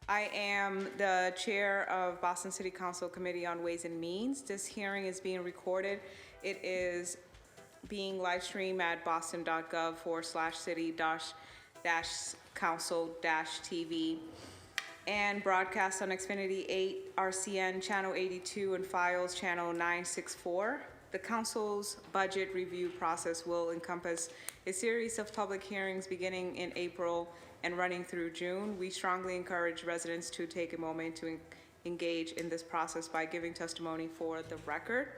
I am the chair of Boston City Council Committee on Ways and Means. This hearing is being recorded. It is being live streamed at boston.gov/city-council-TV and broadcast on Xfinity 8, RCN Channel 82, and Files Channel 964. The council's budget review process will encompass a series of public hearings beginning in April and running through June. We strongly encourage residents to take a moment to engage in this process by giving testimony for the record.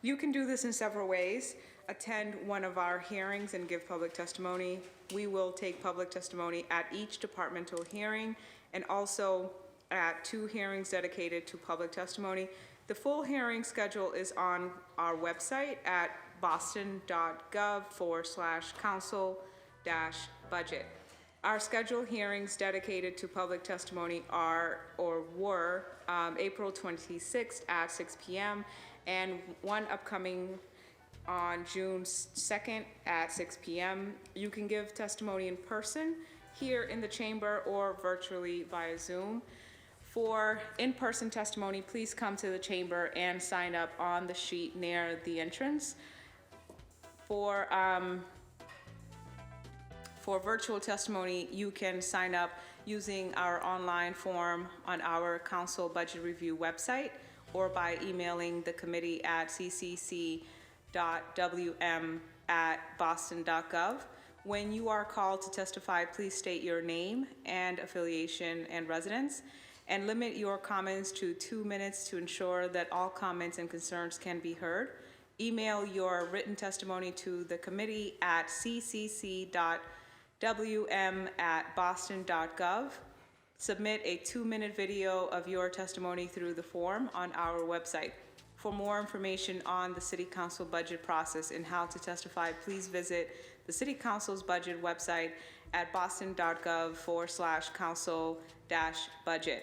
You can do this in several ways. Attend one of our hearings and give public testimony. We will take public testimony at each departmental hearing and also at 2 hearings dedicated to public testimony. The full hearing schedule is on our website at boston.gov/council-budget. Our scheduled hearings dedicated to public testimony were April 26th at 6 p.m. and one upcoming on June 2nd at 6 p.m. You can give testimony in person here in the chamber or virtually via Zoom. For in-person testimony, please come to the chamber and sign up on the sheet near the entrance. For virtual testimony, you can sign up using our online form on our council budget review website or by emailing the committee at ccc.wm@boston.gov. When you are called to testify, please state your name and affiliation and residence, and limit your comments to 2 minutes to ensure that all comments and concerns can be heard. Email your written testimony to the committee at ccc.wm@boston.gov. Submit a 2-minute video of your testimony through the form on our website. For more information on the City Council budget process and how to testify, please visit the City Council's budget website at boston.gov/council-budget.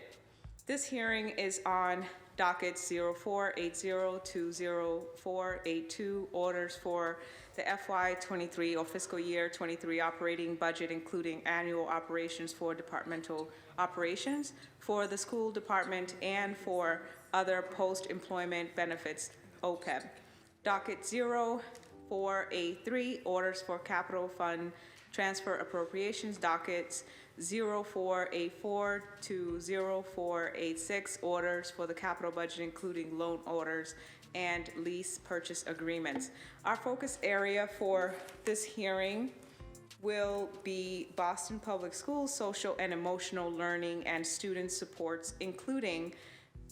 This hearing is on Docket 0480-20482, orders for the FY23 or fiscal year 23 operating budget, including annual operations for departmental operations, for the school department, and for other post-employment benefits, OPEB. Docket 0483, orders for capital fund transfer appropriations. Dockets 0484 to 0486, orders for the capital budget, including loan orders and lease purchase agreements. Our focus area for this hearing will be Boston Public Schools social and emotional learning and student supports, including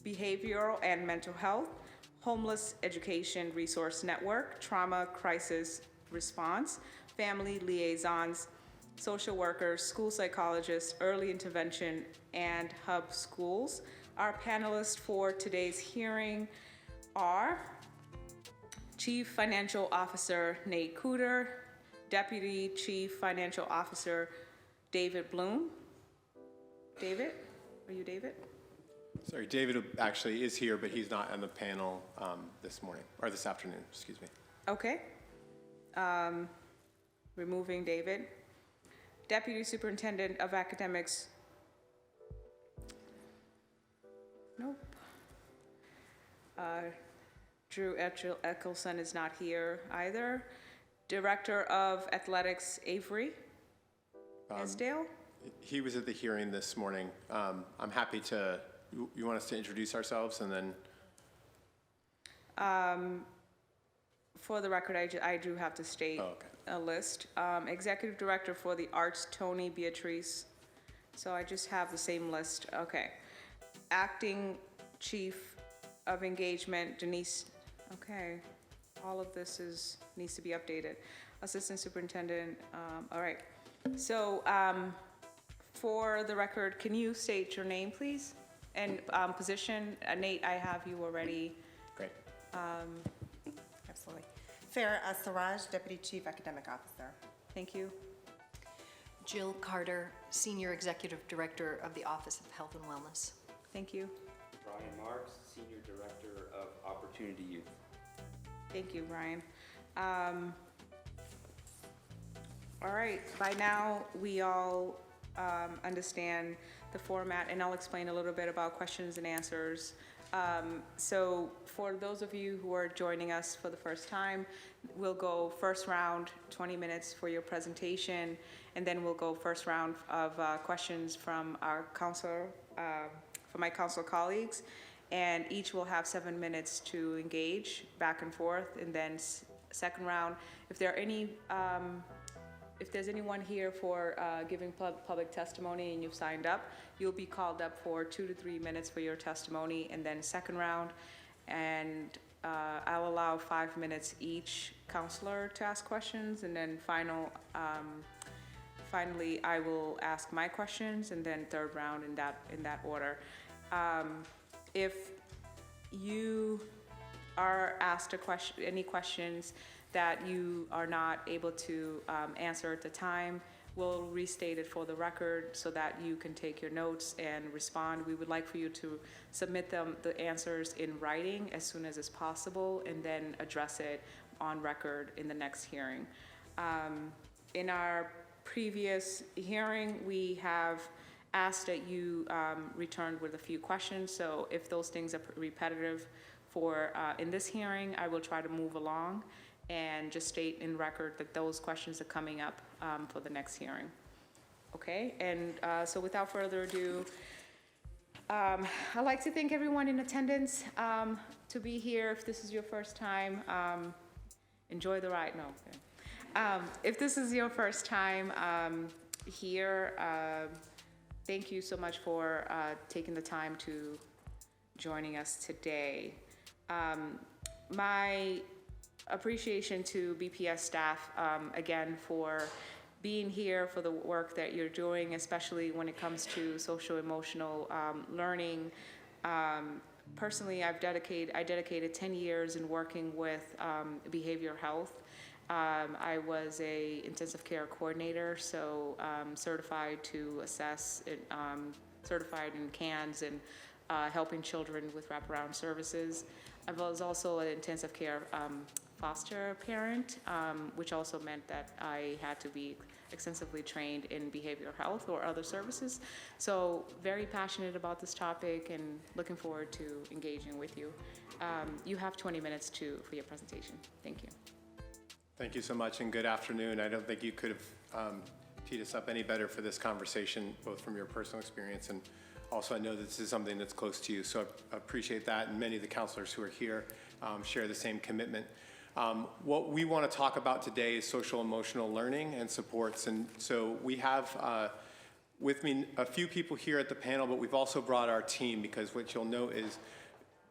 behavioral and mental health, homeless education resource network, trauma crisis response, family liaisons, social workers, school psychologists, early intervention, and hub schools. Our panelists for today's hearing are Chief Financial Officer Nate Cooter, Deputy Chief Financial Officer David Bloom. David, are you David? Sorry, David actually is here, but he's not on the panel this morning, or this afternoon, excuse me. Okay. Removing David. Deputy Superintendent of Academics. Nope. Drew Eckelson is not here either. Director of Athletics, Avery Esdale. He was at the hearing this morning. I'm happy to, you want us to introduce ourselves and then? For the record, I do have to state a list. Executive Director for the Arts, Tony Beatrice. So I just have the same list. Okay. Acting Chief of Engagement, Denise. Okay. All of this needs to be updated. Assistant Superintendent. All right. So for the record, can you state your name, please? And position. Nate, I have you already. Great. Absolutely. Farah Asaraj, Deputy Chief Academic Officer. Thank you. Jill Carter, Senior Executive Director of the Office of Health and Wellness. Thank you. Brian Marks, Senior Director of Opportunity Youth. Thank you, Brian. All right, by now we all understand the format, and I'll explain a little bit about questions and answers. So for those of you who are joining us for the first time, we'll go first round, 20 minutes for your presentation, and then we'll go first round of questions from our counselor, from my council colleagues, and each will have 7 minutes to engage back and forth, and then second round, if there are any, if there's anyone here for giving public testimony and you've signed up, you'll be called up for 2 to 3 minutes for your testimony, and then second round, and I'll allow 5 minutes each counselor to ask questions, and then finally, I will ask my questions, and then third round in that order. If you are asked any questions that you are not able to answer at the time, we'll restate it for the record so that you can take your notes and respond. We would like for you to submit the answers in writing as soon as is possible, and then address it on record in the next hearing. In our previous hearing, we have asked that you return with a few questions. So if those things are repetitive for in this hearing, I will try to move along and just state in record that those questions are coming up for the next hearing. Okay, and so without further ado, I'd like to thank everyone in attendance to be here. If this is your first time, enjoy the ride. No. Okay. If this is your first time here, thank you so much for taking the time to joining us today. My appreciation to BPS staff, again, for being here, for the work that you're doing, especially when it comes to social emotional learning. Personally, I dedicated 10 years in working with behavioral health. I was a intensive care coordinator, so certified to assess, certified in CANS and helping children with wraparound services. I was also an intensive care foster parent, which also meant that I had to be extensively trained in behavioral health or other services. So very passionate about this topic and looking forward to engaging with you. You have 20 minutes for your presentation. Thank you. Thank you so much, and good afternoon. I don't think you could have teed us up any better for this conversation, both from your personal experience, and also I know that this is something that's close to you, so I appreciate that, and many of the counselors who are here share the same commitment. What we want to talk about today is social emotional learning and supports, and so we have with me a few people here at the panel, but we've also brought our team, because what you'll note is,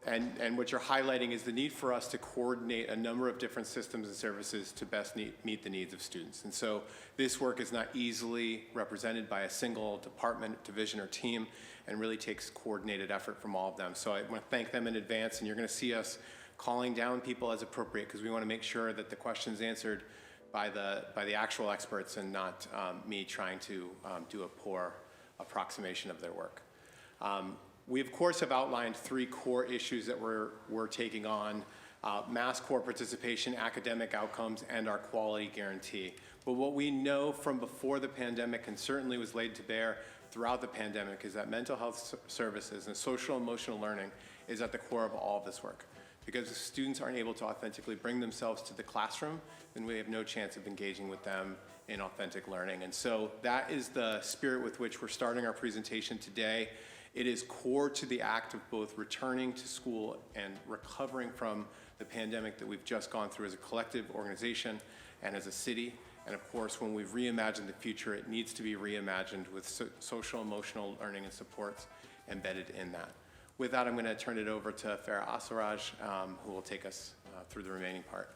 and what you're highlighting is the need for us to coordinate a number of different systems and services to best meet the needs of students. And so this work is not easily represented by a single department, division, or team, and really takes coordinated effort from all of them. So I want to thank them in advance, and you're going to see us calling down people as appropriate, because we want to make sure that the questions answered by the actual experts and not me trying to do a poor approximation of their work. We, of course, have outlined 3 core issues that we're taking on: mass core participation, academic outcomes, and our quality guarantee. But what we know from before the pandemic, and certainly was laid to bear throughout the pandemic, is that mental health services and social emotional learning is at the core of all of this work. Because if students aren't able to authentically bring themselves to the classroom, then we have no chance of engaging with them in authentic learning. And so that is the spirit with which we're starting our presentation today. It is core to the act of both returning to school and recovering from the pandemic that we've just gone through as a collective organization and as a city. And of course, when we've reimagined the future, it needs to be reimagined with social emotional learning and supports embedded in that. With that, I'm going to turn it over to Farah Asaraj, who will take us through the remaining part.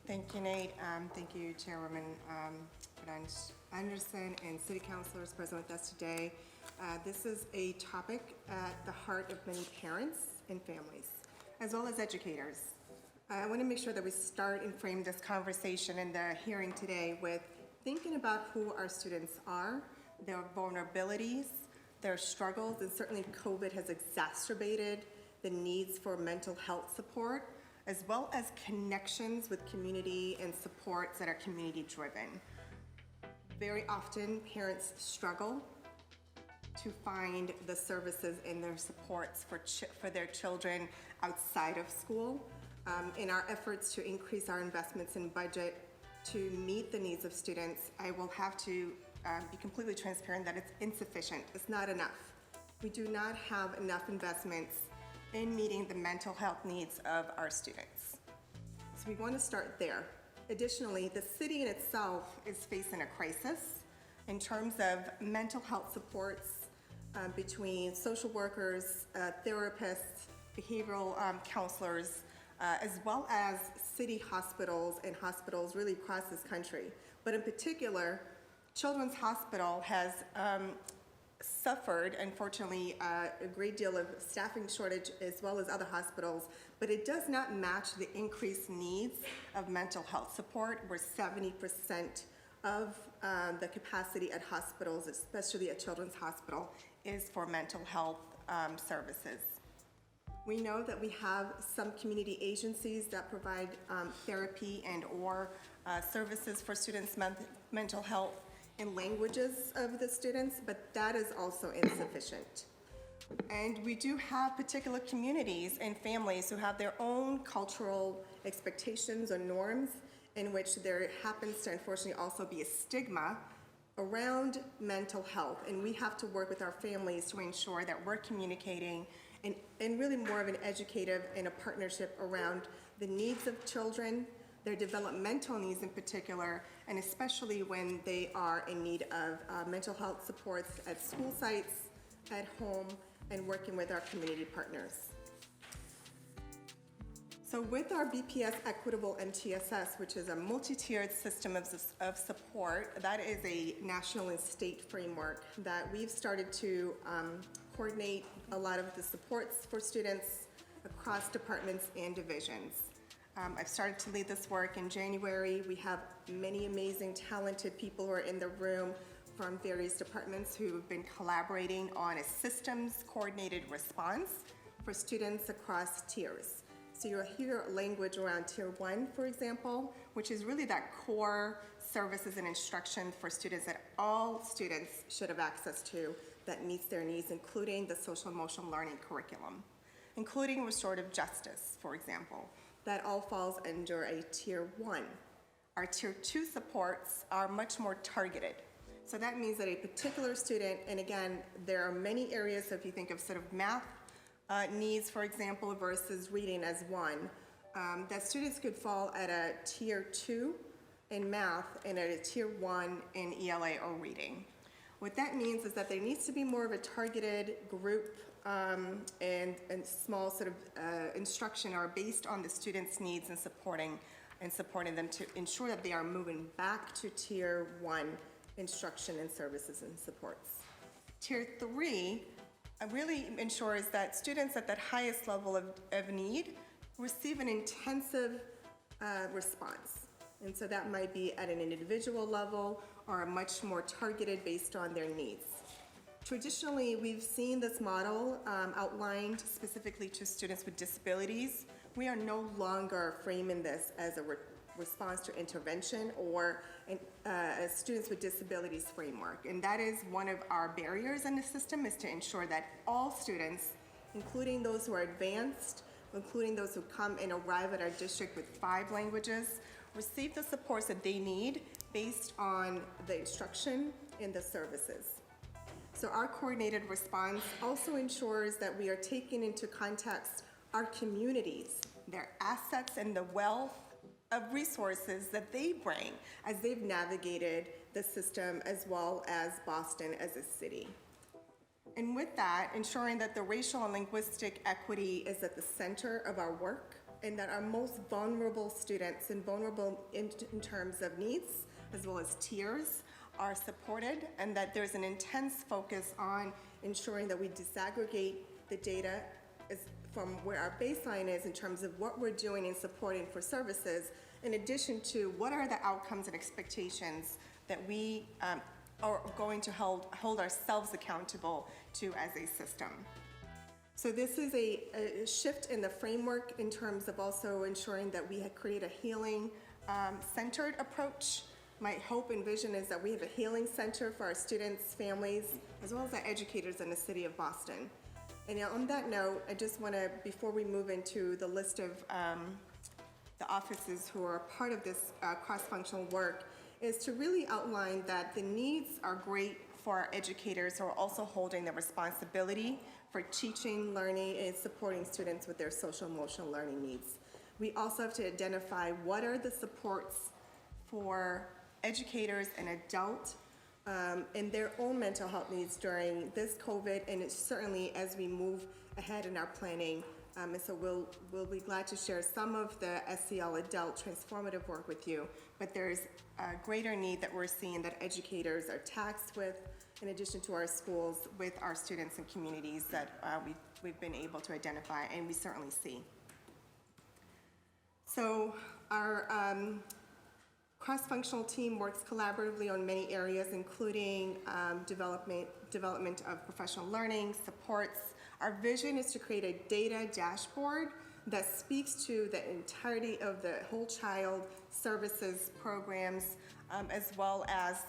Thank you, Nate. Thank you, Chairwoman Anderson and City Councilors present with us today. This is a topic at the heart of many parents and families, as well as educators. I want to make sure that we start and frame this conversation in the hearing today with thinking about who our students are, their vulnerabilities, their struggles, and certainly COVID has exacerbated the needs for mental health support, as well as connections with community and supports that are community-driven. Very often, parents struggle to find the services and their supports for their children outside of school. In our efforts to increase our investments in budget to meet the needs of students, I will have to be completely transparent that it's insufficient. It's not enough. We do not have enough investments in meeting the mental health needs of our students. So we want to start there. Additionally, the city in itself is facing a crisis in terms of mental health supports between social workers, therapists, behavioral counselors, as well as city hospitals and hospitals really across this country. But in particular, Children's Hospital has suffered, unfortunately, a great deal of staffing shortage as well as other hospitals, but it does not match the increased needs of mental health support, where 70% of the capacity at hospitals, especially at Children's Hospital, is for mental health services. We know that we have some community agencies that provide therapy and or services for students' mental health in languages of the students, but that is also insufficient. And we do have particular communities and families who have their own cultural expectations or norms in which there happens to unfortunately also be a stigma around mental health. And we have to work with our families to ensure that we're communicating and really more of an educative and a partnership around the needs of children, their developmental needs in particular, and especially when they are in need of mental health supports at school sites, at home, and working with our community partners. So with our BPS Equitable MTSS, which is a multi-tiered system of support, that is a national and state framework that we've started to coordinate a lot of the supports for students across departments and divisions. I've started to lead this work in January. We have many amazing, talented people who are in the room from various departments who have been collaborating on a systems coordinated response for students across tiers. So you'll hear language around Tier 1, for example, which is really that core services and instruction for students that all students should have access to that meets their needs, including the social emotional learning curriculum, including restorative justice, for example. That all falls under a Tier 1. Our Tier 2 supports are much more targeted. So that means that a particular student, and again, there are many areas, so if you think of sort of math needs, for example, versus reading as one, that students could fall at a Tier 2 in math and at a Tier 1 in ELA or reading. What that means is that there needs to be more of a targeted group and small sort of instruction are based on the students' needs and supporting them to ensure that they are moving back to Tier 1 instruction and services and supports. Tier 3 really ensures that students at that highest level of need receive an intensive response. And so that might be at an individual level or much more targeted based on their needs. Traditionally, we've seen this model outlined specifically to students with disabilities. We are no longer framing this as a response to intervention or a students with disabilities framework. And that is one of our barriers in the system, is to ensure that all students, including those who are advanced, including those who come and arrive at our district with 5 languages, receive the supports that they need based on the instruction and the services. So our coordinated response also ensures that we are taking into context our communities, their assets, and the wealth of resources that they bring as they've navigated the system, as well as Boston as a city. And with that, ensuring that the racial and linguistic equity is at the center of our work, and that our most vulnerable students and vulnerable in terms of needs, as well as tiers, are supported, and that there's an intense focus on ensuring that we disaggregate the data from where our baseline is in terms of what we're doing and supporting for services, in addition to what are the outcomes and expectations that we are going to hold ourselves accountable to as a system. So this is a shift in the framework in terms of also ensuring that we create a healing centered approach My hope and vision is that we have a healing center for our students, families, as well as our educators in the city of Boston. And on that note, I just want to, before we move into the list of the offices who are part of this cross-functional work, is to really outline that the needs are great for our educators who are also holding the responsibility for teaching, learning, and supporting students with their social emotional learning needs. We also have to identify what are the supports for educators and adults and their own mental health needs during this COVID, and it's certainly as we move ahead in our planning. And so we'll be glad to share some of the SEL adult transformative work with you, but there's a greater need that we're seeing that educators are tasked with, in addition to our schools, with our students and communities that we've been able to identify, and we certainly see. So our cross-functional team works collaboratively on many areas, including development of professional learning, supports. Our vision is to create a data dashboard that speaks to the entirety of the whole child services programs, as well as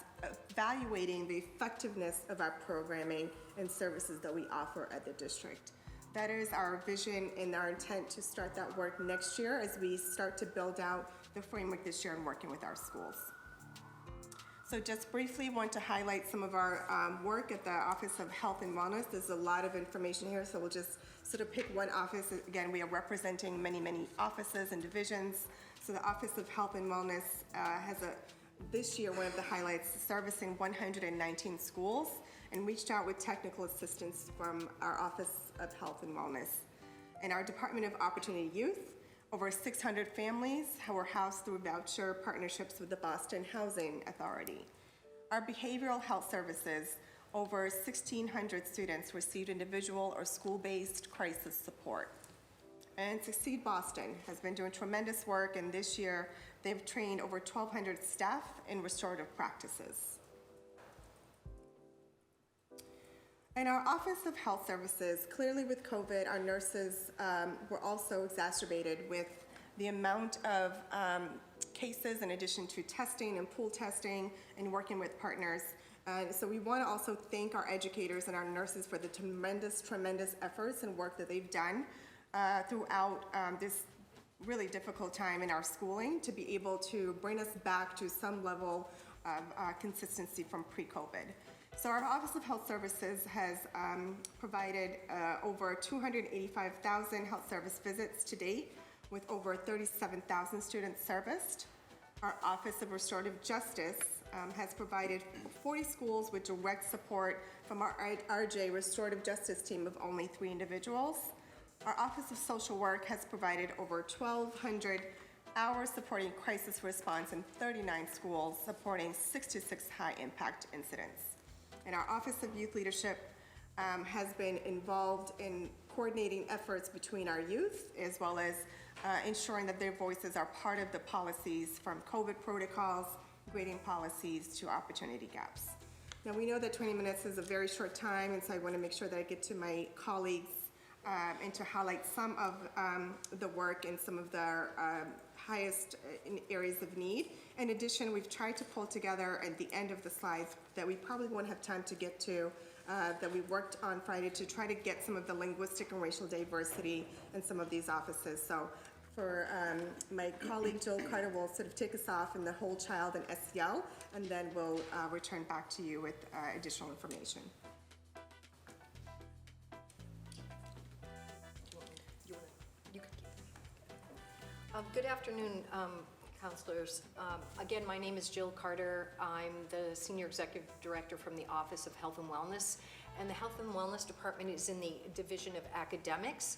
evaluating the effectiveness of our programming and services that we offer at the district. That is our vision and our intent to start that work next year as we start to build out the framework this year and working with our schools. So just briefly want to highlight some of our work at the Office of Health and Wellness. There's a lot of information here, so we'll just sort of pick one office. Again, we are representing many, many offices and divisions. So the Office of Health and Wellness has this year, one of the highlights, servicing 119 schools, and reached out with technical assistance from our Office of Health and Wellness. And our Department of Opportunity Youth, over 600 families were housed through voucher partnerships with the Boston Housing Authority. Our behavioral health services, over 1,600 students received individual or school-based crisis support. And Succeed Boston has been doing tremendous work, and this year they've trained over 1,200 staff in restorative practices. In our Office of Health Services, clearly with COVID, our nurses were also exacerbated with the amount of cases in addition to testing and pool testing and working with partners. So we want to also thank our educators and our nurses for the tremendous efforts and work that they've done throughout this really difficult time in our schooling to be able to bring us back to some level of consistency from pre-COVID. So our Office of Health Services has provided over 285,000 health service visits to date, with over 37,000 students serviced. Our Office of Restorative Justice has provided 40 schools with direct support from our RJ Restorative Justice team of only 3 individuals. Our Office of Social Work has provided over 1,200 hours supporting crisis response in 39 schools, supporting 66 high-impact incidents. And our Office of Youth Leadership has been involved in coordinating efforts between our youth, as well as ensuring that their voices are part of the policies, from COVID protocols, grading policies, to opportunity gaps. Now, we know that 20 minutes is a very short time, and so I want to make sure that I get to my colleagues and to highlight some of the work and some of the highest areas of need. In addition, we've tried to pull together at the end of the slides that we probably won't have time to get to, that we worked on Friday to try to get some of the linguistic and racial diversity in some of these offices. So for my colleague Jill Carter will sort of take us off in the whole child and SEL, and then we'll return back to you with additional information. Good afternoon, counselors. Again, my name is Jill Carter. I'm the Senior Executive Director from the Office of Health and Wellness, and the Health and Wellness Department is in the Division of Academics.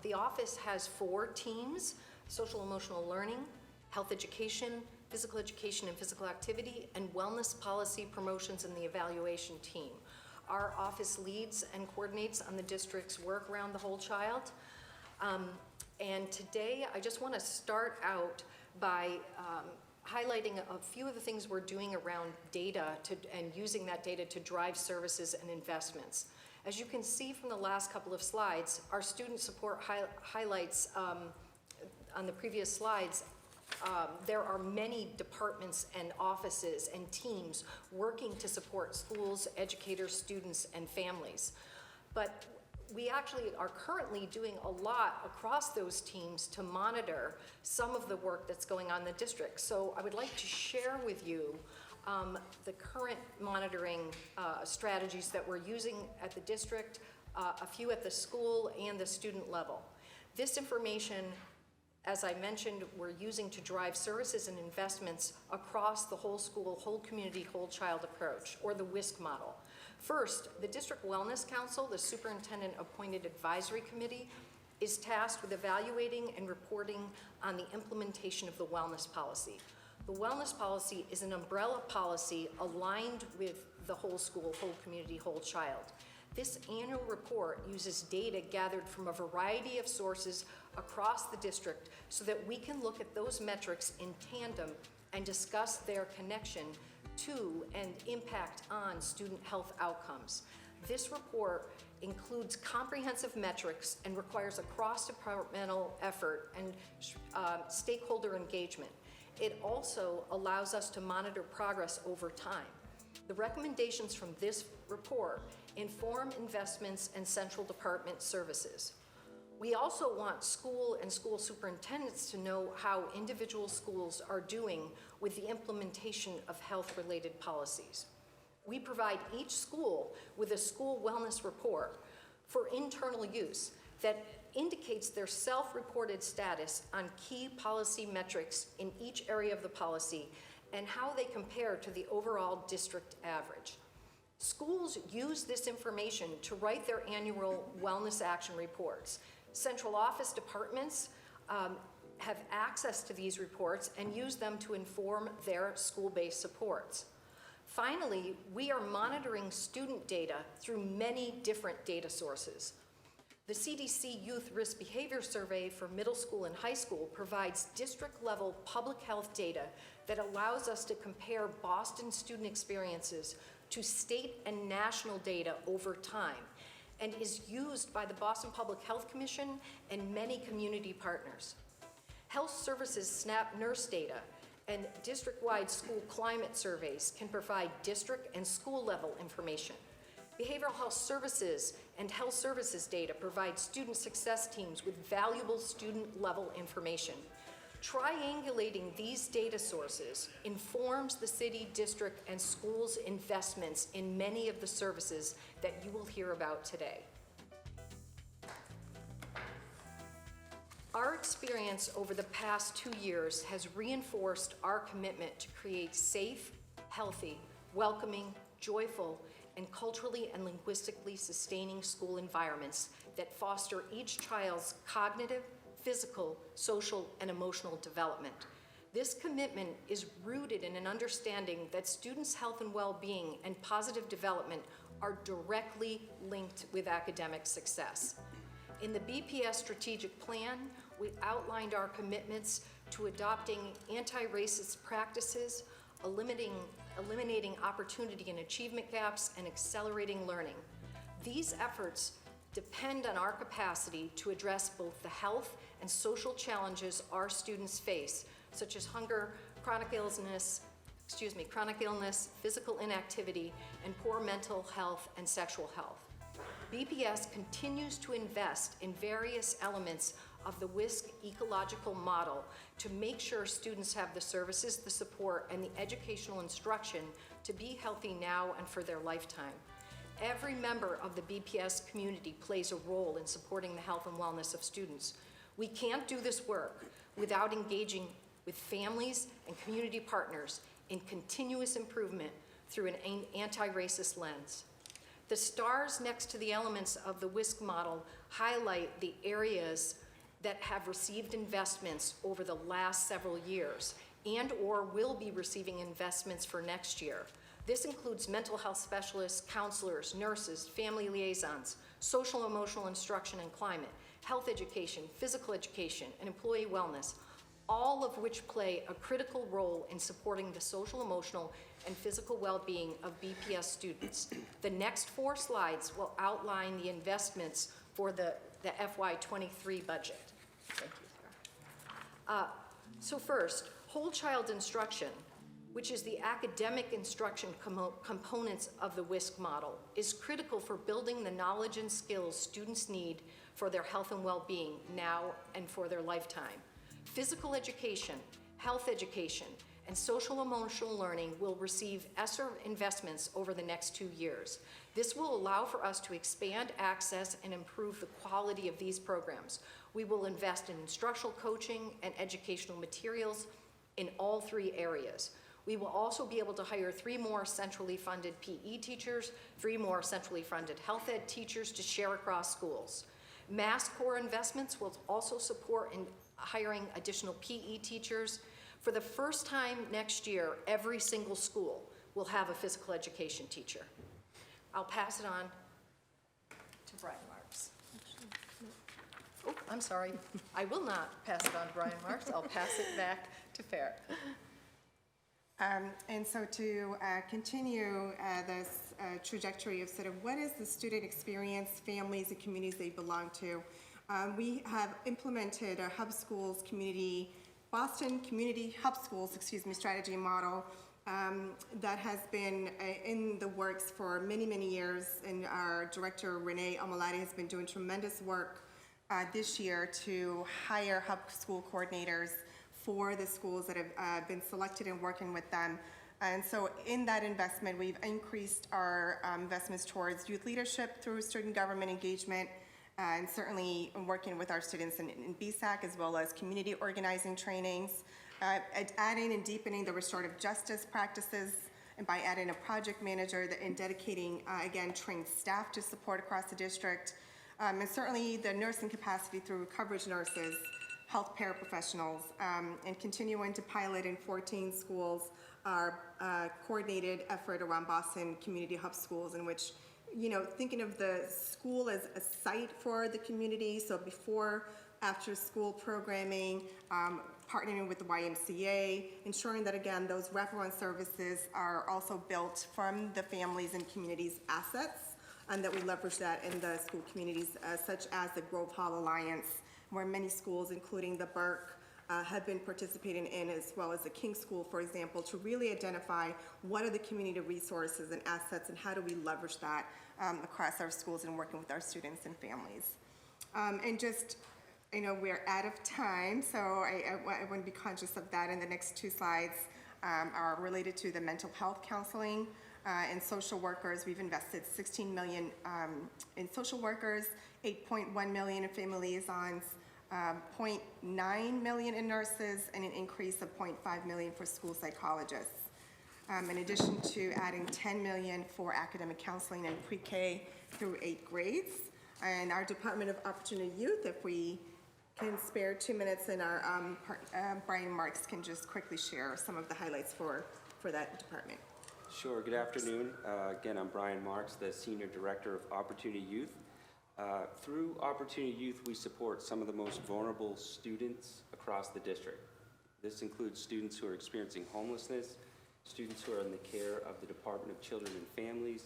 The office has 4 teams: social emotional learning, health education, physical education and physical activity, and wellness policy promotions and the evaluation team. Our office leads and coordinates on the district's work around the whole child. And today, I just want to start out by highlighting a few of the things we're doing around data and using that data to drive services and investments. As you can see from the last couple of slides, our student support highlights on the previous slides there are many departments and offices and teams working to support schools, educators, students, and families. But we actually are currently doing a lot across those teams to monitor some of the work that's going on in the district. So I would like to share with you the current monitoring strategies that we're using at the district, a few at the school and the student level. This information, as I mentioned, we're using to drive services and investments across the whole school, whole community, whole child approach, or the WISC model. First, the District Wellness Council, the superintendent-appointed advisory committee, is tasked with evaluating and reporting on the implementation of the wellness policy. The wellness policy is an umbrella policy aligned with the whole school, whole community, whole child. This annual report uses data gathered from a variety of sources across the district so that we can look at those metrics in tandem and discuss their connection to and impact on student health outcomes. This report includes comprehensive metrics and requires a cross-departmental effort and stakeholder engagement. It also allows us to monitor progress over time. The recommendations from this report inform investments and central department services. We also want school and school superintendents to know how individual schools are doing with the implementation of health-related policies. We provide each school with a school wellness report for internal use that indicates their self-reported status on key policy metrics in each area of the policy and how they compare to the overall district average. Schools use this information to write their annual wellness action reports. Central office departments have access to these reports and use them to inform their school-based supports. Finally, we are monitoring student data through many different data sources. The CDC Youth Risk Behavior Survey for middle school and high school provides district-level public health data that allows us to compare Boston student experiences to state and national data over time, and is used by the Boston Public Health Commission and many community partners. Health Services SNAP nurse data and district-wide school climate surveys can provide district and school-level information. Behavioral health services and health services data provide student success teams with valuable student-level information. Triangulating these data sources informs the city, district, and schools' investments in many of the services that you will hear about today. Our experience over the past 2 years has reinforced our commitment to create safe, healthy, welcoming, joyful, and culturally and linguistically sustaining school environments that foster each child's cognitive, physical, social, and emotional development. This commitment is rooted in an understanding that students' health and well-being and positive development are directly linked with academic success. In the BPS strategic plan, we outlined our commitments to adopting anti-racist practices, eliminating opportunity and achievement gaps, and accelerating learning. These efforts depend on our capacity to address both the health and social challenges our students face, such as hunger, chronic illness, physical inactivity, and poor mental health and sexual health. BPS continues to invest in various elements of the WISC ecological model to make sure students have the services, the support, and the educational instruction to be healthy now and for their lifetime. Every member of the BPS community plays a role in supporting the health and wellness of students. We can't do this work without engaging with families and community partners in continuous improvement through an anti-racist lens. The stars next to the elements of the WISC model highlight the areas that have received investments over the last several years and or will be receiving investments for next year. This includes mental health specialists, counselors, nurses, family liaisons, social emotional instruction and climate, health education, physical education, and employee wellness, all of which play a critical role in supporting the social, emotional, and physical well-being of BPS students. The next 4 slides will outline the investments for the FY23 budget. Thank you, Sarah. So first, whole child instruction, which is the academic instruction components of the WISC model, is critical for building the knowledge and skills students need for their health and well-being now and for their lifetime. Physical education, health education, and social emotional learning will receive ESSER investments over the next 2 years. This will allow for us to expand access and improve the quality of these programs. We will invest in instructional coaching and educational materials in all 3 areas. We will also be able to hire 3 more centrally funded PE teachers, 3 more centrally funded health ed teachers to share across schools. Mass core investments will also support in hiring additional PE teachers. For the first time next year, every single school will have a physical education teacher. I'll pass it on to Brian Marks. Oh, I'm sorry. I will not pass it on to Brian Marks. I'll pass it back to Farah. And so to continue this trajectory of sort of what is the student experience, families, and communities they belong to, we have implemented a Hub Schools Boston Community Hub Schools, strategy model that has been in the works for many, many years. And our director, Renee Amalati, has been doing tremendous work this year to hire Hub School coordinators for the schools that have been selected and working with them. And so in that investment, we've increased our investments towards youth leadership through student government engagement, and certainly working with our students in BSAC, as well as community organizing trainings, adding and deepening the restorative justice practices, and by adding a project manager and dedicating, again, trained staff to support across the district, and certainly the nursing capacity through coverage nurses, health paraprofessionals, and continuing to pilot in 14 schools our coordinated effort around Boston Community Hub Schools, in which, thinking of the school as a site for the community, so before, after school programming, partnering with the YMCA, ensuring that, again, those wraparound services are also built from the families and communities' assets, and that we leverage that in the school communities, such as the Grove Hall Alliance, where many schools, including the Burke, have been participating in, as well as the King School, for example, to really identify what are the community resources and assets, and how do we leverage that across our schools and working with our students and families. And just, we're out of time, so I want to be conscious of that. And the next 2 slides are related to the mental health counseling and social workers. We've invested $16 million in social workers, $8.1 million in family liaisons, $0.9 million in nurses, and an increase of $0.5 million for school psychologists. In addition to adding $10 million for academic counseling in pre-K through 8th grades. And our Department of Opportunity Youth, if we can spare 2 minutes, and our Brian Marks can just quickly share some of the highlights for that department. Sure. Good afternoon. Again, I'm Brian Marks, the Senior Director of Opportunity Youth. Through Opportunity Youth, we support some of the most vulnerable students across the district. This includes students who are experiencing homelessness, students who are in the care of the Department of Children and Families,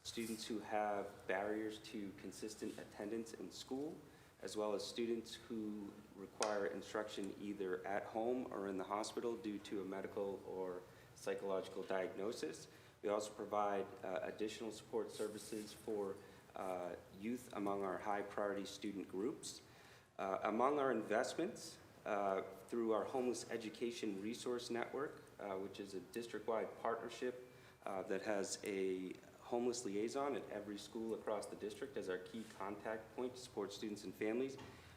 students who have barriers to consistent attendance in school, as well as students who require instruction either at home or in the hospital due to a medical or psychological diagnosis. We also provide additional support services for youth among our high priority student groups. Among our investments, through our Homeless Education Resource Network, which is a district-wide partnership that has a homeless liaison at every school across the district as our key contact point to support students and families.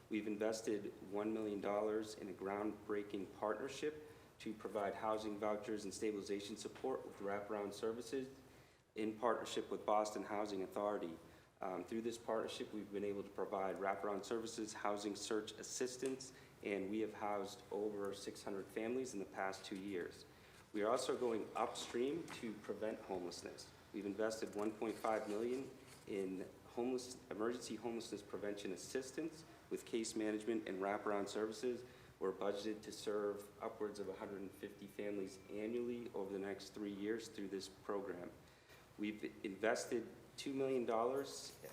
We've invested $1 million in a groundbreaking partnership to provide housing vouchers and stabilization support with wraparound services in partnership with Boston Housing Authority. Through this partnership, we've been able to provide wraparound services, housing search assistance, and we have housed over 600 families in the past 2 years. We are also going upstream to prevent homelessness. We've invested $1.5 million in emergency homelessness prevention assistance with case management and wraparound services. We're budgeted to serve upwards of 150 families annually over the next 3 years through this program. We've invested $2 million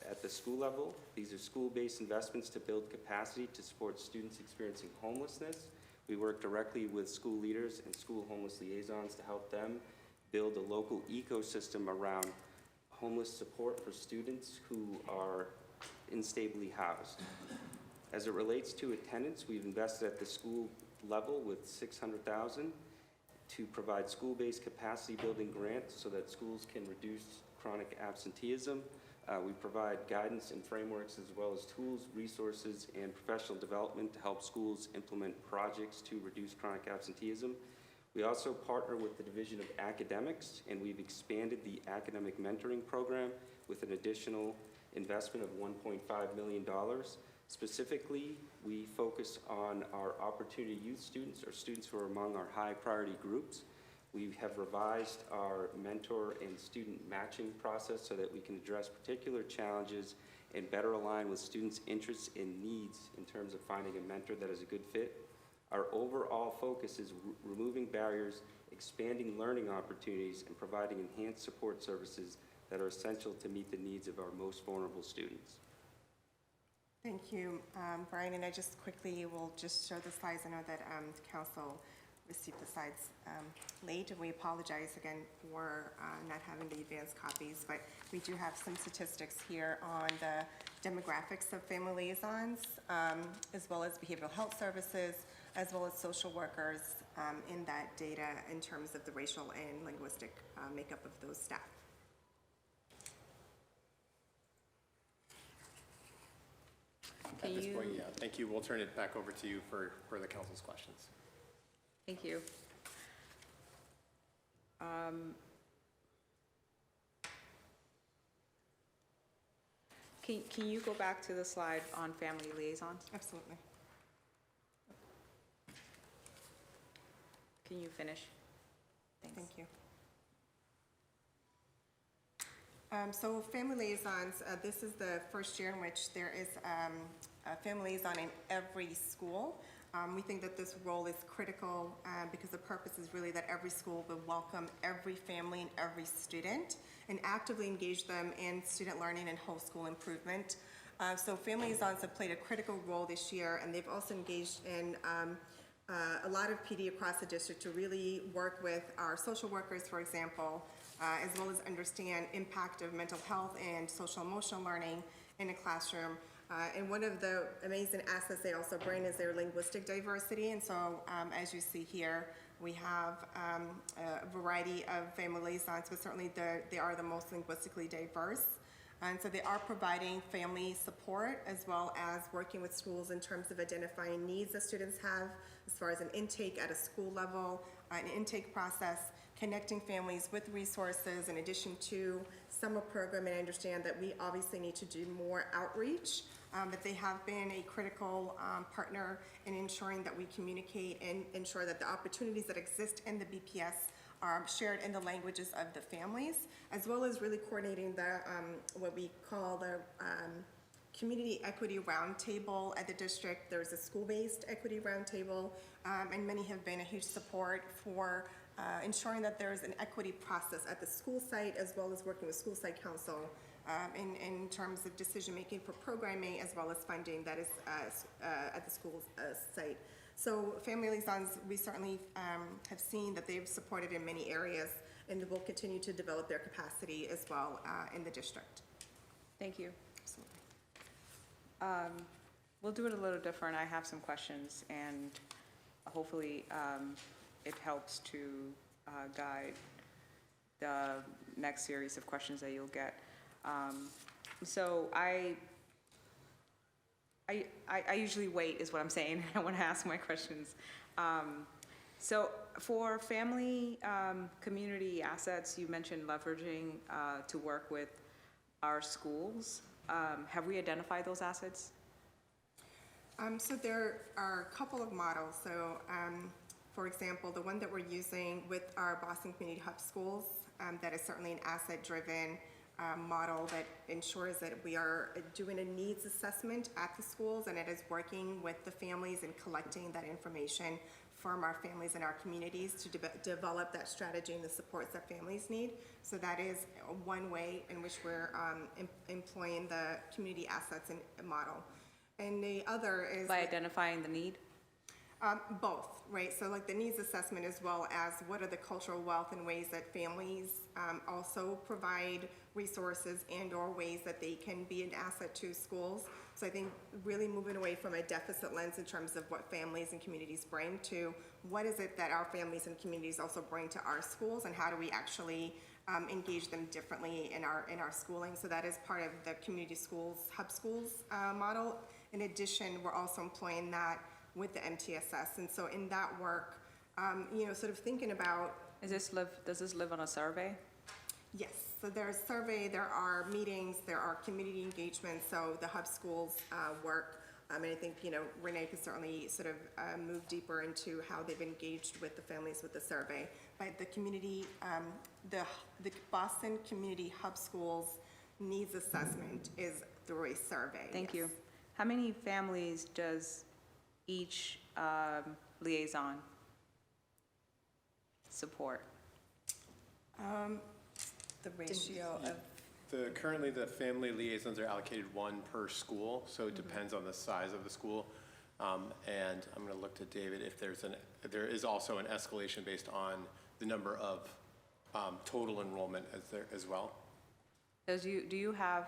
at the school level. These are school-based investments to build capacity to support students experiencing homelessness. We work directly with school leaders and school homeless liaisons to help them build a local ecosystem around homeless support for students who are instably housed. As it relates to attendance, we've invested at the school level with $600,000 to provide school-based capacity building grants so that schools can reduce chronic absenteeism. We provide guidance and frameworks as well as tools, resources, and professional development to help schools implement projects to reduce chronic absenteeism. We also partner with the Division of Academics, and we've expanded the academic mentoring program with an additional investment of $1.5 million. Specifically, we focus on our Opportunity Youth students, or students who are among our high priority groups. We have revised our mentor and student matching process so that we can address particular challenges and better align with students' interests and needs in terms of finding a mentor that is a good fit. Our overall focus is removing barriers, expanding learning opportunities, and providing enhanced support services that are essential to meet the needs of our most vulnerable students. Thank you, Brian. And I just quickly will just show the slides. I know that Council received the slides late, and we apologize again for not having the advanced copies, but we do have some statistics here on the demographics of family liaisons, as well as behavioral health services, as well as social workers in that data in terms of the racial and linguistic makeup of those staff. At this point, yeah, thank you. We'll turn it back over to you for the council's questions. Thank you. Can you go back to the slide on family liaisons? Absolutely. Can you finish? Thanks. Thank you. So family liaisons, this is the first year in which there is a family liaison in every school. We think that this role is critical because the purpose is really that every school will welcome every family and every student and actively engage them in student learning and whole school improvement. So family liaisons have played a critical role this year, and they've also engaged in a lot of PD across the district to really work with our social workers, for example, as well as understand impact of mental health and social emotional learning in a classroom. And one of the amazing assets they also bring is their linguistic diversity. And so as you see here, we have a variety of family liaisons, but certainly they are the most linguistically diverse. And so they are providing family support as well as working with schools in terms of identifying needs that students have as far as an intake at a school level, an intake process, connecting families with resources in addition to summer program. And I understand that we obviously need to do more outreach, but they have been a critical partner in ensuring that we communicate and ensure that the opportunities that exist in the BPS are shared in the languages of the families, as well as really coordinating the what we call the Community Equity Roundtable at the district. There's a school-based equity roundtable, and many have been a huge support for ensuring that there's an equity process at the school site, as well as working with school site council in terms of decision-making for programming, as well as funding that is at the school site. So family liaisons, we certainly have seen that they've supported in many areas, and will continue to develop their capacity as well in the district. Thank you. Absolutely. We'll do it a little different. I have some questions, and hopefully it helps to guide the next series of questions that you'll get. So I usually wait, is what I'm saying. I want to ask my questions. So for family community assets, you mentioned leveraging to work with our schools. Have we identified those assets? So there are a couple of models. So for example, the one that we're using with our Boston Community Hub schools, that is certainly an asset-driven model that ensures that we are doing a needs assessment at the schools, and it is working with the families and collecting that information from our families and our communities to develop that strategy and the supports that families need. So that is one way in which we're employing the community assets and model. And the other is By identifying the need? Both, right? So like the needs assessment as well as what are the cultural wealth and ways that families also provide resources and/or ways that they can be an asset to schools. So I think really moving away from a deficit lens in terms of what families and communities bring to what is it that our families and communities also bring to our schools, and how do we actually engage them differently in our schooling. So that is part of the community schools, hub schools model. In addition, we're also employing that with the MTSS. And so in that work, sort of thinking about. Does this live on a survey? Yes, so there's survey, there are meetings, there are community engagements, so the hub schools work. And I think, Renee could certainly sort of move deeper into how they've engaged with the families with the survey. But the community, the Boston Community Hub Schools needs assessment is through a survey. Thank you. How many families does each liaison support? The ratio of. Currently, the family liaisons are allocated one per school, so it depends on the size of the school. And I'm going to look to David if there is also an escalation based on the number of total enrollment as well. Do you have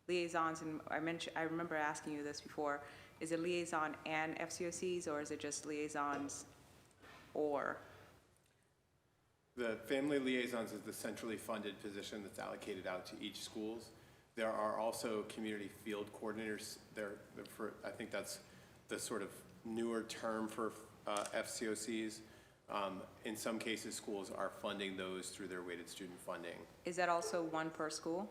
liaisons, and I remember asking you this before, is it liaison and FCOCs, or is it just liaisons or? The family liaisons is the centrally funded position that's allocated out to each schools. There are also community field coordinators. I think that's the sort of newer term for FCOCs. In some cases, schools are funding those through their weighted student funding. Is that also one per school?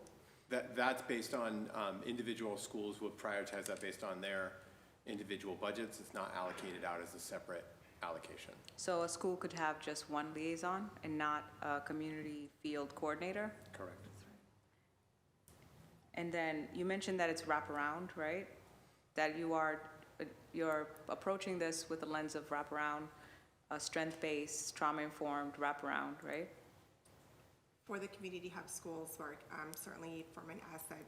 That's based on individual schools will prioritize that based on their individual budgets. It's not allocated out as a separate allocation. So a school could have just one liaison and not a community field coordinator? Correct. And then you mentioned that it's wraparound, right? That you're approaching this with a lens of wraparound, strength-based, trauma-informed wraparound, right? For the community hub schools, we're certainly from an asset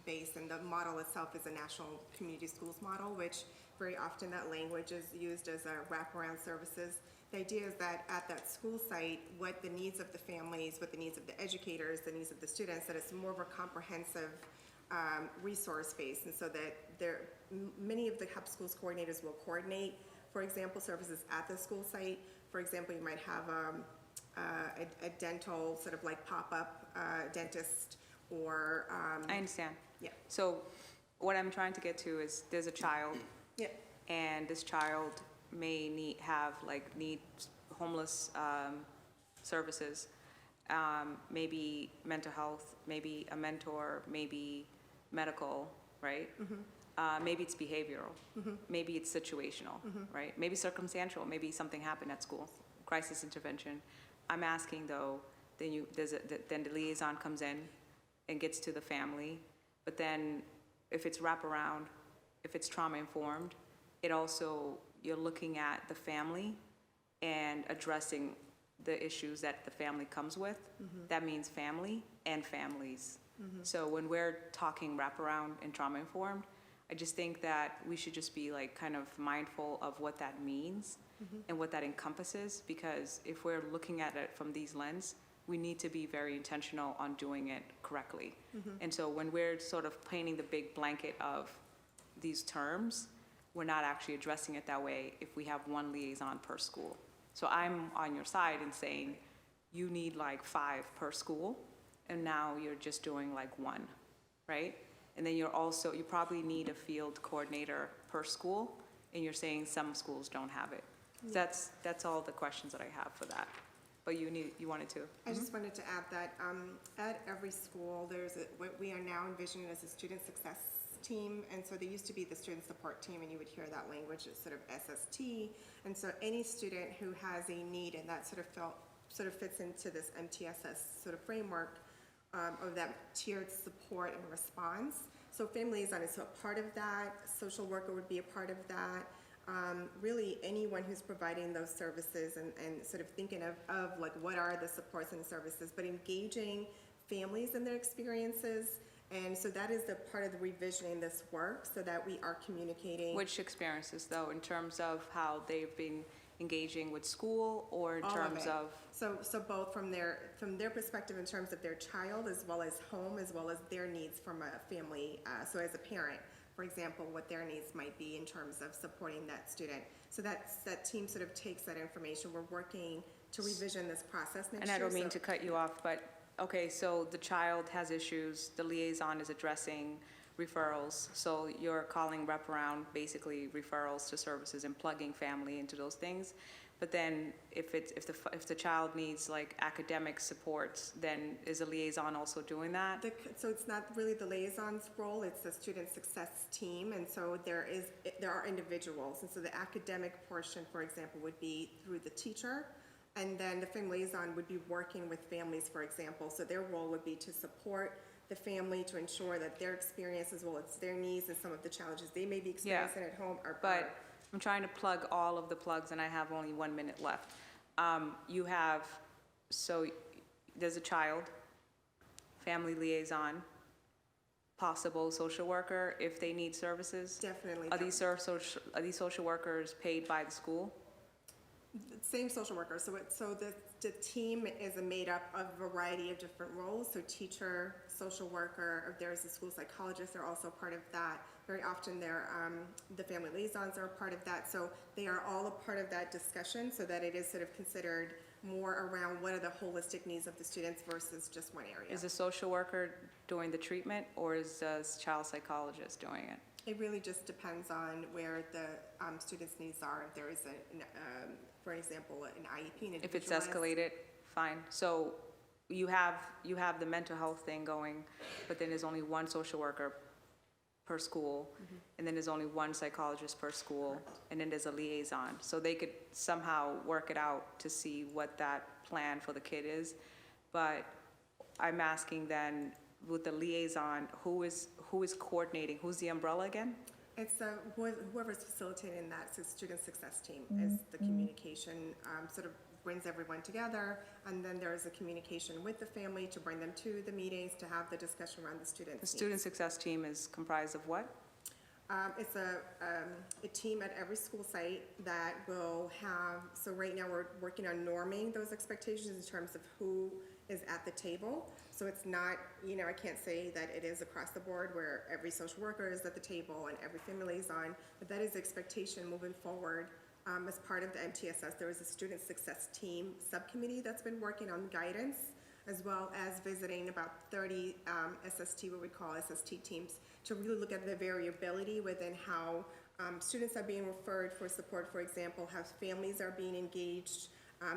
base, and the model itself is a national community schools model, which very often that language is used as a wraparound services. The idea is that at that school site, what the needs of the families, what the needs of the educators, the needs of the students, that it's more of a comprehensive resource base, and so that many of the hub schools coordinators will coordinate, for example, services at the school site. For example, you might have a dental sort of like pop-up dentist or. I understand. Yeah. So what I'm trying to get to is there's a child. Yeah. And this child may need homeless services, maybe mental health, maybe a mentor, maybe medical, right? Mm-hmm. Maybe it's behavioral, mm-hmm. Maybe it's situational, mm-hmm. Right? Maybe circumstantial, maybe something happened at school, crisis intervention. I'm asking though, then the liaison comes in and gets to the family, but then if it's wraparound, if it's trauma-informed, it also, you're looking at the family and addressing the issues that the family comes with. Mm-hmm. That means family and families. Mm-hmm. So when we're talking wraparound and trauma-informed, I just think that we should just be like kind of mindful of what that means, mm-hmm. and what that encompasses, because if we're looking at it from these lenses, we need to be very intentional on doing it correctly. Mm-hmm. And so when we're sort of painting the big blanket of these terms, we're not actually addressing it that way if we have one liaison per school. So I'm on your side in saying you need like 5 per school, and now you're just doing like 1, right? And then you probably need a field coordinator per school, and you're saying some schools don't have it. Yeah. That's all the questions that I have for that. But you wanted to. I just wanted to add that at every school, there's what we are now envisioning as a student success team, and so there used to be the student support team, and you would hear that language as sort of SST, and so any student who has a need, and that sort of fits into this MTSS sort of framework of that tiered support and response. So family liaison is a part of that, social worker would be a part of that, really anyone who's providing those services and sort of thinking of like what are the supports and services, but engaging families in their experiences And so that is the part of the revisioning this work, so that we are communicating. Which experiences, though, in terms of how they've been engaging with school, or in All terms it. of? So both from their perspective in terms of their child, as well as home, as well as their needs from a family, so as a parent, for example, what their needs might be in terms of supporting that student. So that team sort of takes that information. We're working to revision this process next year. And I don't mean so- to cut you off, but, okay, so the child has issues, the liaison is addressing referrals, so you're calling Wraparound basically referrals to services and plugging family into those things. But then if the child needs like academic supports, then is the liaison also doing that? So it's not really the liaison's role, it's the student success team, and so there are individuals, and so the academic portion, for example, would be through the teacher, and then the family liaison would be working with families, for example, so their role would be to support the family to ensure that their experience as well as their needs and some of the challenges they may be experiencing at home are part. But I'm trying to plug all of the plugs, and I have only 1 minute left. So there's a child, family liaison, possible social worker if they need services. Definitely. Are these social workers paid by the school? Same social worker, so the team is made up of a variety of different roles, so teacher, social worker, if there's a school psychologist, they're also part of that. Very often the family liaisons are a part of that, so they are all a part of that discussion, so that it is sort of considered more around what are the holistic needs of the students versus just one area. Is the social worker doing the treatment, or is the child psychologist doing it? It really just depends on where the students' needs are. If there is, for example, an IEP, an If it's individualized- escalated, fine. So you have the mental health thing going, but then there's only one social worker per school, and then there's only one psychologist per school, and then there's a liaison. So they could somehow work it out to see what that plan for the kid is. But I'm asking then, with the liaison, who is coordinating? Who's the umbrella again? It's whoever's facilitating that, so student success team is the communication, sort of brings everyone together, and then there is a communication with the family to bring them to the meetings, to have the discussion around the students' The needs. student success team is comprised of what? It's a team at every school site that will have, so right now we're working on norming those expectations in terms of who is at the table. So it's not, I can't say that it is across the board where every social worker is at the table and every family liaison, but that is the expectation moving forward. As part of the MTSS, there is a student success team subcommittee that's been working on guidance, as well as visiting about 30 SST, what we call SST teams, to really look at the variability within how students are being referred for support, for example, how families are being engaged,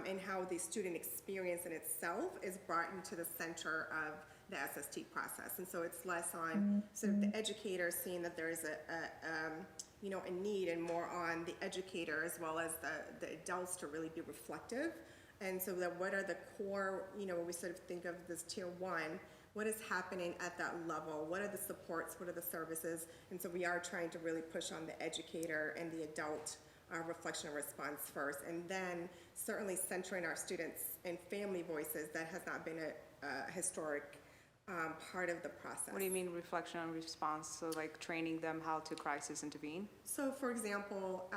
and how the student experience in itself is brought into the center of the SST process. And so it's less on sort of the educator seeing that there is a need, and more on the educator as well as the adults to really be reflective. And so that what are the core, when we sort of think of this tier one, what is happening at that level? What are the supports? What are the services? And so we are trying to really push on the educator and the adult reflection and response first. And then certainly centering our students and family voices. That has not been a historic part of the process. What do you mean reflection and response? So like training them how to crisis intervene? So for example,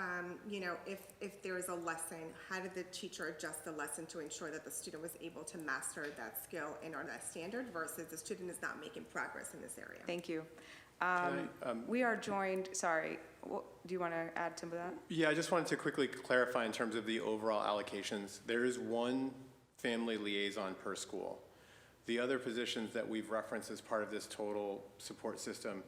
if there is a lesson, how did the teacher adjust the lesson to ensure that the student was able to master that skill and or that standard versus the student is not making progress in this area? Thank you. Can I, We are joined, sorry, do you want to add to that? Yeah, I just wanted to quickly clarify in terms of the overall allocations. There is one family liaison per school. The other positions that we've referenced as part of this total support system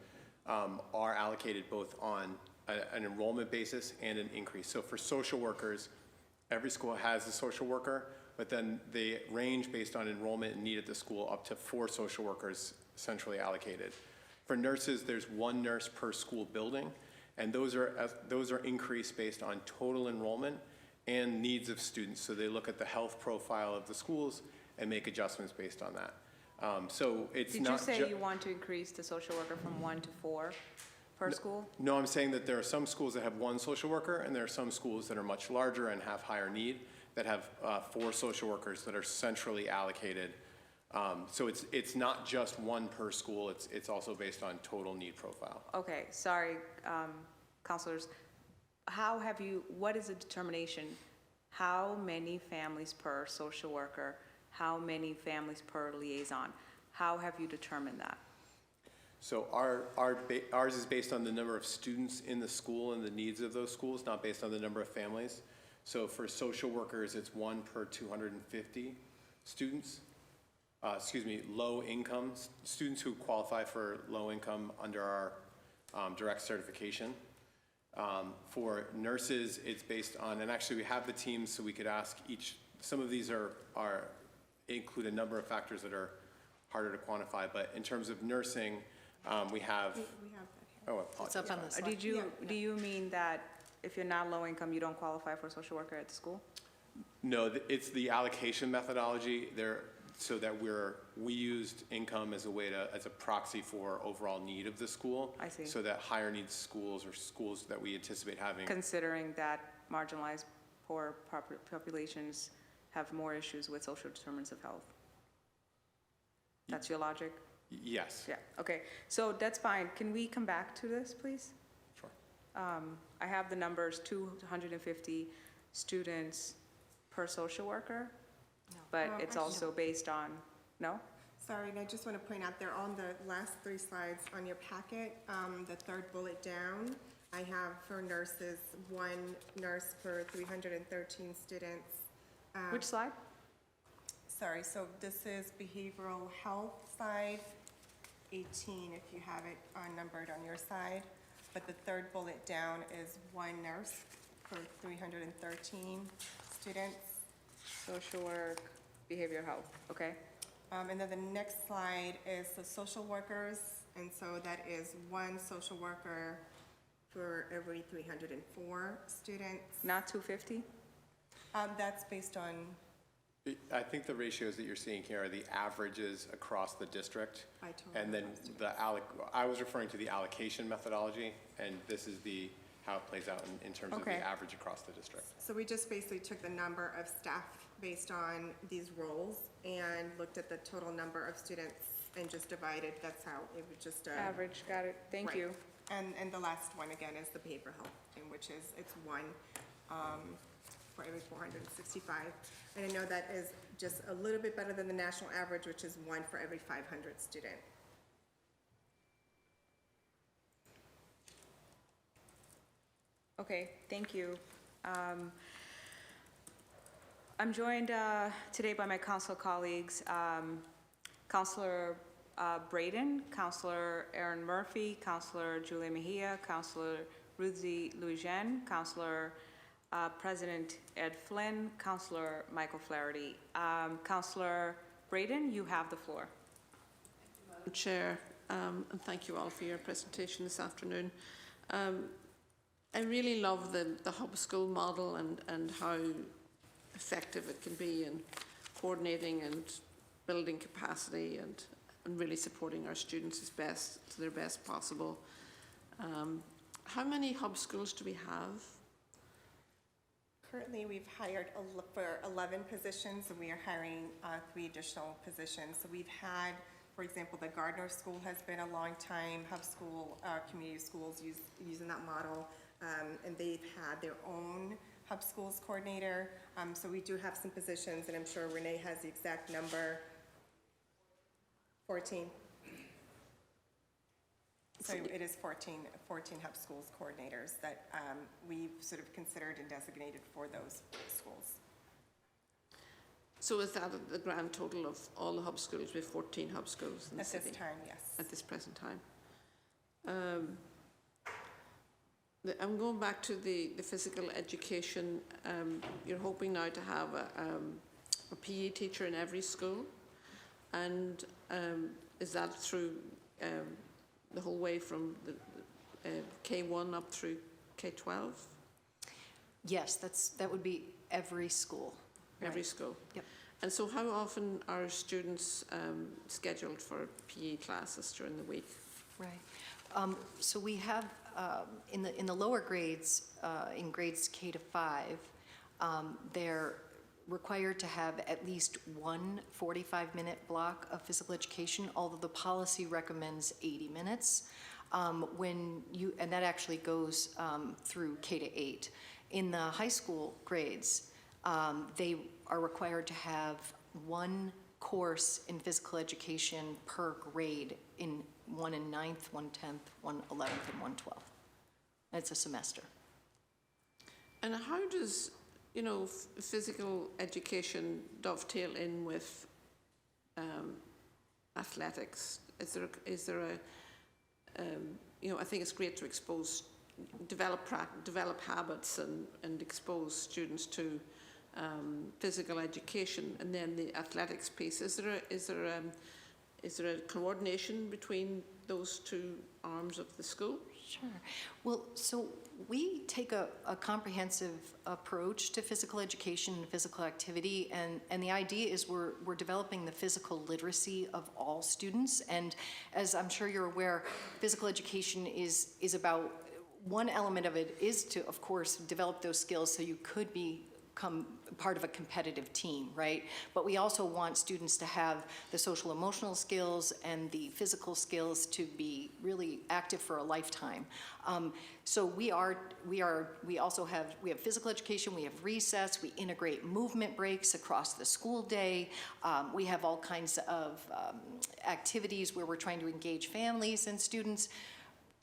are allocated both on an enrollment basis and an increase. So for social workers, every school has a social worker, but then they range based on enrollment and need at the school up to 4 social workers centrally allocated. For nurses, there's 1 nurse per school building, and those are increased based on total enrollment and needs of students. So they look at the health profile of the schools and make adjustments based on that. So it's Did not you say you want to increase the social worker from 1 to 4 per school? No, I'm saying that there are some schools that have 1 social worker, and there are some schools that are much larger and have higher need that have 4 social workers that are centrally allocated So it's not just one per school, it's also based on total need profile. Okay, sorry, counselors. What is the determination? How many families per social worker? How many families per liaison? How have you determined that? So ours is based on the number of students in the school and the needs of those schools, not based on the number of families. So for social workers, it's 1 per 250 students. Low income, students who qualify for low income under our direct certification. For nurses, it's based on, and actually we have the teams so we could ask each, some of these include a number of factors that are harder to quantify, but in terms of nursing, we have, We have that here. oh, It's up on the slide. Do you mean that if you're not low income, you don't qualify for a social worker at the school? no, it's the allocation methodology there, so that we used income as a proxy for overall need of the school. I see. So that higher needs schools or schools that we anticipate having. Considering that marginalized poor populations have more issues with social determinants of health. That's your logic? Yes. Yeah, okay. So that's fine. Can we come back to this, please? Sure. I have the numbers, 250 students per social worker, but it's actually- also based on, no? Sorry, and I just want to point out, they're on the last 3 slides on your packet. The 3rd bullet down, I have for nurses, 1 nurse per 313 students. Which slide? Sorry, so this is behavioral health side, 18 if you have it numbered on your side. But the 3rd bullet down is 1 nurse per 313 students. Social work, behavioral health, okay? And then the next slide is the social workers, and so that is 1 social worker for every 304 students. Not 250? That's based on, I think the ratios that you're seeing here are the averages across the district. by total. And then I was referring to the allocation methodology, and this is how it plays out in terms of Okay. the average across the district. So we just basically took the number of staff based on these roles and looked at the total number of students and just divided, that's how it would just. Average, got it, thank Right. you. And the last one again is the behavioral health, in which is, it's 1 for every 465. And I know that is just a little bit better than the national average, which is 1 for every 500 student. Okay, thank you. I'm joined today by my council colleagues, Councilor Braden, Councilor Aaron Murphy, Councilor Julia Mejia, Councilor Ruthie Louijen, Councilor President Ed Flynn, Councilor Michael Flaherty. Councilor Braden, you have the floor. Madam Chair, and thank you all for your presentation this afternoon. I really love the hub school model and how effective it can be in coordinating and building capacity and really supporting our students as best to their best possible. How many hub schools do we have? Currently, we've hired for 11 positions, and we are hiring 3 additional positions. So we've had, for example, the Gardner School has been a long time hub school, community schools using that model, and they've had their own hub schools coordinator. So we do have some positions, and I'm sure Renee has the exact number. 14. So it is 14 hub schools coordinators that we've sort of considered and designated for those schools. So is that the grand total of all the hub schools? We have 14 hub schools in the city? At this time, yes. At this present time. I'm going back to the physical education. You're hoping now to have a PE teacher in every school, and is that through the whole way from the K1 up through K12? Yes, that would be every school. Every Right. school? Yep. And so how often are students scheduled for PE classes during the week? Right. So we have, in the lower grades, in grades K to 5, required to have at least one 45-minute block of physical education, although the policy recommends 80 minutes. And that actually goes through K to 8. In the high school grades, they are required to have one course in physical education per grade, one in 9th, one 10th, one 11th, and one 12th. It's a semester. And how does, you know, physical education dovetail in with athletics? Is there a you know, I think it's great to develop habits and expose students to physical education, and then the athletics piece. Is there a coordination between those two arms of the school? Sure. Well, so we take a comprehensive approach to physical education and physical activity, and the idea is we're developing the physical literacy of all students. And as I'm sure you're aware, physical education is about, one element of it is to, of course, develop those skills so you could become part of a competitive team, right? But we also want students to have the social emotional skills and the physical skills to be really active for a lifetime. So we also have physical education, we have recess, we integrate movement breaks across the school day. We have all kinds of activities where we're trying to engage families and students.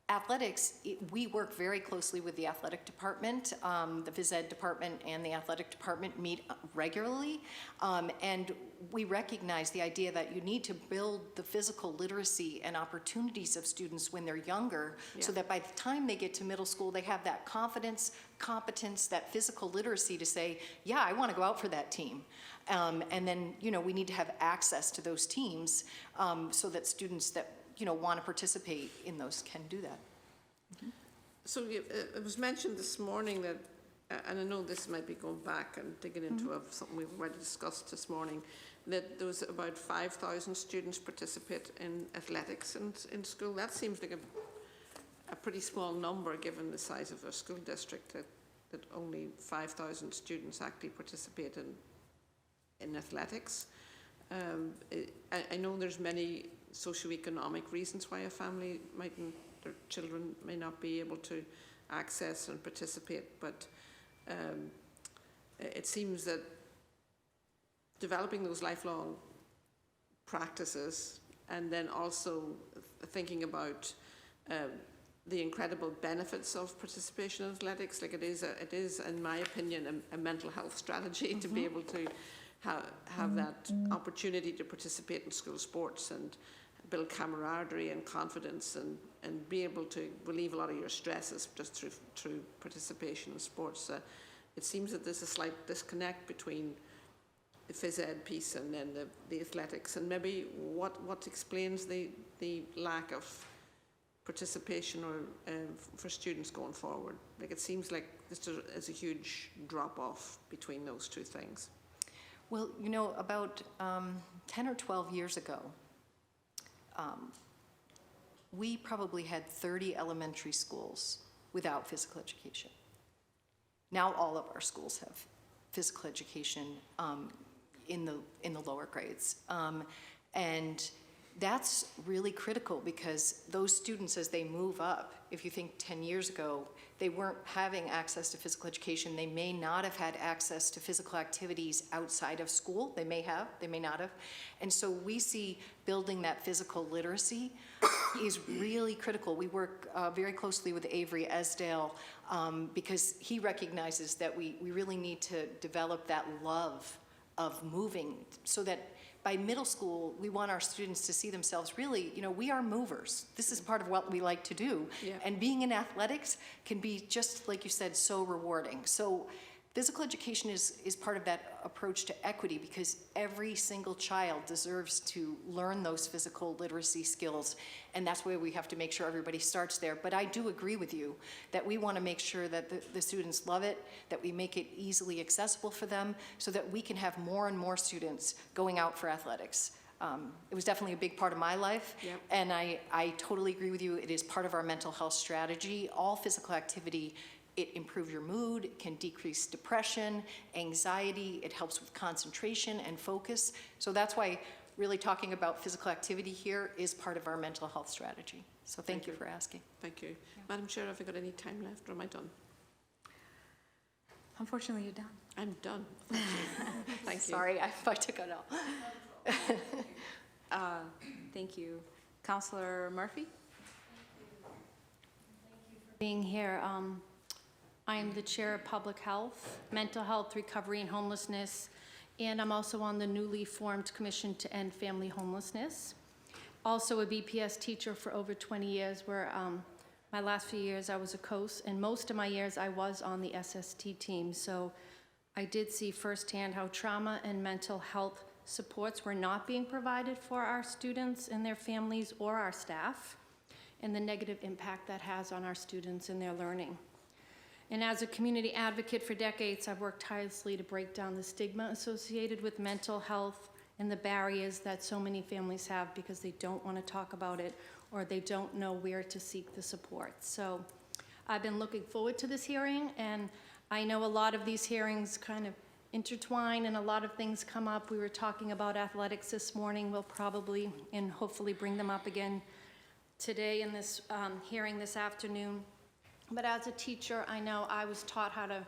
Athletics, we work very closely with the athletic department. The phys ed department and the athletic department meet regularly, and we recognize the idea that you need to build the physical literacy and opportunities of students when they're younger, so that by the time they get to middle school, they have that confidence, competence, that physical literacy to say, yeah, I want to go out for that team. And then, you know, we need to have access to those teams so that students that want to participate in those can do that. Mm-hmm. So it was mentioned this morning that, and I know this might be going back and digging into something we've already discussed this morning, that there was about 5,000 students participate in athletics in school. That seems like a pretty small number given the size of our school district, that only 5,000 students actually participate in athletics. I know there's many socioeconomic reasons why a family their children may not be able to access and participate, but it seems that developing those lifelong practices and then also thinking about the incredible benefits of participation in athletics, like it is in my opinion a mental health strategy to be able to have that opportunity to participate in school sports and build camaraderie and confidence and be able to relieve a lot of your stresses just through participation in sports. It seems that there's a slight disconnect between the phys ed piece and then the athletics, and maybe what explains the lack of participation or for students going forward. Like it seems like there's a huge drop off between those two things. Well, you know, about 10 or 12 years ago, we probably had 30 elementary schools without physical education. Now all of our schools have physical education in the lower grades. And that's really critical because those students, as they move up, if you think 10 years ago, they weren't having access to physical education. They may not have had access to physical activities outside of school. They may have, they may not have. And so we see building that physical literacy is really critical. We work very closely with Avery Esdale because he recognizes that we really need to develop that love of moving so that by middle school, we want our students to see themselves really, you know, we are movers. This is part of what we like to do. Yeah. And being in athletics can be, just like you said, so rewarding. So physical education is part of that approach to equity because every single child deserves to learn those physical literacy skills. And that's why we have to make sure everybody starts there. But I do agree with you that we want to make sure that the students love it, that we make it easily accessible for them so that we can have more and more students going out for athletics. It was definitely a big part of my life. Yep. And I totally agree with you. It is part of our mental health strategy. All physical activity It improves your mood, it can decrease depression, anxiety, it helps with concentration and focus. So that's why really talking about physical activity here is part of our mental health strategy. So thank you for asking. Thank you. Madam Chair, have I got any time left, or am I done? Unfortunately, you're done. I'm done. Thank you. Thank you. Sorry, I took it all. Thank you. Councillor Murphy? Being here. I am the Chair of Public Health, Mental Health, Recovery, and Homelessness, and I'm also on the newly formed Commission to End Family Homelessness. Also a BPS teacher for over 20 years, where my last few years I was a COAS, and most of my years I was on the SST team. So I did see firsthand how trauma and mental health supports were not being provided for our students and their families or our staff, and the negative impact that has on our students and their learning. And as a community advocate for decades, I've worked tirelessly to break down the stigma associated with mental health and the barriers that so many families have because they don't want to talk about it or they don't know where to seek the support. So I've been looking forward to this hearing, and I know a lot of these hearings kind of intertwine and a lot of things come up. We were talking about athletics this morning. We'll probably and hopefully bring them up again today in this hearing this afternoon. But as a teacher, I know I was taught how to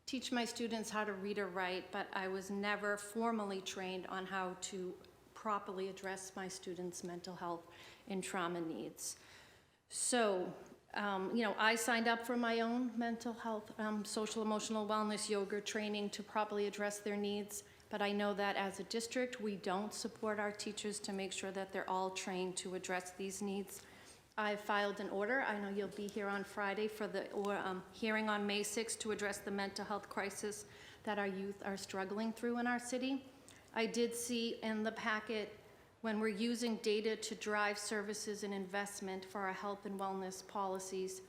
teach my students how to read or write, but I was never formally trained on how to properly address my students' mental health and trauma needs. So, I signed up for my own mental health, social emotional wellness yoga training to properly address their needs, but I know that as a district, we don't support our teachers to make sure that they're all trained to address these needs. I filed an order. I know you'll be here on Friday for the hearing on May 6th to address the mental health crisis that our youth are struggling through in our city. I did see in the packet when we're using data to drive services and investment for our health and wellness policies,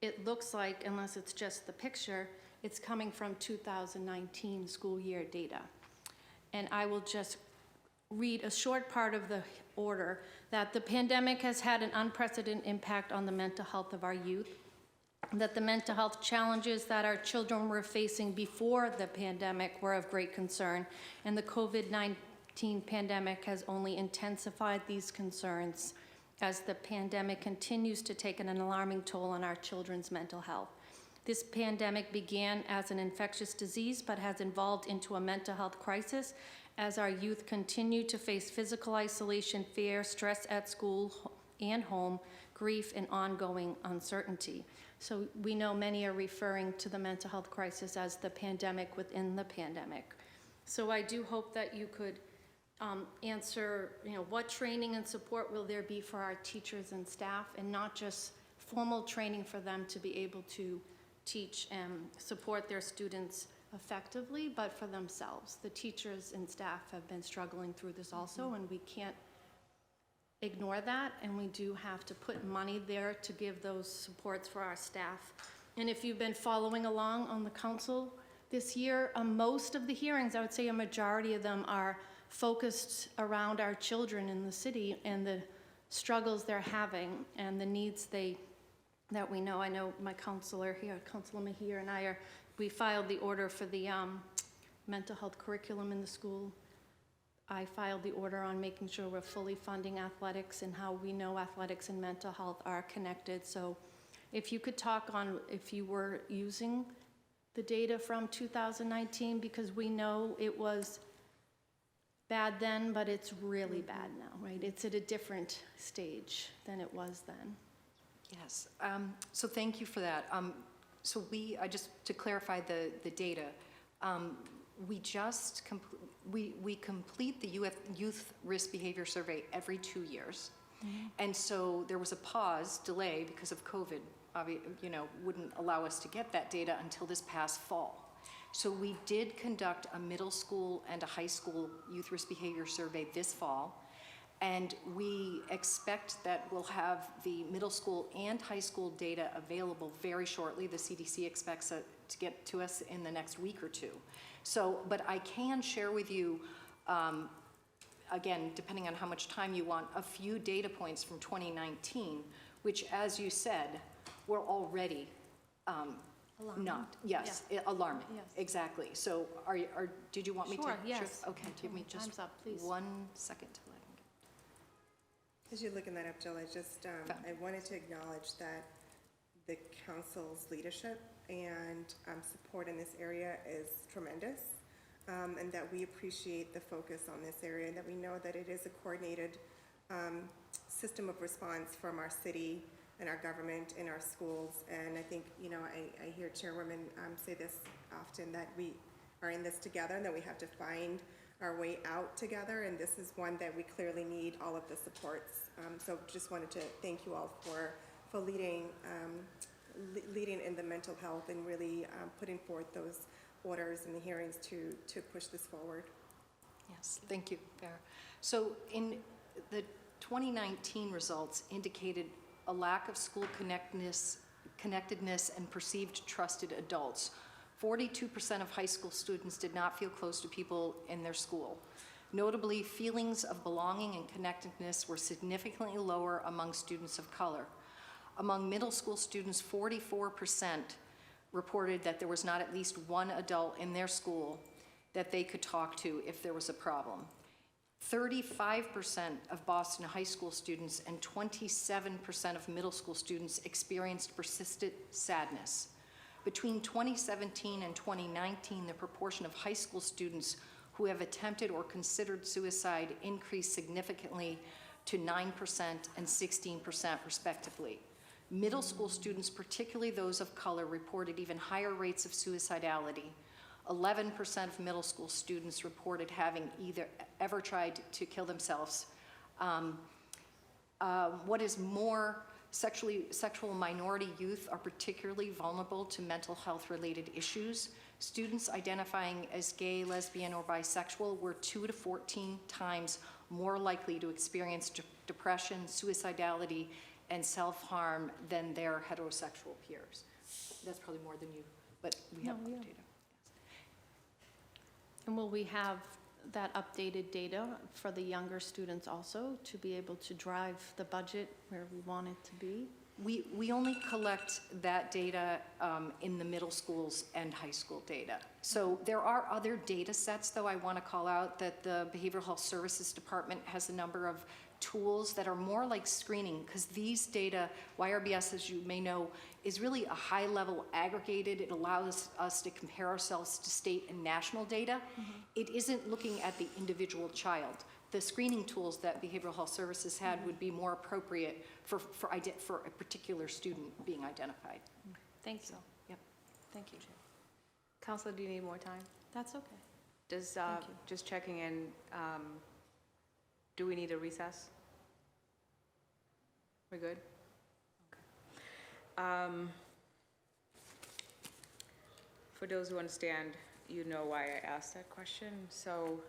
it looks like, unless it's just the picture, it's coming from 2019 school year data. And I will just read a short part of the order, that the pandemic has had an unprecedented impact on the mental health of our youth, that the mental health challenges that our children were facing before the pandemic were of great concern, and the COVID-19 pandemic has only intensified these concerns as the pandemic continues to take an alarming toll on our children's mental health. This pandemic began as an infectious disease, but has evolved into a mental health crisis as our youth continue to face physical isolation, fear, stress at school and home, grief, and ongoing uncertainty. So we know many are referring to the mental health crisis as the pandemic within the pandemic. So I do hope that you could answer, what training and support will there be for our teachers and staff, and not just formal training for them to be able to teach and support their students effectively, but for themselves. The teachers and staff have been struggling through this also, and we can't ignore that, and we do have to put money there to give those supports for our staff. And if you've been following along on the council this year, most of the hearings, I would say a majority of them, are focused around our children in the city and the struggles they're having and the needs that we know. I know my counselor here, Councilor Mahir, and we filed the order for the mental health curriculum in the school. I filed the order on making sure we're fully funding athletics and how we know athletics and mental health are connected. So if you could talk on if you were using the data from 2019, because we know it was bad then, but it's really bad now, right? It's at a different stage than it was then. Yes, so thank you for that. So just to clarify the data, we complete the youth risk behavior survey every 2 years. Mm-hmm. And so there was a delay because of COVID, wouldn't allow us to get that data until this past fall. So we did conduct a middle school and a high school youth risk behavior survey this fall. And we expect that we'll have the middle school and high school data available very shortly. The CDC expects it to get to us in the next week or two. So, but I can share with you, again, depending on how much time you want, a few data points from 2019, which, as you said, were already Not, yes, alarming, Yes. exactly. So did you want me to? Sure, yes. Okay, give me just Time's up, please. 1 second to let him get. As you're looking that up, Jill, I wanted to acknowledge that the council's leadership and support in this area is tremendous, and that we appreciate the focus on this area, and that we know that it is a coordinated system of response from our city and our government and our schools. And I think, I hear Chairwoman say this often, that we are in this together and that we have to find our way out together, and this is one that we clearly need all of the supports. So just wanted to thank you all for leading in the mental health and really putting forth those orders and the hearings to push this forward. Yes, thank you, Farah. So in the 2019 results indicated a lack of school connectedness and perceived trusted adults. 42% of high school students did not feel close to people in their school. Notably, feelings of belonging and connectedness were significantly lower among students of color. Among middle school students, 44% reported that there was not at least one adult in their school that they could talk to if there was a problem. 35% of Boston high school students and 27% of middle school students experienced persistent sadness. Between 2017 and 2019, the proportion of high school students who have attempted or considered suicide increased significantly to 9% and 16% respectively. Middle school students, particularly those of color, reported even higher rates of suicidality. 11% of middle school students reported having ever tried to kill themselves. What is more, sexual minority youth are particularly vulnerable to mental health related issues. Students identifying as gay, lesbian, or bisexual were 2 to 14 times more likely to experience depression, suicidality, and self-harm than their heterosexual peers. That's probably more than you, but we have other data. And will we have that updated data for the younger students also to be able to drive the budget where we want it to be? We only collect that data in the middle schools and high school data. So there are other data sets, though, I want to call out that the Behavioral Health Services Department has a number of tools that are more like screening, because these data, YRBS, as you may know, is really a high-level aggregated. It allows us to compare ourselves to state and national data. It isn't looking at the individual child. The screening tools that Behavioral Health Services had would be more appropriate for a particular student being identified. Thank you. So, yep. Thank you, Jay. Counselor, do you need more time? That's okay. Does, Thank you. just checking in, do we need a recess? We're good? Okay. For those who understand, you know why I asked that question. So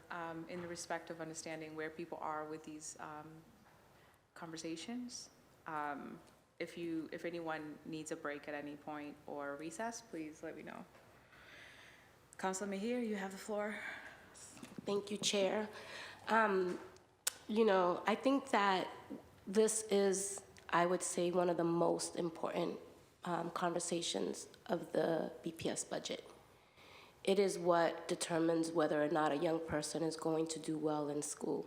in the respect of understanding where people are with these conversations, if anyone needs a break at any point or recess, please let me know. Councilor Mejia, you have the floor. Thank you, Chair. I think that this is, I would say, one of the most important conversations of the BPS budget. It is what determines whether or not a young person is going to do well in school.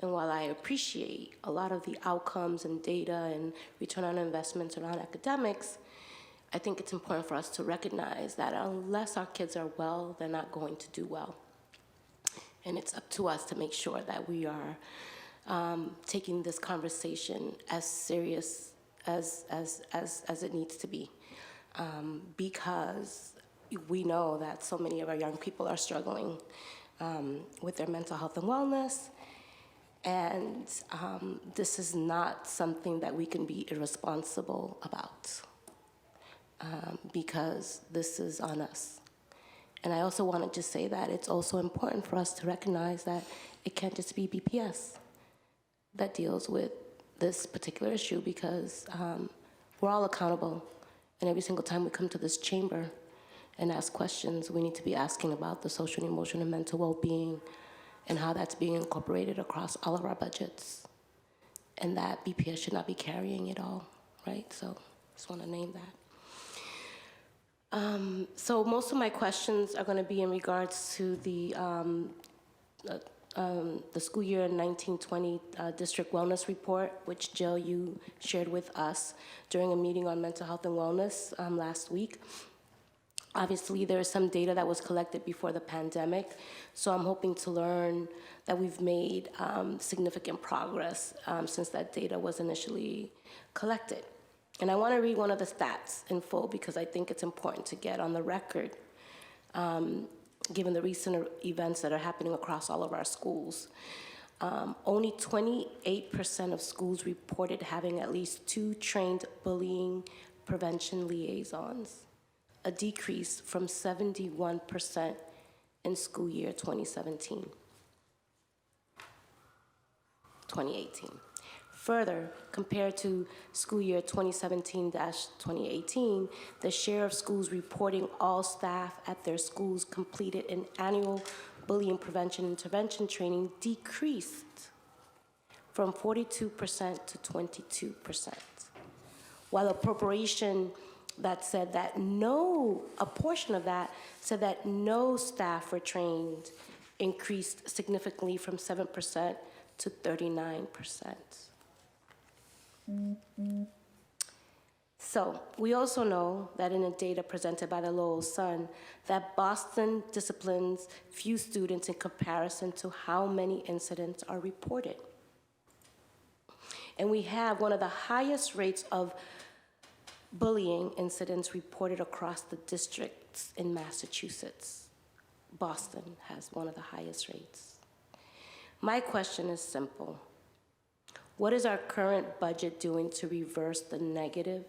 And while I appreciate a lot of the outcomes and data and return on investments around academics, I think it's important for us to recognize that unless our kids are well, they're not going to do well. And it's up to us to make sure that we are taking this conversation as serious as it needs to be, because we know that so many of our young people are struggling with their mental health and wellness, and this is not something that we can be irresponsible about, because this is on us. And I also wanted to say that it's also important for us to recognize that it can't just be BPS that deals with this particular issue, because we're all accountable. And every single time we come to this chamber and ask questions, we need to be asking about the social, emotional, and mental well-being and how that's being incorporated across all of our budgets. And that BPS should not be carrying it all, right? So just want to name that. So most of my questions are going to be in regards to the school year 1920 district wellness report, which Jill, you shared with us during a meeting on mental health and wellness last week. Obviously, there is some data that was collected before the pandemic, so I'm hoping to learn that we've made significant progress since that data was initially collected. And I want to read one of the stats in full because I think it's important to get on the record, given the recent events that are happening across all of our schools. Only 28% of schools reported having at least 2 trained bullying prevention liaisons, a decrease from 71% in school year 2018. Further, compared to school year 2017-2018, the share of schools reporting all staff at their schools completed an annual bullying prevention intervention training decreased from 42% to 22%. While appropriation that said that a portion of that said that no staff were trained increased significantly from 7% to 39%. So we also know that in the data presented by the Lowell Sun, that Boston disciplines few students in comparison to how many incidents are reported. And we have one of the highest rates of bullying incidents reported across the districts in Massachusetts. Boston has one of the highest rates. My question is simple. What is our current budget doing to reverse the negative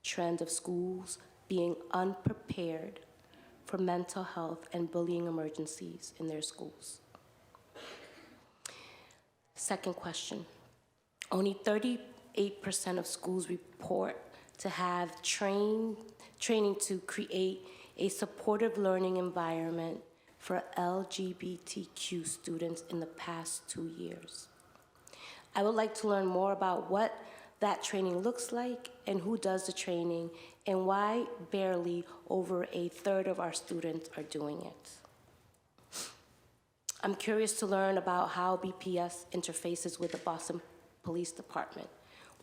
trend of schools being unprepared for mental health and bullying emergencies in their schools? Second question. Only 38% of schools report to have training to create a supportive learning environment for LGBTQ students in the past 2 years. I would like to learn more about what that training looks like and who does the training and why barely over a third of our students are doing it. I'm curious to learn about how BPS interfaces with the Boston Police Department.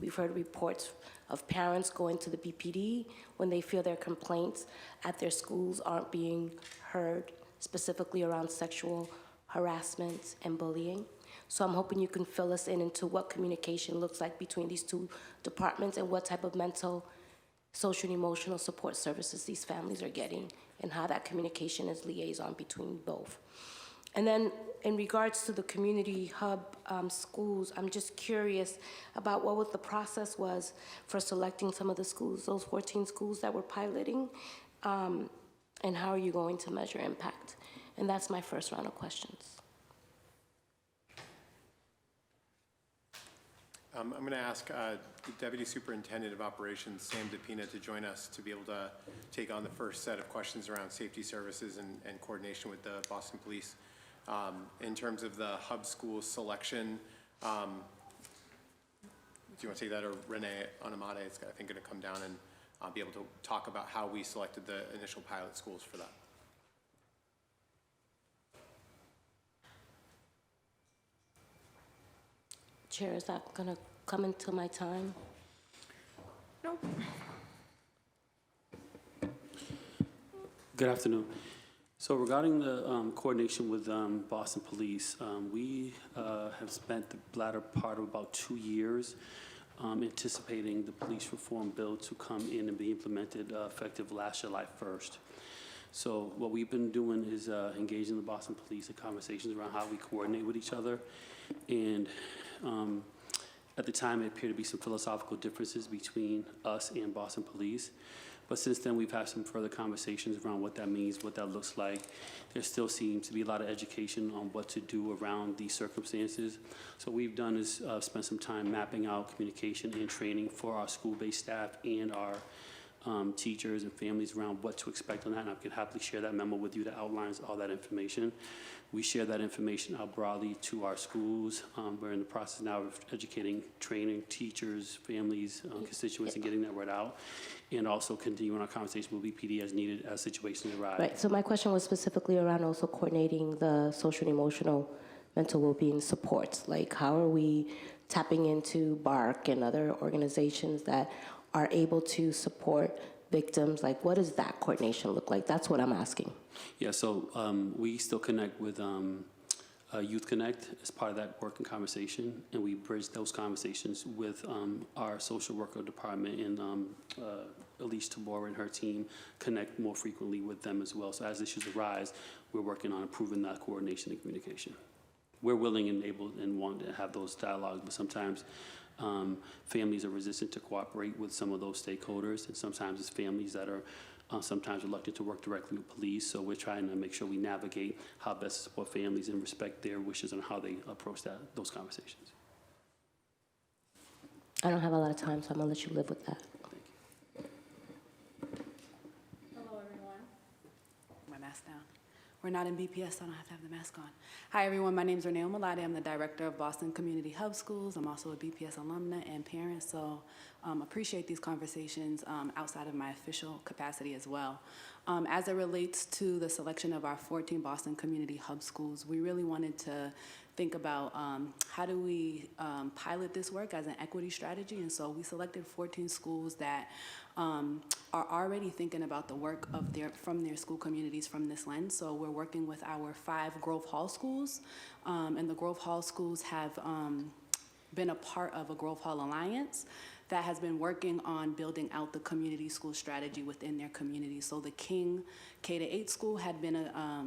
We've heard reports of parents going to the BPD when they feel their complaints at their schools aren't being heard, specifically around sexual harassment and bullying. So I'm hoping you can fill us in into what communication looks like between these two departments and what type of mental, social, and emotional support services these families are getting and how that communication is liaison between both. And then in regards to the community hub schools, I'm just curious about what the process was for selecting some of the schools, those 14 schools that were piloting, and how are you going to measure impact? And that's my first round of questions. I'm going to ask the Deputy Superintendent of Operations, Sam DePina, to join us to be able to take on the first set of questions around safety services and coordination with the Boston Police. In terms of the hub school selection, do you want to take that, or Renee Anamade is, I think, going to come down and be able to talk about how we selected the initial pilot schools for that? Chair, is that going to come into my time? Nope. Good afternoon. So regarding the coordination with Boston Police, we have spent the latter part of about 2 years anticipating the police reform bill to come in and be implemented effective last July 1st. So what we've been doing is engaging the Boston Police in conversations around how we coordinate with each other. And at the time, it appeared to be some philosophical differences between us and Boston Police. But since then, we've had some further conversations around what that means, what that looks like. There still seems to be a lot of education on what to do around these circumstances. So what we've done is spend some time mapping out communication and training for our school-based staff and our teachers and families around what to expect on that, and I can happily share that memo with you that outlines all that information. We share that information out broadly to our schools. We're in the process now of educating, training teachers, families, constituents, and getting that word out, and also continuing our conversation with BPD as needed as situations arise. Right, so my question was specifically around also coordinating the social and emotional mental well-being supports. Like, how are we tapping into BARC and other organizations that are able to support victims? Like, what does that coordination look like? That's what I'm asking. Yeah, so we still connect with Youth Connect as part of that work and conversation, and we bridge those conversations with our social worker department, and Elise Tabor and her team connect more frequently with them as well. So as issues arise, we're working on improving that coordination and communication. We're willing and able and want to have those dialogues, but sometimes families are resistant to cooperate with some of those stakeholders, and sometimes it's families that are sometimes reluctant to work directly with police. So we're trying to make sure we navigate how best to support families and respect their wishes on how they approach those conversations. I don't have a lot of time, so I'm gonna let you live with that. Hello, everyone. My mask down. We're not in BPS, so I don't have to have the mask on. Hi, everyone. My name is Renee Omalade. I'm the director of Boston Community Hub Schools. I'm also a BPS alumna and parent, so appreciate these conversations outside of my official capacity as well. As it relates to the selection of our 14 Boston Community Hub Schools, we really wanted to think about how do we pilot this work as an equity strategy, and so we selected 14 schools that are already thinking about the work of from their school communities from this lens. So we're working with our 5 Grove Hall schools, and the Grove Hall schools have been a part of a Grove Hall Alliance that has been working on building out the community school strategy within their community. So the King K-8 school had been a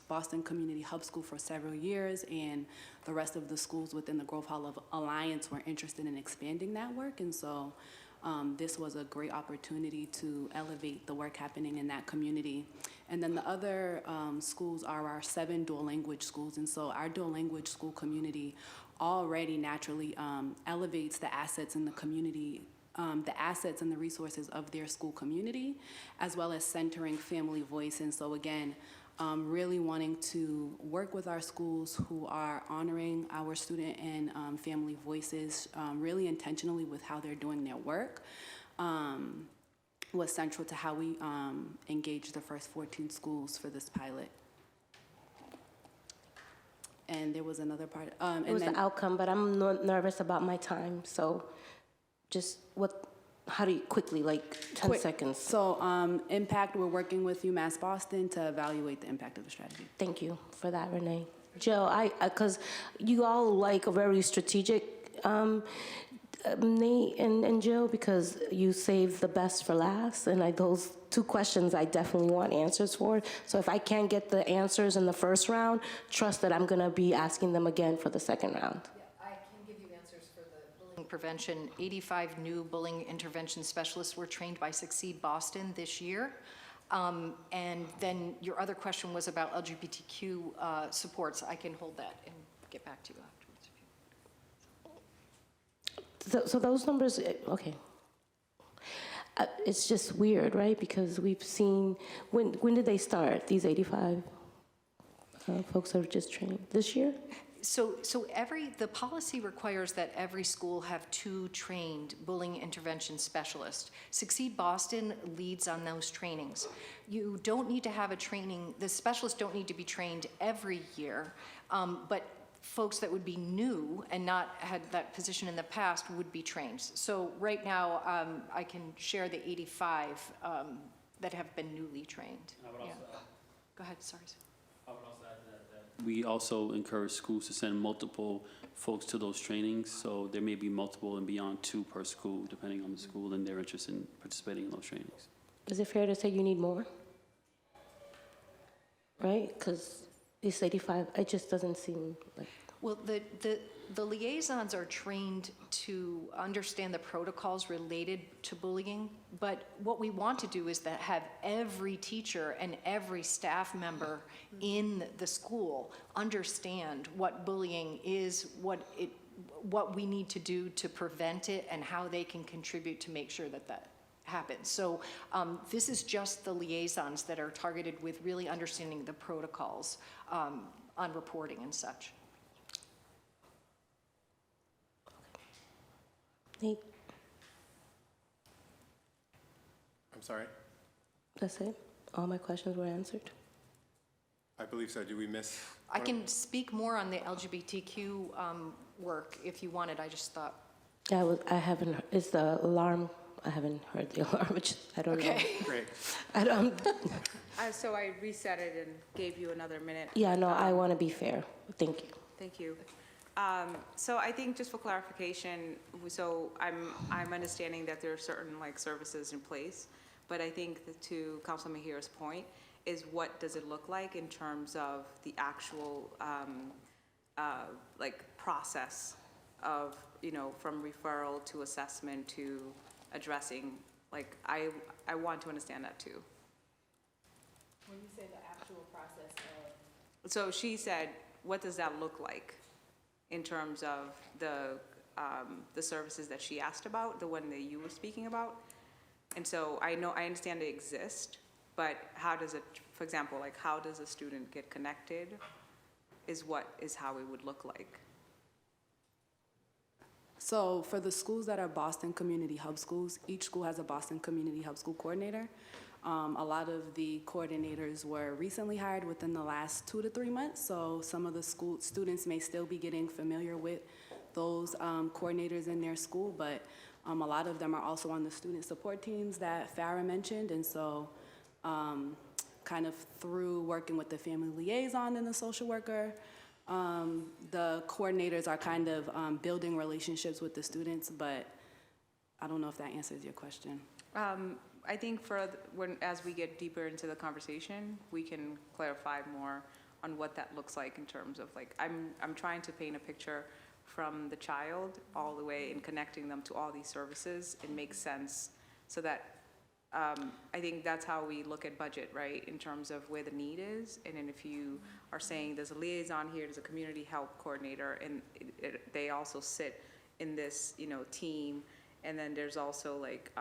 Boston Community Hub School for several years, and the rest of the schools within the Grove Hall Alliance were interested in expanding that work, and so this was a great opportunity to elevate the work happening in that community. And then the other schools are our 7 dual language schools, and so our dual language school community already naturally elevates the assets in the community, the assets and the resources of their school community, as well as centering family voice. And so again, really wanting to work with our schools who are honoring our student and family voices really intentionally with how they're doing their work was central to how we engaged the first 14 schools for this pilot. And there was another part. It was the outcome, but I'm nervous about my time. So just how do you quickly, like 10 seconds? So impact, we're working with UMass Boston to evaluate the impact of the strategy. Thank you for that, Renee. Jill, because you all like a very strategic, Nate and Jill, because you save the best for last, and those 2 questions I definitely want answers for. So if I can't get the answers in the first round, trust that I'm gonna be asking them again for the second round. Yeah, I can give you answers for the bullying prevention. 85 new bullying intervention specialists were trained by Succeed Boston this year. And then your other question was about LGBTQ supports. I can hold that and get back to you afterwards. So those numbers, okay. It's just weird, right? Because we've seen, when did they start, these 85 folks that were just trained? This year? So the policy requires that every school have 2 trained bullying intervention specialists. Succeed Boston leads on those trainings. You don't need to have a training, the specialists don't need to be trained every year, but folks that would be new and not had that position in the past would be trained. So right now, I can share the 85 that have been newly trained. Yeah. Go ahead, sorry. I would also add that we also encourage schools to send multiple folks to those trainings. So there may be multiple and beyond 2 per school, depending on the school and their interest in participating in those trainings. Is it fair to say you need more? Right? Because it's 85, it just doesn't seem like... Well, the liaisons are trained to understand the protocols related to bullying, but what we want to do is that have every teacher and every staff member in the school understand what bullying is, what we need to do to prevent it, and how they can contribute to make sure that happens. So this is just the liaisons that are targeted with really understanding the protocols on reporting and such. Nate, I'm sorry? that's it? All my questions were answered? I believe so. Do we miss? I can speak more on the LGBTQ work if you wanted. I just thought. Yeah, I haven't, it's the alarm. I haven't heard the alarm, which I don't know. Great. I don't, So I reset it and gave you another minute. yeah, no, I want to be fair. Thank you. Thank you. So I think just for clarification, so I'm understanding that there are certain like services in place, but I think that to Councilman Mahir's point is what does it look like in terms of the actual like process of, you know, from referral to assessment to addressing, like I want to understand that too. When you say the actual process of... So she said, what does that look like in terms of the services that she asked about, the one that you were speaking about? And so I understand they exist, but how does it, for example, like how does a student get connected is how it would look like. So for the schools that are Boston Community Hub schools, each school has a Boston Community Hub school coordinator. A lot of the coordinators were recently hired within the last 2 to 3 months, so some of the school students may still be getting familiar with those coordinators in their school, but a lot of them are also on the student support teams that Farah mentioned, and so kind of through working with the family liaison and the social worker, the coordinators are kind of building relationships with the students, but I don't know if that answers your question. I think as we get deeper into the conversation, we can clarify more on what that looks like in terms of like, I'm trying to paint a picture from the child all the way and connecting them to all these services. It makes sense so that I think that's how we look at budget, right? In terms of where the need is. And then if you are saying there's a liaison here, there's a community help coordinator, and they also sit in this, you know, team. And then there's also like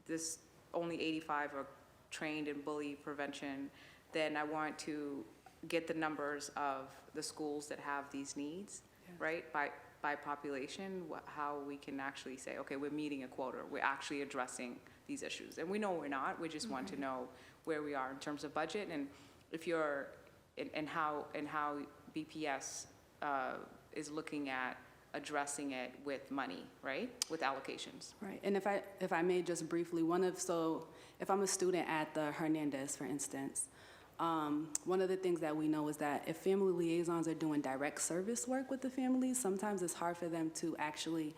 this only 85 are trained in bully prevention, then I want to get the numbers of the schools that have these needs, right? By population, how we can actually say, okay, we're meeting a quota, we're actually addressing these issues. And we know we're not, we just want to know where we are in terms of budget, and if you're, and how BPS is looking at addressing it with money, right? With allocations. Right, and if I may just briefly, if I'm a student at the Hernandez, for instance, one of the things that we know is that if family liaisons are doing direct service work with the families, sometimes it's hard for them to actually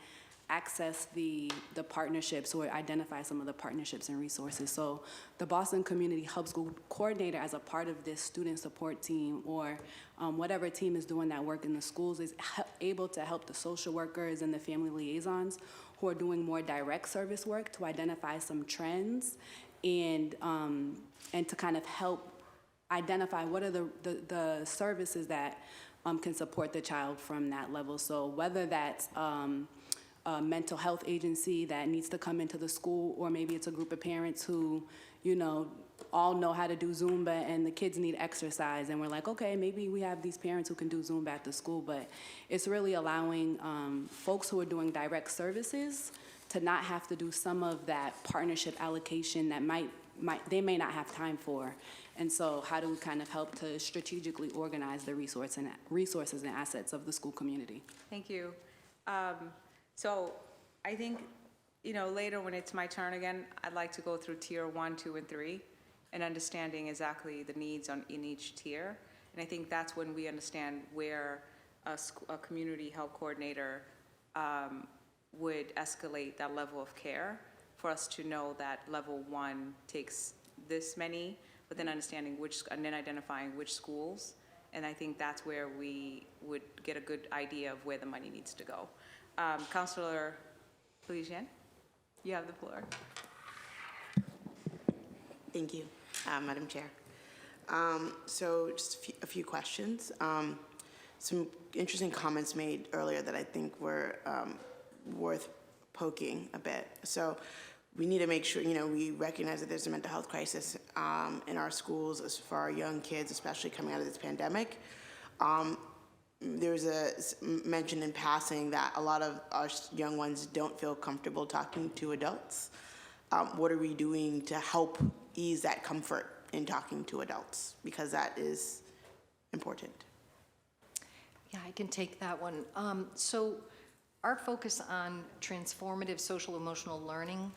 access the partnerships or identify some of the partnerships and resources. So the Boston Community Hub School Coordinator, as a part of this student support team or whatever team is doing that work in the schools, is able to help the social workers and the family liaisons who are doing more direct service work to identify some trends and to kind of help identify what are the services that can support the child from that level. So whether that's a mental health agency that needs to come into the school, or maybe it's a group of parents who, you know, all know how to do Zumba and the kids need exercise, and we're like, okay, maybe we have these parents who can do Zumba at the school, but it's really allowing folks who are doing direct services to not have to do some of that partnership allocation that they may not have time for. And so how do we kind of help to strategically organize the resources and assets of the school community? Thank you. So I think, you know, later when it's my turn again, I'd like to go through tier 1, 2, and 3 and understanding exactly the needs in each tier. And I think that's when we understand where a community health coordinator would escalate that level of care for us to know that level 1 takes this many, but then understanding and then identifying which schools. And I think that's where we would get a good idea of where the money needs to go. Councilor Liaison, you have the floor. Thank you, Madam Chair. So just a few questions. Some interesting comments made earlier that I think were worth poking a bit. So we need to make sure, we recognize that there's a mental health crisis in our schools as for our young kids, especially coming out of this pandemic. There's a mention in passing that a lot of our young ones don't feel comfortable talking to adults. What are we doing to help ease that comfort in talking to adults? Because that is important. Yeah, I can take that one. So our focus on transformative social emotional learning,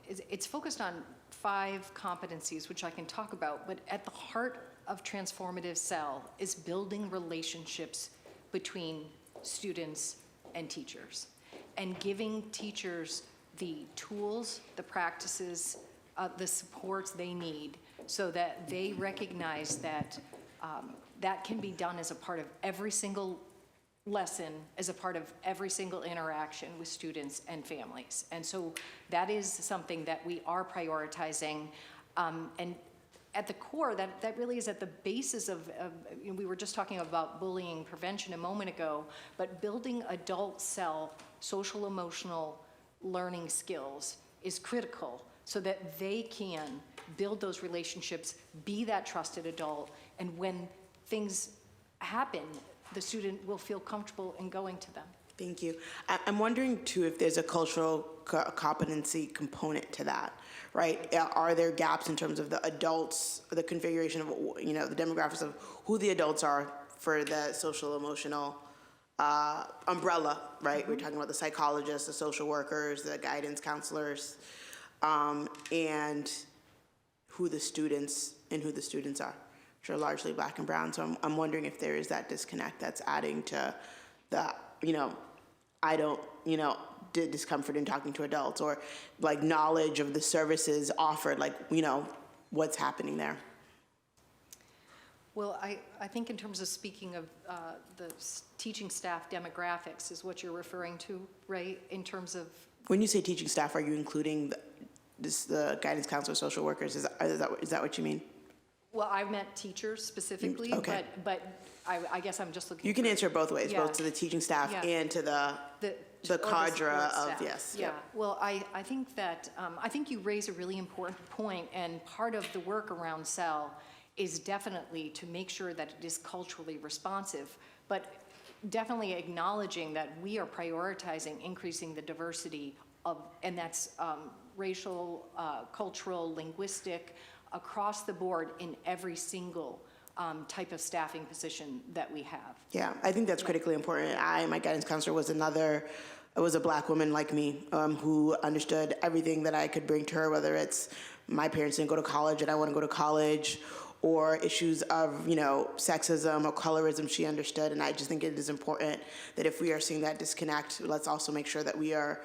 it's focused on 5 competencies, which I can talk about, but at the heart of transformative SEL is building relationships between students and teachers, and giving teachers the tools, the practices, the supports they need so that they recognize that that can be done as a part of every single lesson, as a part of every single interaction with students and families. And so that is something that we are prioritizing. And at the core, that really is at the basis of we were just talking about bullying prevention a moment ago, but building adult SEL, social emotional learning skills is critical so that they can build those relationships, be that trusted adult, and when things happen, the student will feel comfortable in going to them. Thank you. I'm wondering too if there's a cultural competency component to that, right? Are there gaps in terms of the adults, the configuration of, the demographics of who the adults are for the social emotional umbrella, right? We're talking about the psychologists, the social workers, the guidance counselors, and who the students are, which are largely Black and brown. So I'm wondering if there is that disconnect that's adding to the, discomfort in talking to adults, or like knowledge of the services offered, what's happening there. Well, I think in terms of speaking of the teaching staff demographics is what you're referring to, right? In terms of... When you say teaching staff, are you including the guidance counselors, social workers? Is that what you mean? Well, I meant teachers specifically, okay. but I guess I'm just looking... You can answer both ways, Yeah. both to the teaching staff Yeah. and to the cadre of, staff. yes. Yeah, Yep. well, I think that, I think you raise a really important point, and part of the work around SEL is definitely to make sure that it is culturally responsive, but definitely acknowledging that we are prioritizing increasing the diversity of, and that's racial, cultural, linguistic, across the board in every single type of staffing position that we have. Yeah, I think that's critically important. My guidance counselor was a Black woman like me, who understood everything that I could bring to her, whether it's my parents didn't go to college and I want to go to college, or issues of, sexism or colorism she understood. And I just think it is important that if we are seeing that disconnect, let's also make sure that we are,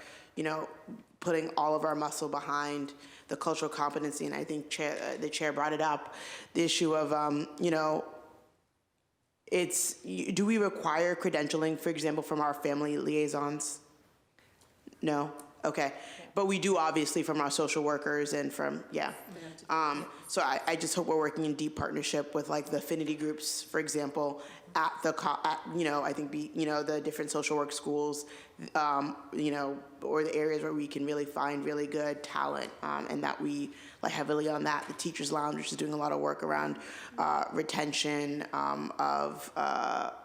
putting all of our muscle behind the cultural competency. And I think the chair brought it up, the issue of, do we require credentialing, for example, from our family liaisons? No? Okay. But we do, obviously, from our social workers and from, yeah. So I just hope we're working in deep partnership with, like, the affinity groups, for example, at I think, the different social work schools, or the areas where we can really find really good talent, and that we heavily on that. The Teachers Lounge, which is doing a lot of work around retention of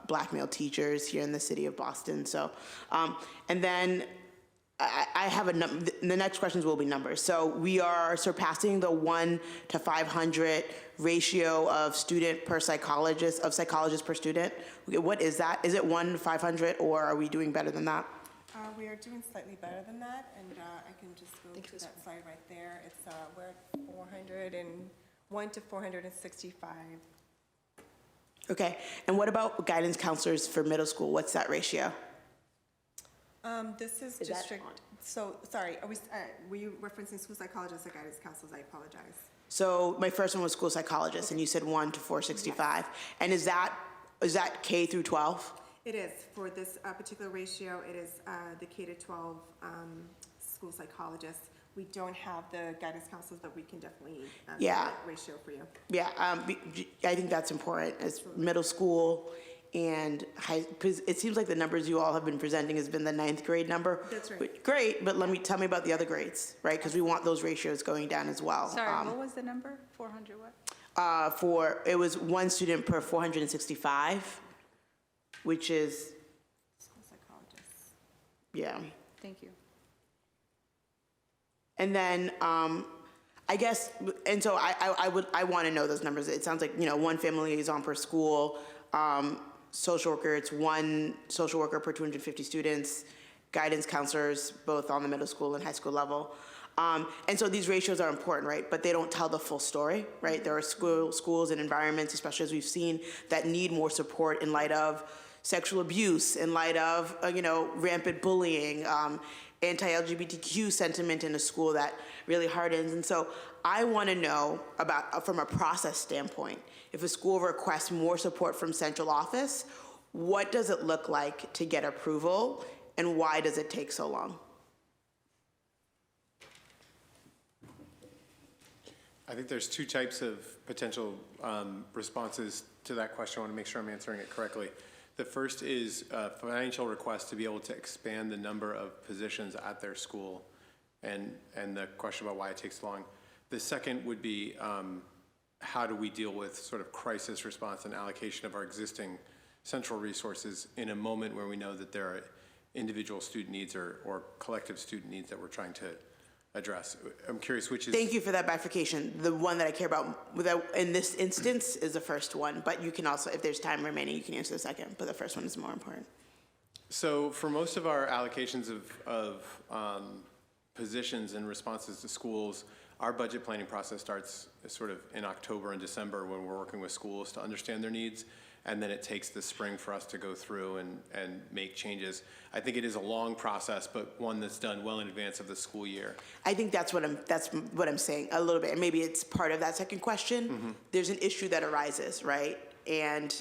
Black male teachers here in the city of Boston. So, and then I have the next questions will be numbers. So we are surpassing the 1 to 500 ratio of psychologists per student. What is that? Is it 1 to 500, or are we doing better than that? We are doing slightly better than that, and I can just go to that slide right there. It's we're at 401 to 465. Okay, and what about guidance counselors for middle school? What's that ratio? This is district. So sorry, were you referencing school psychologists or guidance counselors? I apologize. So my first one was school psychologist, and you said 1 to 465. Yes. And is that K through 12? It is. For this particular ratio, it is the K to 12 school psychologists. We don't have the guidance counselors, but we can definitely yeah. that ratio for you. Yeah, I think that's important. As middle school and high, because it seems like the numbers you all have been presenting has been the 9th grade number. That's right. Which- Great, but tell me about the other grades, right? Because we want those ratios going down as well. Sorry, what was the number? 400 what? It was 1 student per 465, which is, School psychologists. yeah. Thank you. And then, I guess, and so I want to know those numbers. It sounds like, 1 family liaison per school, social worker, it's 1 social worker per 250 students, guidance counselors, both on the middle school and high school level. And so these ratios are important, right? But they don't tell the full story, right? There are schools and environments, especially as we've seen, that need more support in light of sexual abuse, in light of, rampant bullying, anti-LGBTQ sentiment in a school that really hardens. And so I want to know about, from a process standpoint, if a school requests more support from central office, what does it look like to get approval, and why does it take so long? I think there's 2 types of potential responses to that question. I want to make sure I'm answering it correctly. The first is a financial request to be able to expand the number of positions at their school, and the question about why it takes long. The second would be how do we deal with sort of crisis response and allocation of our existing central resources in a moment where we know that there are individual student needs or collective student needs that we're trying to address. I'm curious which is... Thank you for that bifurcation. The one that I care about in this instance is the first one, but you can also, if there's time remaining, you can answer the second, but the first one is more important. So for most of our allocations of positions and responses to schools, our budget planning process starts sort of in October and December when we're working with schools to understand their needs, and then it takes the spring for us to go through and make changes. I think it is a long process, but one that's done well in advance of the school year. I think that's what I'm saying a little bit, and maybe it's part of that second question. Mm-hmm. There's an issue that arises, right? And,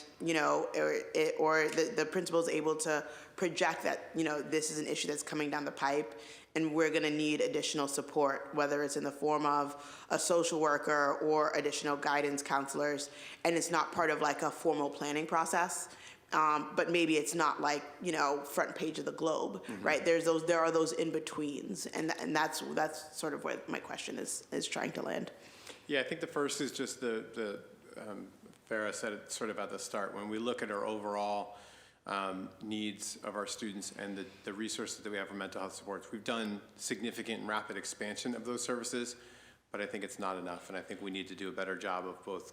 or the principal is able to project that, this is an issue that's coming down the pipe, and we're going to need additional support, whether it's in the form of a social worker or additional guidance counselors, and it's not part of like a formal planning process. But maybe it's not like, front page of the Globe, mm-hmm. right? There are those in-betweens, and that's sort of where my question is trying to land. Yeah, I think the first is just the Farah said it sort of at the start. When we look at our overall needs of our students and the resources that we have for mental health supports, we've done significant and rapid expansion of those services, but I think it's not enough, and I think we need to do a better job of both.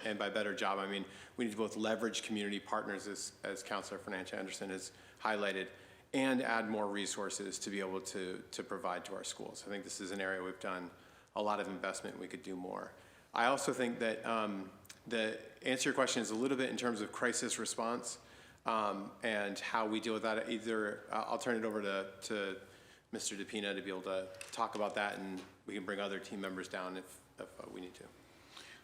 And by better job, I mean we need to both leverage community partners, as Counselor Fernandez Anderson has highlighted, and add more resources to be able to provide to our schools. I think this is an area we've done a lot of investment. We could do more. I also think that the answer to your question is a little bit in terms of crisis response and how we deal with that. Either I'll turn it over to Mr. DePina to be able to talk about that, and we can bring other team members down if we need to.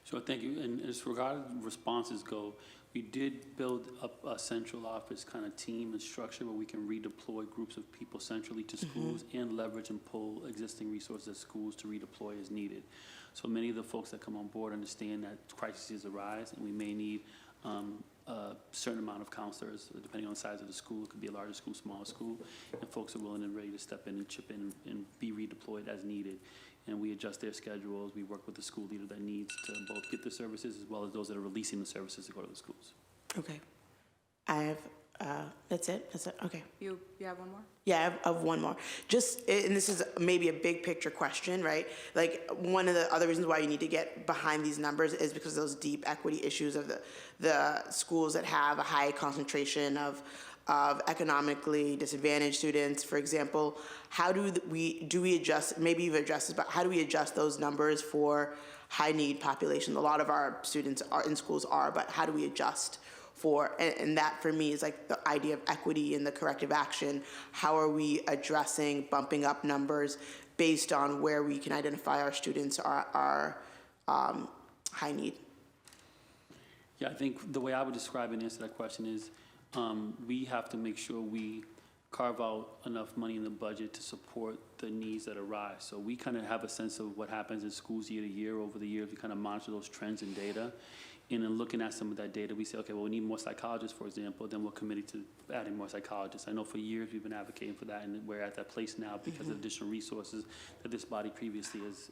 Sure, thank you. And as regard responses go, we did build up a central office kind of team and structure where we can redeploy groups of people centrally to schools mm-hmm. and leverage and pull existing resources at schools to redeploy as needed. So many of the folks that come on board understand that crises arise and we may need a certain amount of counselors, depending on the size of the school. It could be a larger school, smaller school, and folks are willing and ready to step in and chip in and be redeployed as needed. And we adjust their schedules. We work with the school leader that needs to both get the services as well as those that are releasing the services to go to the schools. Okay. I have, that's it? Okay. You have one more? Yeah, I have one more. Just, and this is maybe a big picture question, right? Like, one of the other reasons why you need to get behind these numbers is because of those deep equity issues of the schools that have a high concentration of economically disadvantaged students. For example, how do we adjust, maybe you've addressed this, but how do we adjust those numbers for high need populations? A lot of our students are in schools but how do we adjust for, and that for me is like the idea of equity and the corrective action. How are we addressing bumping up numbers based on where we can identify our students are high need? Yeah, I think the way I would describe and answer that question is we have to make sure we carve out enough money in the budget to support the needs that arise. So we kind of have a sense of what happens in schools year to year. Over the years, we kind of monitor those trends and data. And in looking at some of that data, we say, okay, well, we need more psychologists, for example, then we're committed to adding more psychologists. I know for years we've been advocating for that, and we're at that place now because of additional resources that this body previously has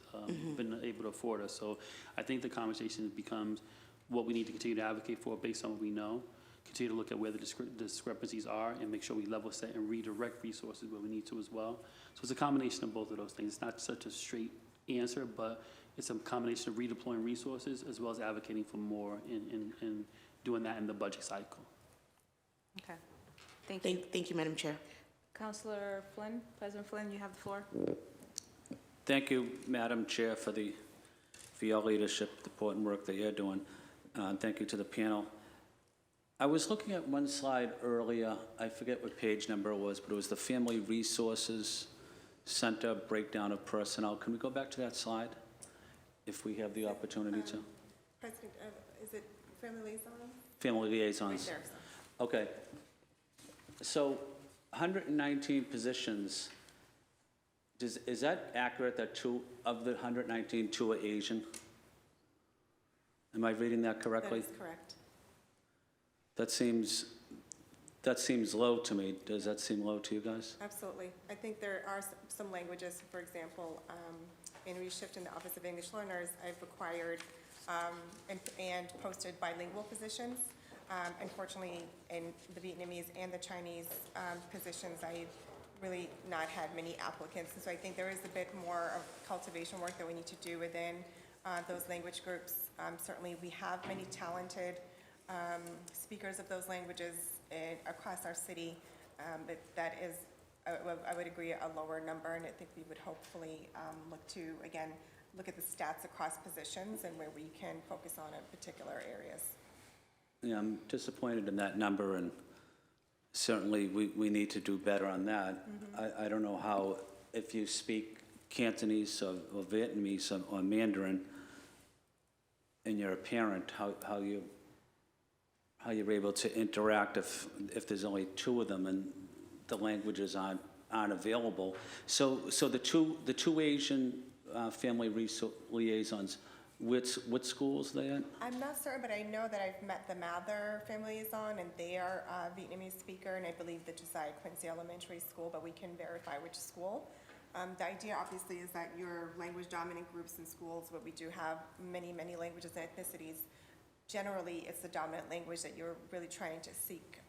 been able to afford us. So I think the conversation becomes what we need to continue to advocate for based on what we know, continue to look at where the discrepancies are, and make sure we level set and redirect resources where we need to as well. So it's a combination of both of those things. It's not such a straight answer, but it's a combination of redeploying resources as well as advocating for more and doing that in the budget cycle. Okay, thank you. Thank you, Madam Chair. Councilor Flynn, President Flynn, you have the floor. Thank you, Madam Chair, for your leadership, the important work that you're doing. Thank you to the panel. I was looking at one slide earlier. I forget what page number it was, but it was the Family Resources Center breakdown of personnel. Can we go back to that slide, if we have the opportunity to? President, is it Family Liaison? Family Liaisons. Right there. Okay. So 119 positions. Is that accurate that 2 of the 119, 2 are Asian? Am I reading that correctly? That is correct. That seems low to me. Does that seem low to you guys? Absolutely. I think there are some languages, for example, in Reshift in the Office of English Learners, I've required and posted bilingual positions. Unfortunately, in the Vietnamese and the Chinese positions, I've really not had many applicants. And so I think there is a bit more of cultivation work that we need to do within those language groups. Certainly, we have many talented speakers of those languages across our city, but that is, I would agree, a lower number, and I think we would hopefully look to, again, look at the stats across positions and where we can focus on particular areas. Yeah, I'm disappointed in that number, and certainly we need to do better on that. I don't know how, if you speak Cantonese or Vietnamese or Mandarin, and you're a parent, how you're able to interact if there's only 2 of them and the languages aren't available. So the two Asian family liaisons, which schools are they at? I'm not certain, but I know that I've met the Mather family liaison, and they are a Vietnamese speaker, and I believe the Josiah Quincy Elementary School, but we can verify which school. The idea, obviously, is that your language-dominant groups in schools, where we do have many, many languages and ethnicities, generally, it's the dominant language that you're really trying to seek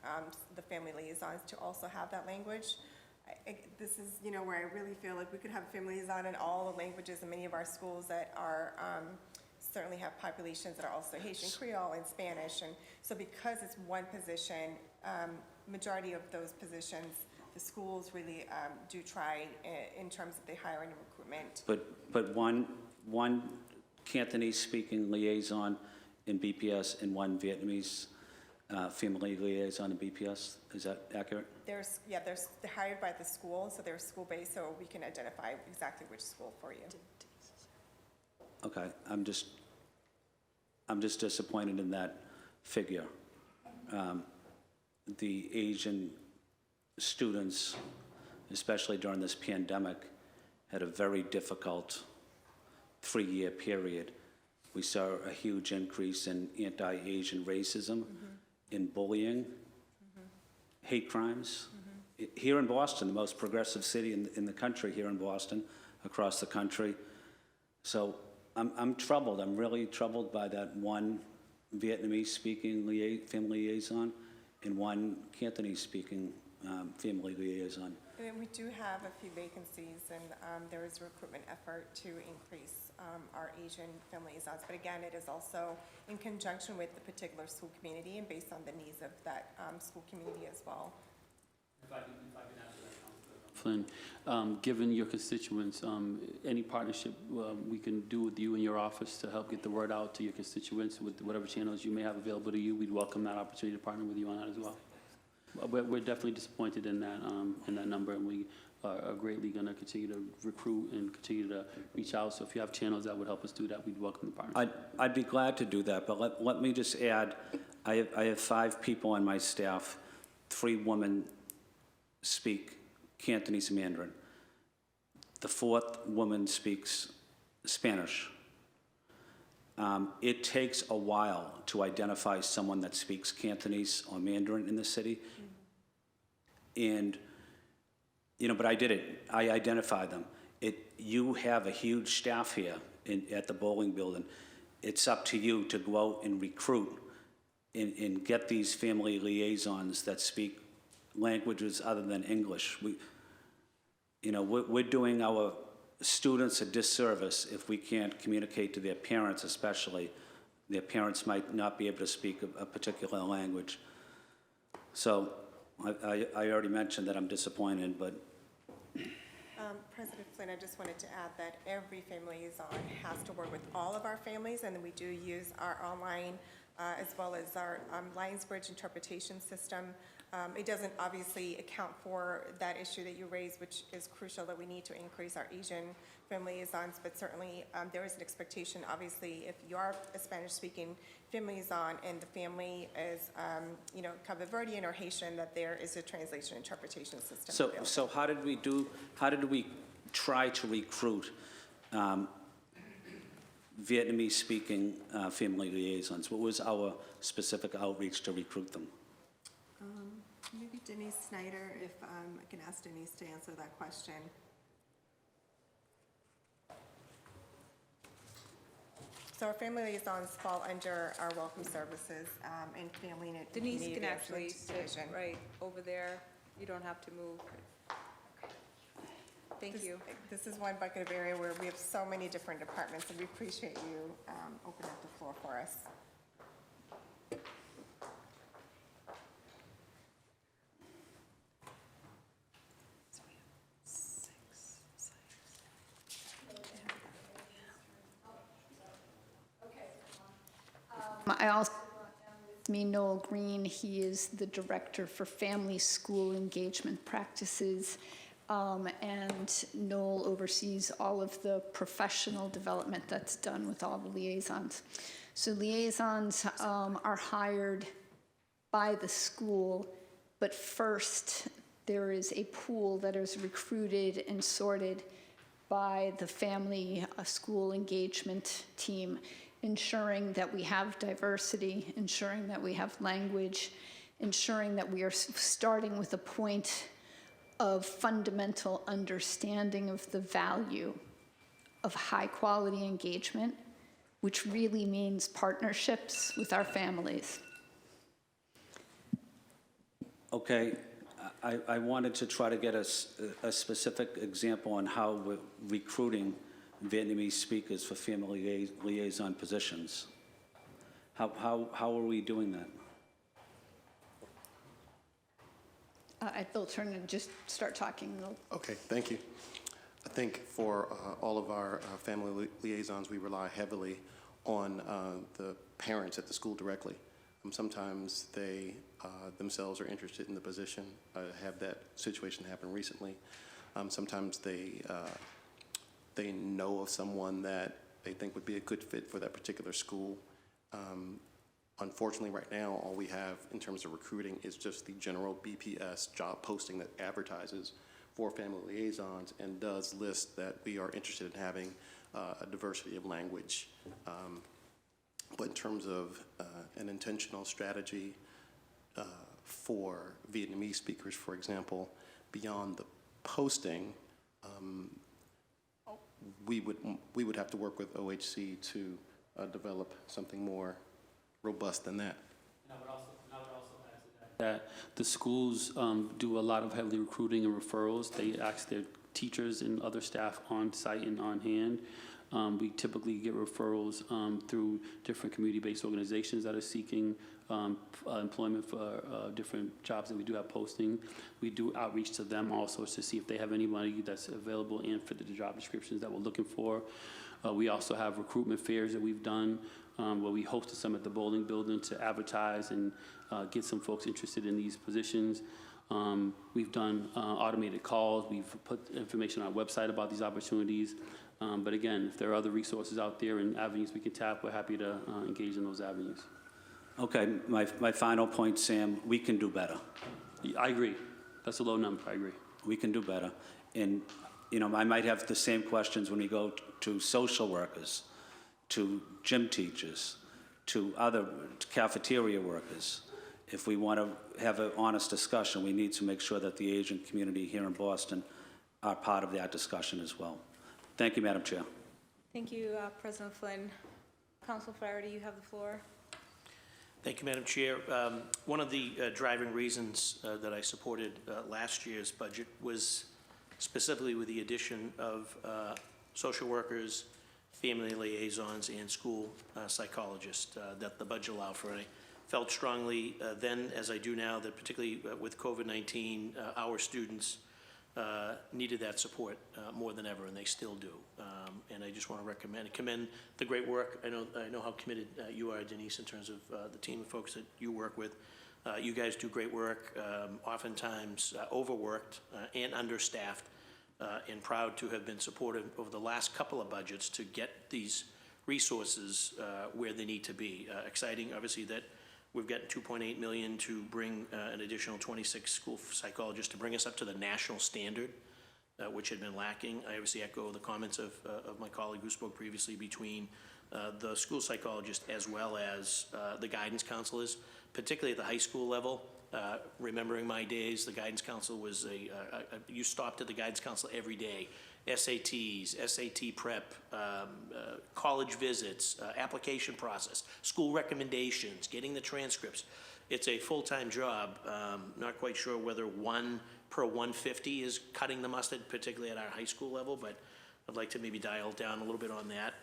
the family liaisons to also have that language. This is, where I really feel like we could have a family liaison in all the languages in many of our schools that are certainly have populations that are also Haitian Creole and Spanish. And so because it's one position, majority of those positions, the schools really do try in terms of the hiring and recruitment. But one Cantonese-speaking liaison in BPS and one Vietnamese family liaison in BPS. Is that accurate? They're hired by the school, so they're school-based, so we can identify exactly which school for you. Okay, I'm just disappointed in that figure. The Asian students, especially during this pandemic, had a very difficult 3-year period. We saw a huge increase in anti-Asian racism, in bullying, hate crimes. Here in Boston, the most progressive city in the country, here in Boston, across the country. So I'm troubled. I'm really troubled by that one Vietnamese-speaking family liaison and one Cantonese-speaking family liaison. And we do have a few vacancies, and there is a recruitment effort to increase our Asian family liaisons. But again, it is also in conjunction with the particular school community and based on the needs of that school community as well. If I can answer that, Flynn, given your constituents, any partnership we can do with you and your office to help get the word out to your constituents with whatever channels you may have available to you, we'd welcome that opportunity to partner with you on that as well. We're definitely disappointed in that number, and we are greatly going to continue to recruit and continue to reach out. So if you have channels that would help us do that, we'd welcome the partnership. I'd be glad to do that, but let me just add, I have 5 people on my staff. 3 women speak Cantonese and Mandarin. The 4th woman speaks Spanish. It takes a while to identify someone that speaks Cantonese or Mandarin in the city. And, but I did it. I identified them. You have a huge staff here at the bowling building. It's up to you to go out and recruit and get these family liaisons that speak languages other than English. We're doing our students a disservice if we can't communicate to their parents, especially. Their parents might not be able to speak a particular language. So I already mentioned that I'm disappointed, but President Flynn, I just wanted to add that every family liaison has to work with all of our families, and we do use our online as well as our Lionsbridge interpretation system. It doesn't obviously account for that issue that you raised, which is crucial, that we need to increase our Asian family liaisons, but certainly there is an expectation, obviously, if you are a Spanish-speaking family liaison and the family is, Cabo Verdean or Haitian, that there is a translation interpretation system available. So how did we try to recruit Vietnamese-speaking family liaisons? What was our specific outreach to recruit them? Maybe Denise Snyder, if I can ask Denise to answer that question. So our family liaisons fall under our welcome services and family and Denise community can actually advancement sit division. right over there. You don't have to move. Thank you. This is one bucket of area where we have so many different departments, and we appreciate you opening up the floor for us. I also with me Noel Green. He is the Director for Family School Engagement Practices, and Noel oversees all of the professional development that's done with all the liaisons. So liaisons are hired by the school, but first there is a pool that is recruited and sorted by the family school engagement team, ensuring that we have diversity, ensuring that we have language, ensuring that we are starting with a point of fundamental understanding of the value of high-quality engagement, which really means partnerships with our families. Okay, I wanted to try to get a specific example on how we're recruiting Vietnamese speakers for family liaison positions. How are we doing that? They'll turn and just start talking. Okay, thank you. I think for all of our family liaisons, we rely heavily on the parents at the school directly. Sometimes they themselves are interested in the position. I have that situation happen recently. Sometimes they know of someone that they think would be a good fit for that particular school. Unfortunately, right now, all we have in terms of recruiting is just the general BPS job posting that advertises for family liaisons and does list that we are interested in having a diversity of language. But in terms of an intentional strategy for Vietnamese speakers, for example, beyond the posting, we would have to work with OHC to develop something more robust than that. And I would also add to that the schools do a lot of heavily recruiting and referrals. They ask their teachers and other staff on site and on hand. We typically get referrals through different community-based organizations that are seeking employment for different jobs that we do have posting. We do outreach to them also to see if they have anybody that's available and fit the job descriptions that we're looking for. We also have recruitment fairs that we've done where we hosted some at the bowling building to advertise and get some folks interested in these positions. We've done automated calls. We've put information on our website about these opportunities. But again, if there are other resources out there and avenues we can tap, we're happy to engage in those avenues. Okay, my final point, Sam, we can do better. I agree. That's a low number, I agree. We can do better. And, I might have the same questions when we go to social workers. to gym teachers, to other cafeteria workers. If we want to have an honest discussion, we need to make sure that the Asian community here in Boston are part of that discussion as well. Thank you, Madam Chair. Thank you, President Flynn. Council Flaherty, you have the floor. Thank you, Madam Chair. One of the driving reasons that I supported last year's budget was specifically with the addition of social workers, family liaisons, and school psychologists that the budget allowed for. And I felt strongly then, as I do now, that particularly with COVID-19, our students needed that support more than ever, and they still do. And I just want to commend the great work. I know how committed you are, Denise, in terms of the team of folks that you work with. You guys do great work, oftentimes overworked and understaffed, and proud to have been supported over the last couple of budgets to get these resources where they need to be. Exciting, obviously, that we've got $2.8 million to bring an additional 26 school psychologists to bring us up to the national standard, which had been lacking. I obviously echo the comments of my colleague who spoke previously between the school psychologist as well as the guidance counselors, particularly at the high school level. Remembering my days, the guidance counsel was you stopped at the guidance counsel every day. SATs, SAT prep, college visits, application process, school recommendations, getting the transcripts. It's a full-time job. Not quite sure whether 1 per 150 is cutting the mustard, particularly at our high school level, but I'd like to maybe dial down a little bit on that.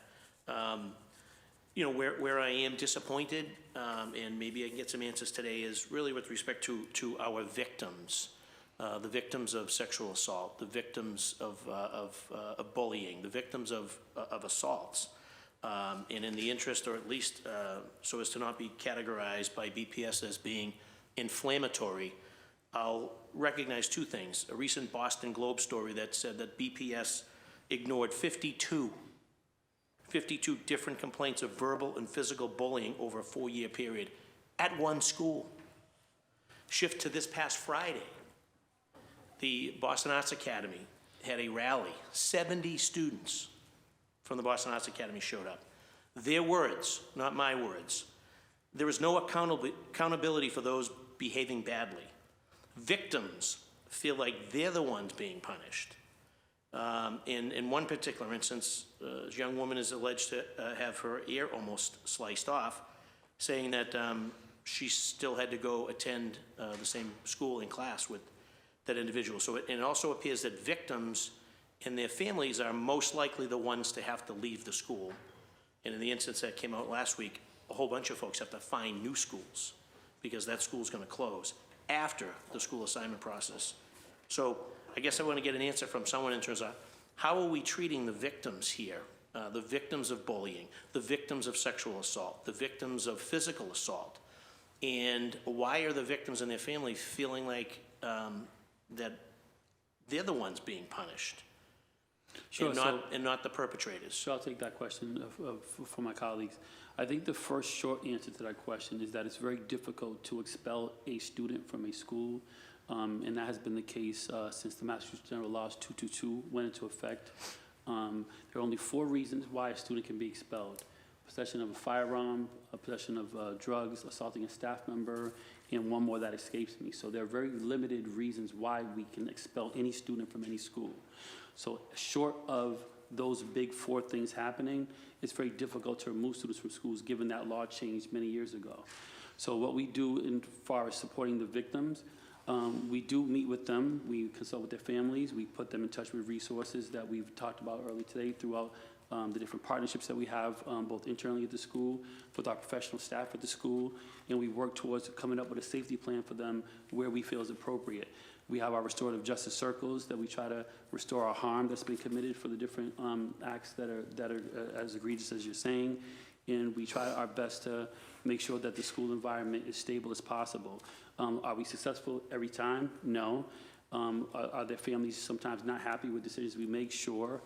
You know, where I am disappointed, and maybe I can get some answers today, is really with respect to our victims. The victims of sexual assault, the victims of bullying, the victims of assaults. And in the interest, or at least so as to not be categorized by BPS as being inflammatory, I'll recognize two things. A recent Boston Globe story that said that BPS ignored 52 different complaints of verbal and physical bullying over a 4-year period at one school. Shift to this past Friday. The Boston Arts Academy had a rally. 70 students from the Boston Arts Academy showed up. Their words, not my words. There is no accountability for those behaving badly. Victims feel like they're the ones being punished. In one particular instance, a young woman is alleged to have her ear almost sliced off, saying that she still had to go attend the same school and class with that individual. So it also appears that victims and their families are most likely the ones to have to leave the school. And in the instance that came out last week, a whole bunch of folks have to find new schools because that school's going to close after the school assignment process. So I guess I want to get an answer from someone in terms of how are we treating the victims here, the victims of bullying, the victims of sexual assault, the victims of physical assault, and why are the victims and their family feeling like that they're the ones being punished, Sure, and not the perpetrators? So I'll take that question from my colleagues. I think the first short answer to that question is that it's very difficult to expel a student from a school, and that has been the case since the Massachusetts General Laws 222 went into effect. There are only 4 reasons why a student can be expelled: possession of a firearm, a possession of drugs, assaulting a staff member, and one more that escapes me. So there are very limited reasons why we can expel any student from any school. So short of those big 4 things happening, it's very difficult to remove students from schools given that law changed many years ago. So what we do in far as supporting the victims, we do meet with them, we consult with their families, we put them in touch with resources that we've talked about earlier today throughout the different partnerships that we have both internally at the school, with our professional staff at the school, and we work towards coming up with a safety plan for them where we feel is appropriate. We have our restorative justice circles that we try to restore our harm that's been committed for the different acts that are as egregious as you're saying, and we try our best to make sure that the school environment is stable as possible. Are we successful every time? No. Are their families sometimes not happy with decisions we make? Sure.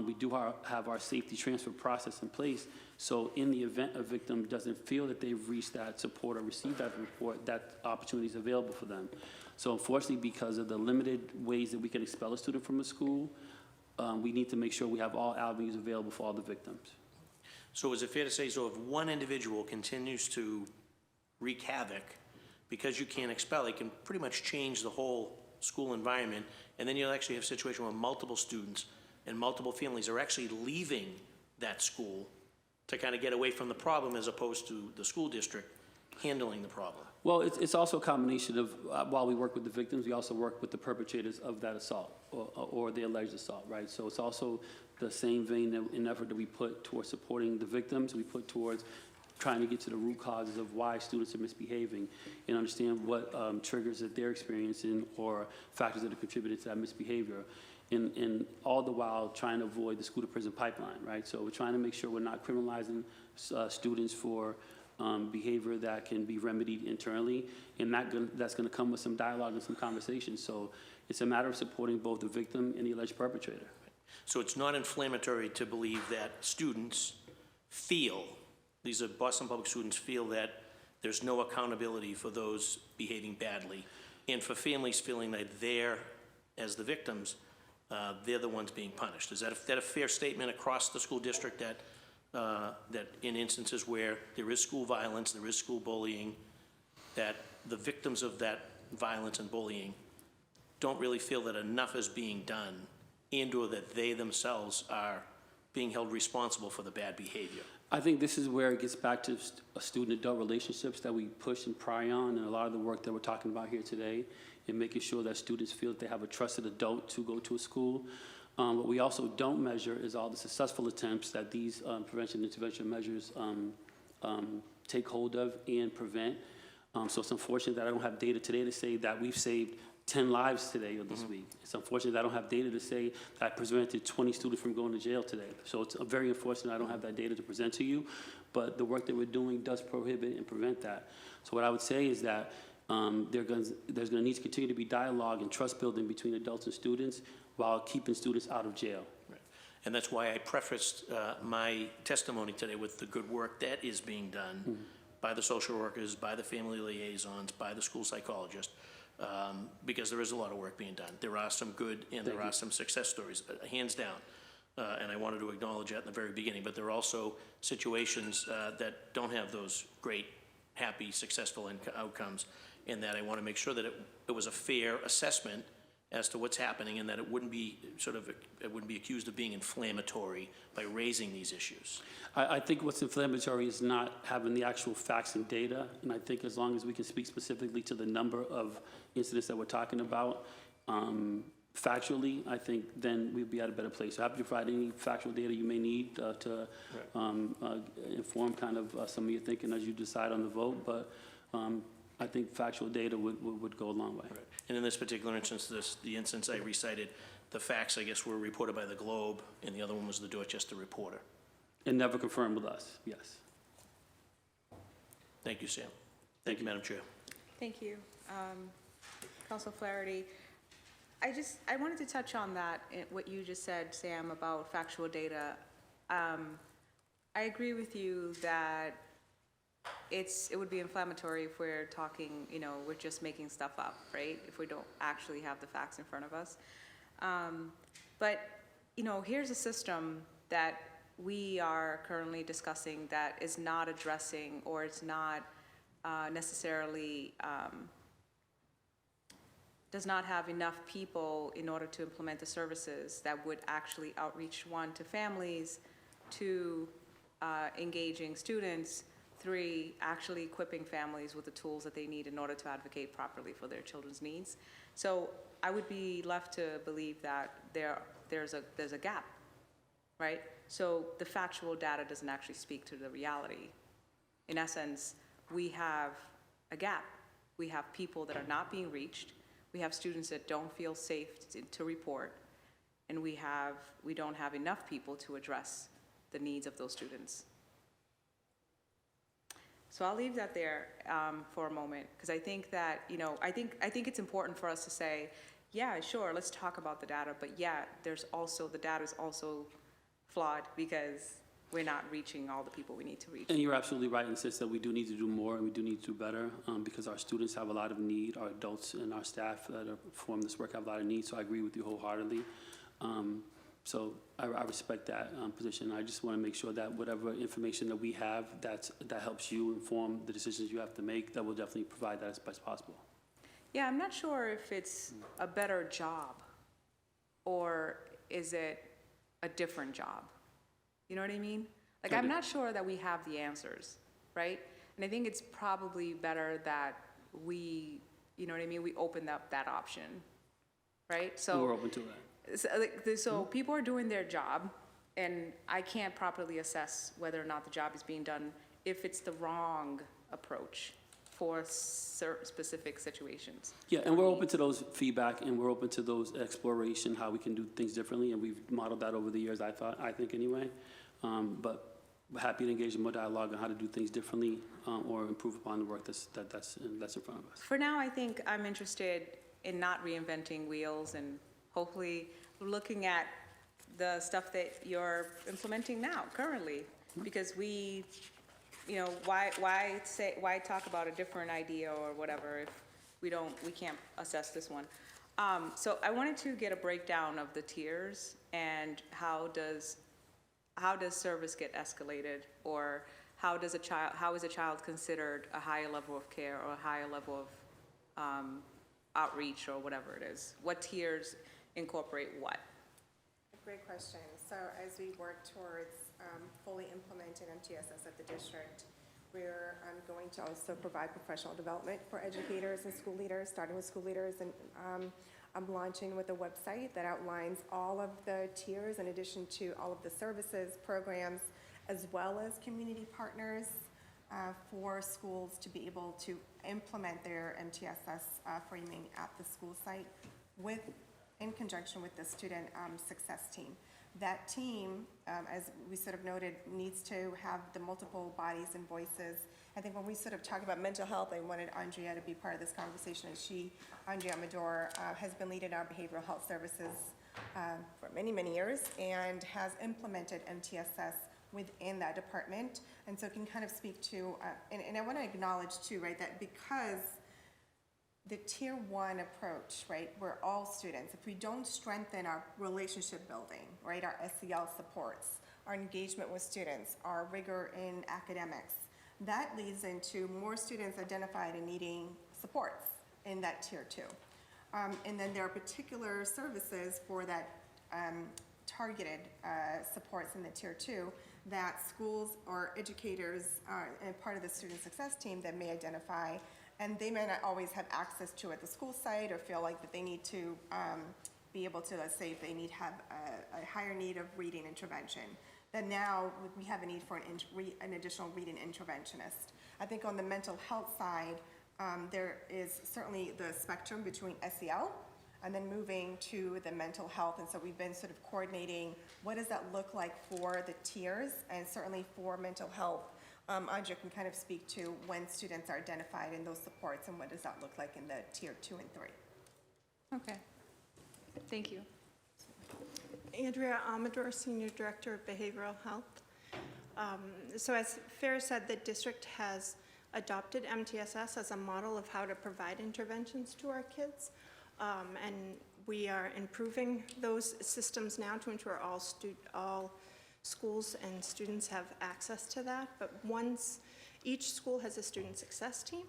We do have our safety transfer process in place, so in the event a victim doesn't feel that they've reached that support or received that report, that opportunity is available for them. So unfortunately, because of the limited ways that we can expel a student from a school, we need to make sure we have all avenues available for all the victims. So is it fair to say, so if one individual continues to wreak havoc, because you can't expel, it can pretty much change the whole school environment, and then you'll actually have a situation where multiple students and multiple families are actually leaving that school to kind of get away from the problem as opposed to the school district handling the problem? Well, it's also a combination of, while we work with the victims, we also work with the perpetrators of that assault or the alleged assault, right? So it's also the same vein and effort that we put towards supporting the victims, we put towards trying to get to the root causes of why students are misbehaving and understand what triggers that they're experiencing or factors that have contributed to that misbehavior. And all the while trying to avoid the school-to-prison pipeline, right? So we're trying to make sure we're not criminalizing students for behavior that can be remedied internally, and that's going to come with some dialogue and some conversation. So it's a matter of supporting both the victim and the alleged perpetrator. So it's not inflammatory to believe that students feel, these are Boston Public students, feel that there's no accountability for those behaving badly, and for families feeling that they're, as the victims, they're the ones being punished. Is that a fair statement across the school district, that that in instances where there is school violence, there is school bullying, that the victims of that violence and bullying don't really feel that enough is being done, and/or that they themselves are being held responsible for the bad behavior? I think this is where it gets back to student-adult relationships that we push and pry on, and a lot of the work that we're talking about here today, and making sure that students feel that they have a trusted adult to go to a school. What we also don't measure is all the successful attempts that these prevention and intervention measures take hold of and prevent. So it's unfortunate that I don't have data today to say that we've saved 10 lives today or this week. It's unfortunate that I don't have data to say that I prevented 20 students from going to jail today. So it's very unfortunate I don't have that data to present to you, but the work that we're doing does prohibit and prevent that. So what I would say is that there's going to need to continue to be dialogue and trust building between adults and students while keeping students out of jail. Right. And that's why I prefaced my testimony today with the good work that is being done by the social workers, by the family liaisons, by the school psychologist, because there is a lot of work being done. There are some good and there are some success stories, hands down. And I wanted to acknowledge that in the very beginning, but there are also situations that don't have those great, happy, successful outcomes, and that I want to make sure that it was a fair assessment as to what's happening, and that it wouldn't be accused of being inflammatory by raising these issues. I think what's inflammatory is not having the actual facts and data, and I think as long as we can speak specifically to the number of incidents that we're talking about, factually, I think then we'd be at a better place. So happy to provide any factual data you may need to inform kind of some of your thinking as you decide on the vote, but I think factual data would go a long way. Right. And in this particular instance, the instance I recited, the facts, I guess, were reported by the Globe, and the other one was the Dorchester Reporter. And never confirmed with us, yes. Thank you, Sam. Thank you, Madam Chair. Thank you. Council Flaherty, I wanted to touch on that, what you just said, Sam, about factual data. I agree with you that it would be inflammatory if we're talking, we're just making stuff up, right? If we don't actually have the facts in front of us. But here's a system that we are currently discussing that is not addressing, or it's not necessarily, does not have enough people in order to implement the services that would actually outreach, 1, to families, 2, engaging students, 3, actually equipping families with the tools that they need in order to advocate properly for their children's needs. So I would be left to believe that there's a gap, right? So the factual data doesn't actually speak to the reality. In essence, we have a gap. We have people that are not being reached. We have students that don't feel safe to report, and we don't have enough people to address the needs of those students. So I'll leave that there for a moment, because I think that, I think it's important for us to say, yeah, sure, let's talk about the data, but yeah, the data is also flawed because we're not reaching all the people we need to reach. And you're absolutely right, in the sense that we do need to do more and we do need to do better, because our students have a lot of need, our adults and our staff that perform this work have a lot of need, so I agree with you wholeheartedly. So I respect that position. I just want to make sure that whatever information that we have that helps you inform the decisions you have to make, that we'll definitely provide that as best possible. Yeah, I'm not sure if it's a better job or is it a different job? You know what I mean? Like, I'm not sure that we have the answers, right? And I think it's probably better that we, you know what I mean, we open up that option, right? So We're open to that. So people are doing their job, and I can't properly assess whether or not the job is being done if it's the wrong approach for specific situations. Yeah, and we're open to those feedback, and we're open to those exploration, how we can do things differently, and we've modeled that over the years, I think anyway. But we're happy to engage in more dialogue on how to do things differently or improve upon the work that's in front of us. For now, I think I'm interested in not reinventing wheels and hopefully looking at the stuff that you're implementing now, currently, because we, you know, why talk about a different idea or whatever if we can't assess this one. So I wanted to get a breakdown of the tiers and how does service get escalated, or how is a child considered a higher level of care or a higher level of outreach or whatever it is? What tiers incorporate what? Great question. So as we work towards fully implementing MTSS at the district, we're going to also provide professional development for educators and school leaders, starting with school leaders, and I'm launching with a website that outlines all of the tiers in addition to all of the services, programs, as well as community partners for schools to be able to implement their MTSS framing at the school site in conjunction with the student success team. That team, as we sort of noted, needs to have the multiple bodies and voices. I think when we sort of talk about mental health, I wanted Andrea to be part of this conversation, as Andrea Amador, has been leading our behavioral health services for many, many years and has implemented MTSS within that department. And so can kind of speak to, and I want to acknowledge too, right, that because the tier one approach, right, we're all students. If we don't strengthen our relationship building, right, our SEL supports, our engagement with students, our rigor in academics, that leads into more students identified and needing supports in that tier two. And then there are particular services for that targeted supports in the tier two that schools or educators and part of the student success team that may identify, and they may not always have access to at the school site or feel like that they need to be able to, let's say if they have a higher need of reading intervention, then now we have a need for an additional reading interventionist. I think on the mental health side, there is certainly the spectrum between SEL and then moving to the mental health. And so we've been sort of coordinating what does that look like for the tiers, and certainly for mental health. Andrea can kind of speak to when students are identified in those supports and what does that look like in the tier 2 and 3. Okay, thank you. Andrea Amador, Senior Director of Behavioral Health. So as Farah said, the district has adopted MTSS as a model of how to provide interventions to our kids. And we are improving those systems now to ensure all schools and students have access to that. But once each school has a student success team,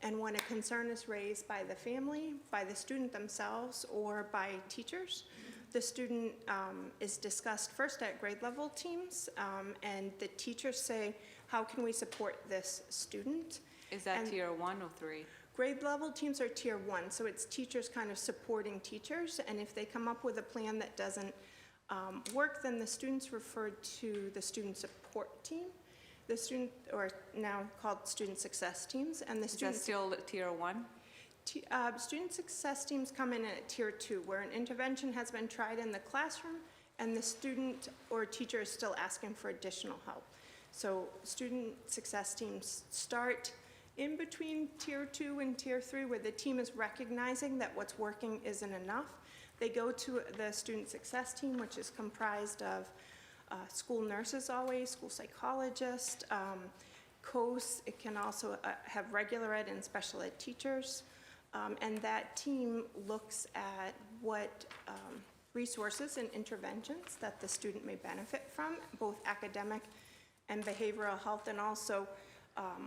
and when a concern is raised by the family, by the student themselves, or by teachers, the student is discussed first at grade level teams, and the teachers say, how can we support this student? Is that tier 1 or 3? Grade level teams are tier 1, so it's teachers kind of supporting teachers, and if they come up with a plan that doesn't work, then the student's referred to the student support team. The student, or now called student success teams, and the student. Is that still tier 1? Student success teams come in at tier 2, where an intervention has been tried in the classroom, and the student or teacher is still asking for additional help. So student success teams start in between tier 2 and tier 3, where the team is recognizing that what's working isn't enough. They go to the student success team, which is comprised of school nurses always, school psychologists, COS. It can also have regular ed and special ed teachers. And that team looks at what resources and interventions that the student may benefit from, both academic and behavioral health, and also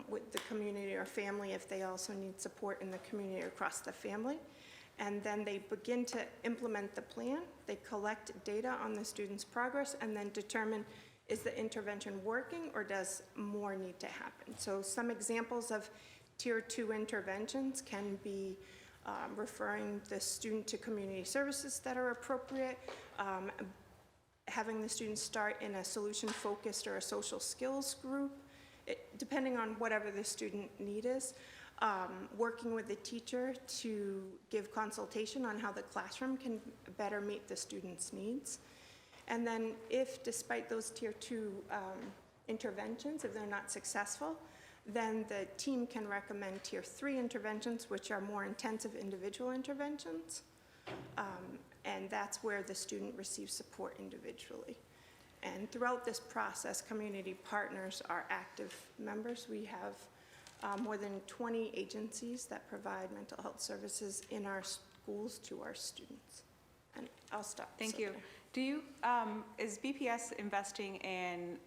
with the community or family if they also need support in the community across the family. And then they begin to implement the plan. They collect data on the student's progress and then determine, is the intervention working or does more need to happen? So some examples of Tier 2 interventions can be referring the student to community services that are appropriate, having the student start in a solution-focused or a social skills group, depending on whatever the student need is, working with the teacher to give consultation on how the classroom can better meet the student's needs. And then if, despite those Tier 2 interventions, if they're not successful, then the team can recommend Tier 3 interventions, which are more intensive individual interventions. And that's where the student receives support individually. And throughout this process, community partners are active members. We have more than 20 agencies that provide mental health services in our schools to our students. And I'll stop. Thank you. Do you, is BPS investing in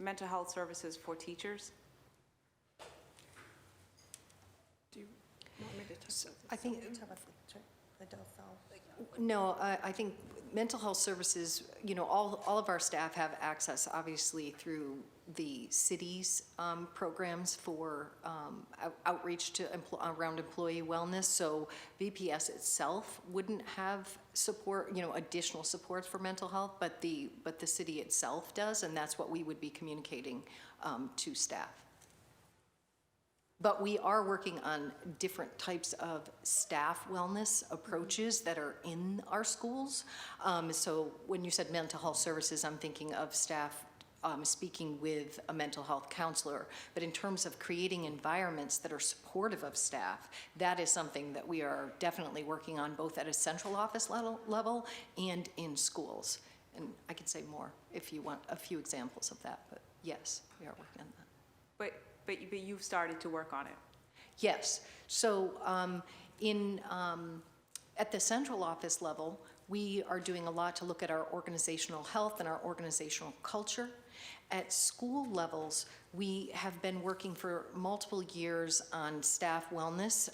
mental health services for teachers? Do you want me to talk about this? I think, the no, I think mental health services, you know, all of our staff have access, obviously, through the city's programs for outreach to around employee wellness. So BPS itself wouldn't have support, you know, additional support for mental health, but the city itself does, and that's what we would be communicating to staff. But we are working on different types of staff wellness approaches that are in our schools. So when you said mental health services, I'm thinking of staff speaking with a mental health counselor. But in terms of creating environments that are supportive of staff, that is something that we are definitely working on both at a central office level and in schools. And I can say more if you want a few examples of that, but yes, we are working on that. But you've started to work on it. Yes. So at the central office level, we are doing a lot to look at our organizational health and our organizational culture. At school levels, we have been working for multiple years on staff wellness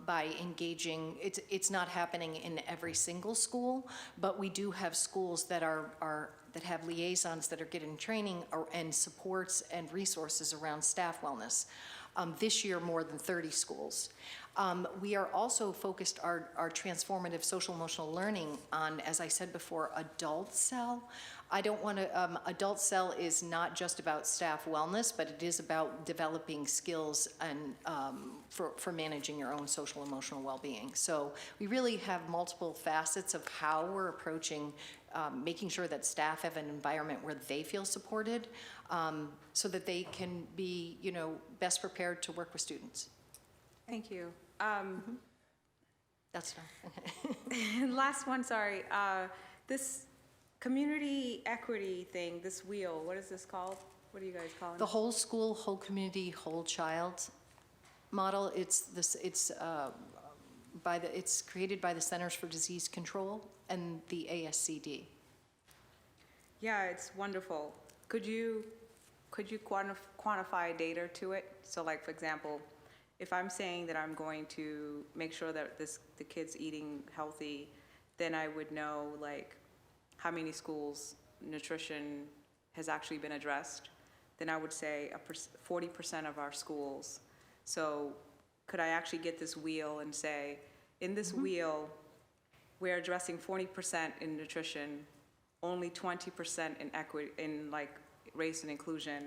by engaging. It's not happening in every single school, but we do have schools that that have liaisons that are getting training and supports and resources around staff wellness. This year, more than 30 schools. We are also focused our transformative social emotional learning on, as I said before, adult cell. I don't want to, adult cell is not just about staff wellness, but it is about developing skills and for managing your own social emotional well-being. So we really have multiple facets of how we're approaching making sure that staff have an environment where they feel supported so that they can be, you know, best prepared to work with students. Thank you. That's done. Last one, sorry. This community equity thing, this wheel, what is this called? What are you guys calling it? The whole school, whole community, whole child model. It's created by the Centers for Disease Control and the ASCD. Yeah, it's wonderful. Could you quantify data to it? So, like, for example, if I'm saying that I'm going to make sure that the kid's eating healthy, then I would know, like, how many schools nutrition has actually been addressed. Then I would say 40% of our schools. So could I actually get this wheel and say, in this wheel, we're addressing 40% in nutrition, only 20% in equity, in like race and inclusion.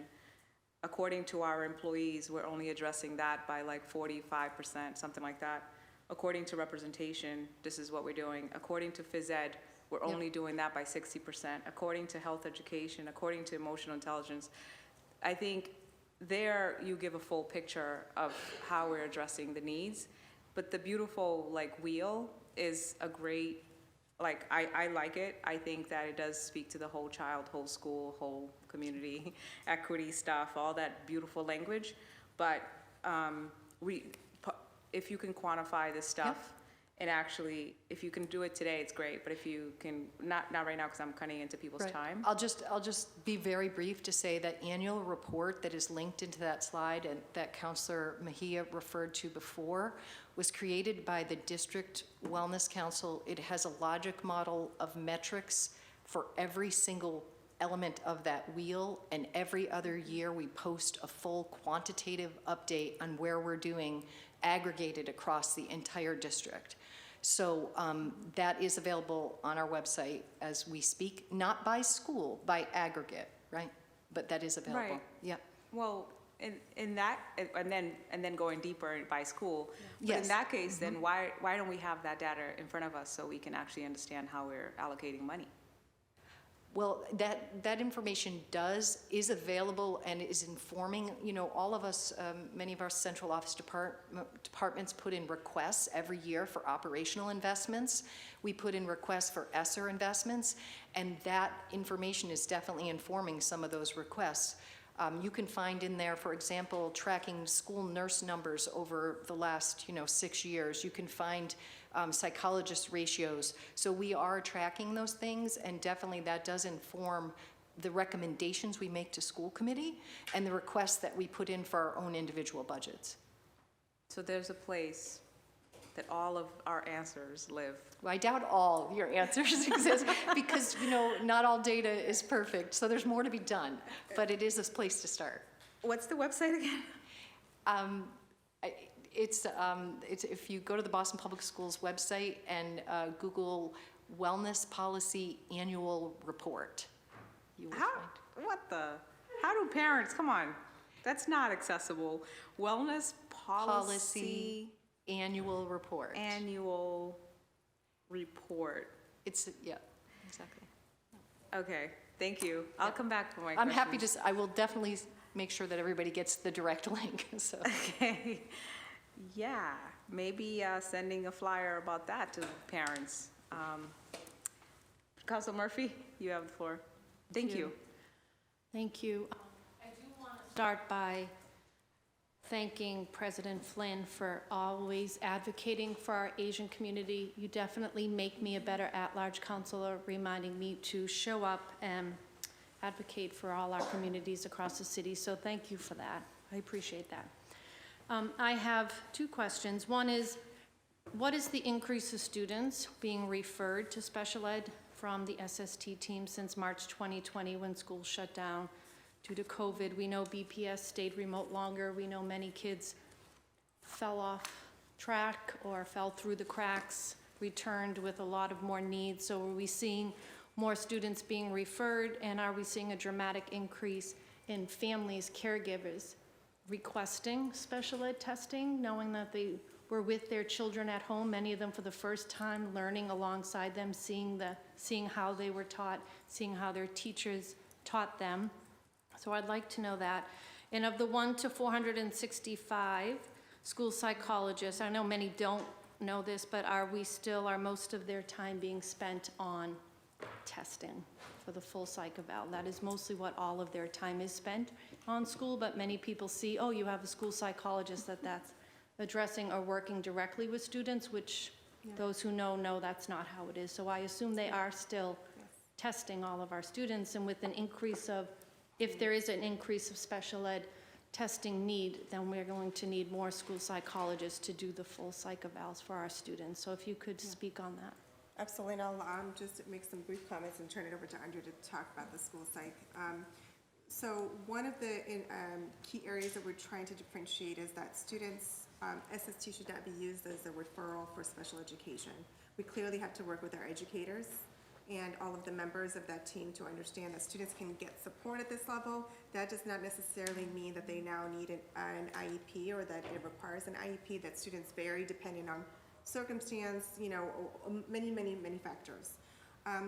According to our employees, we're only addressing that by like 45%, something like that. According to representation, this is what we're doing. According to phys ed, we're only doing that by 60%. According to health education, according to emotional intelligence, I think there you give a full picture of how we're addressing the needs. But the beautiful like wheel is a great, like I like it. I think that it does speak to the whole child, whole school, whole community, equity stuff, all that beautiful language. But if you can quantify this stuff and actually, if you can do it today, it's great, but if you can, not right now, because I'm cutting into people's Right. time. I'll just be very brief to say that annual report that is linked into that slide and that Councillor Mejia referred to before was created by the District Wellness Council. It has a logic model of metrics for every single element of that wheel, and every other year we post a full quantitative update on where we're doing aggregated across the entire district. So that is available on our website as we speak, not by school, by aggregate, right? But that is available. Right. Yeah. Well, in that, and then going deeper by school. But Yes. in that case, then why don't we have that data in front of us so we can actually understand how we're allocating money? Well, that information is available and is informing, all of us, many of our central office departments put in requests every year for operational investments. We put in requests for ESSER investments, and that information is definitely informing some of those requests. You can find in there, for example, tracking school nurse numbers over the last, 6 years. You can find psychologist ratios. So we are tracking those things, and definitely that does inform the recommendations we make to school committee and the requests that we put in for our own individual budgets. So there's a place that all of our answers live. Well, I doubt all your answers exist because, not all data is perfect. So there's more to be done, but it is a place to start. What's the website again? It's if you go to the Boston Public Schools website and Google Wellness Policy Annual Report, you will find. How do parents, come on, that's not accessible. Wellness Policy Annual Report. Annual Report. Yeah, exactly. Okay, thank you. I'll come back for my I'm questions. happy to, I will definitely make sure that everybody gets the direct link, so. Okay. Yeah, maybe sending a flyer about that to parents. Council Murphy, you have the floor. Thank you. Thank you. I do want to start by thanking President Flynn for always advocating for our Asian community. You definitely make me a better at-large councilor, reminding me to show up and advocate for all our communities across the city. So thank you for that. I appreciate that. I have two questions. One is, what is the increase of students being referred to special ed from the SST team since March 2020 when schools shut down due to COVID? We know BPS stayed remote longer. We know many kids fell off track or fell through the cracks, returned with a lot of more needs. So are we seeing more students being referred, and are we seeing a dramatic increase in families, caregivers, requesting special ed testing, knowing that they were with their children at home, many of them for the first time, learning alongside them, seeing how they were taught, seeing how their teachers taught them. So I'd like to know that. And of the 1 to 465 school psychologists, I know many don't know this, but are most of their time being spent on testing for the full psych eval? That is mostly what all of their time is spent on school, but many people see, oh, you have a school psychologist that's addressing or working directly with students, which those who know that's not how it is. So I assume they are still testing all of our students, and with an increase of, if there is an increase of special ed testing need, then we're going to need more school psychologists to do the full psych evals for our students. So if you could speak on that. Absolutely, and I'll just make some brief comments and turn it over to Andrea to talk about the school psych. So one of the key areas that we're trying to differentiate is that students, SST should not be used as a referral for special education. We clearly have to work with our educators and all of the members of that team to understand that students can get support at this level. That does not necessarily mean that they now need an IEP or that it requires an IEP. That students vary depending on circumstance, many factors.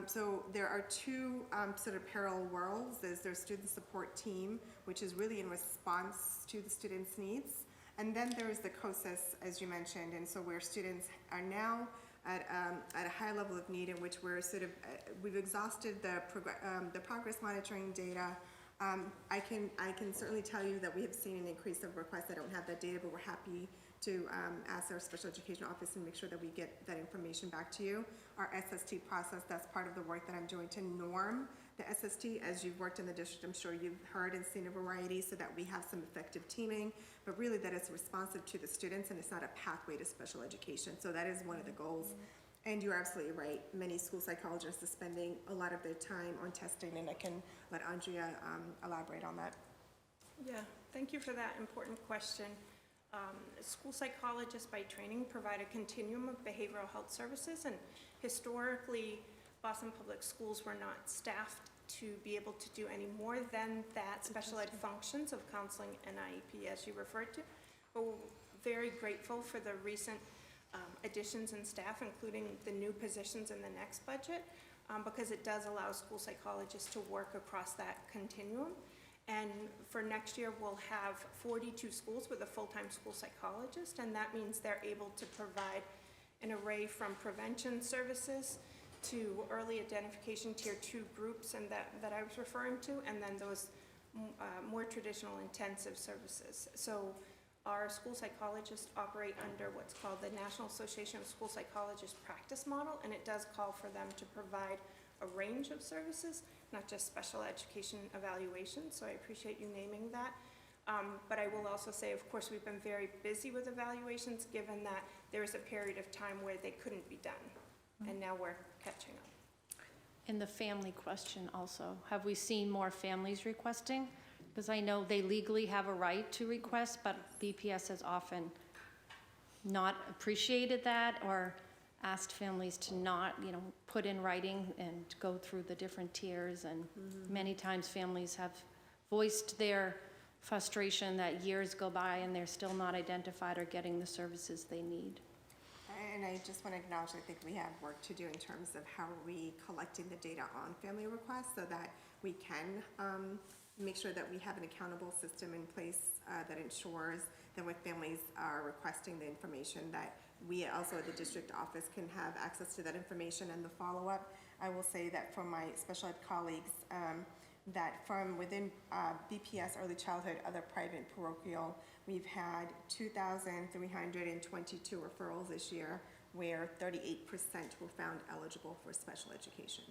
So there are two sort of parallel worlds. There's their student support team, which is really in response to the students' needs. And then there is the COSIS, as you mentioned, and so where students are now at a high level of need in which we're we've exhausted the progress monitoring data. I can certainly tell you that we have seen an increase of requests. I don't have that data, but we're happy to ask our special education office and make sure that we get that information back to you. Our SST process, that's part of the work that I'm doing to norm the SST. As you've worked in the district, I'm sure you've heard and seen a variety so that we have some effective teaming, but really that it's responsive to the students and it's not a pathway to special education. So that is one of the goals. And you're absolutely right. Many school psychologists are spending a lot of their time on testing, and I can let Andrea elaborate on that. Yeah, thank you for that important question. School psychologists by training provide a continuum of behavioral health services, and historically, Boston Public Schools were not staffed to be able to do any more than that special ed functions of counseling and IEP, as you referred to. But we're very grateful for the recent additions in staff, including the new positions in the next budget, because it does allow school psychologists to work across that continuum. And for next year, we'll have 42 schools with a full-time school psychologist, and that means they're able to provide an array from prevention services to early identification tier 2 groups and that I was referring to, and then those more traditional intensive services. So our school psychologists operate under what's called the National Association of School Psychologists practice model, and it does call for them to provide a range of services, not just special education evaluation, so I appreciate you naming that. But I will also say, of course, we've been very busy with evaluations given that there was a period of time where they couldn't be done, and now we're catching up. And the family question also, have we seen more families requesting? Because I know they legally have a right to request, but BPS has often not appreciated that or asked families to not, put in writing and go through the different tiers. And many times families have voiced their frustration that years go by and they're still not identified or getting the services they need. And I just want to acknowledge, I think we have work to do in terms of how are we collecting the data on family requests so that we can make sure that we have an accountable system in place that ensures that when families are requesting the information that we also at the district office can have access to that information and the follow-up. I will say that from my special ed colleagues, that from within BPS, early childhood, other private and parochial, we've had 2,322 referrals this year, where 38% were found eligible for special education.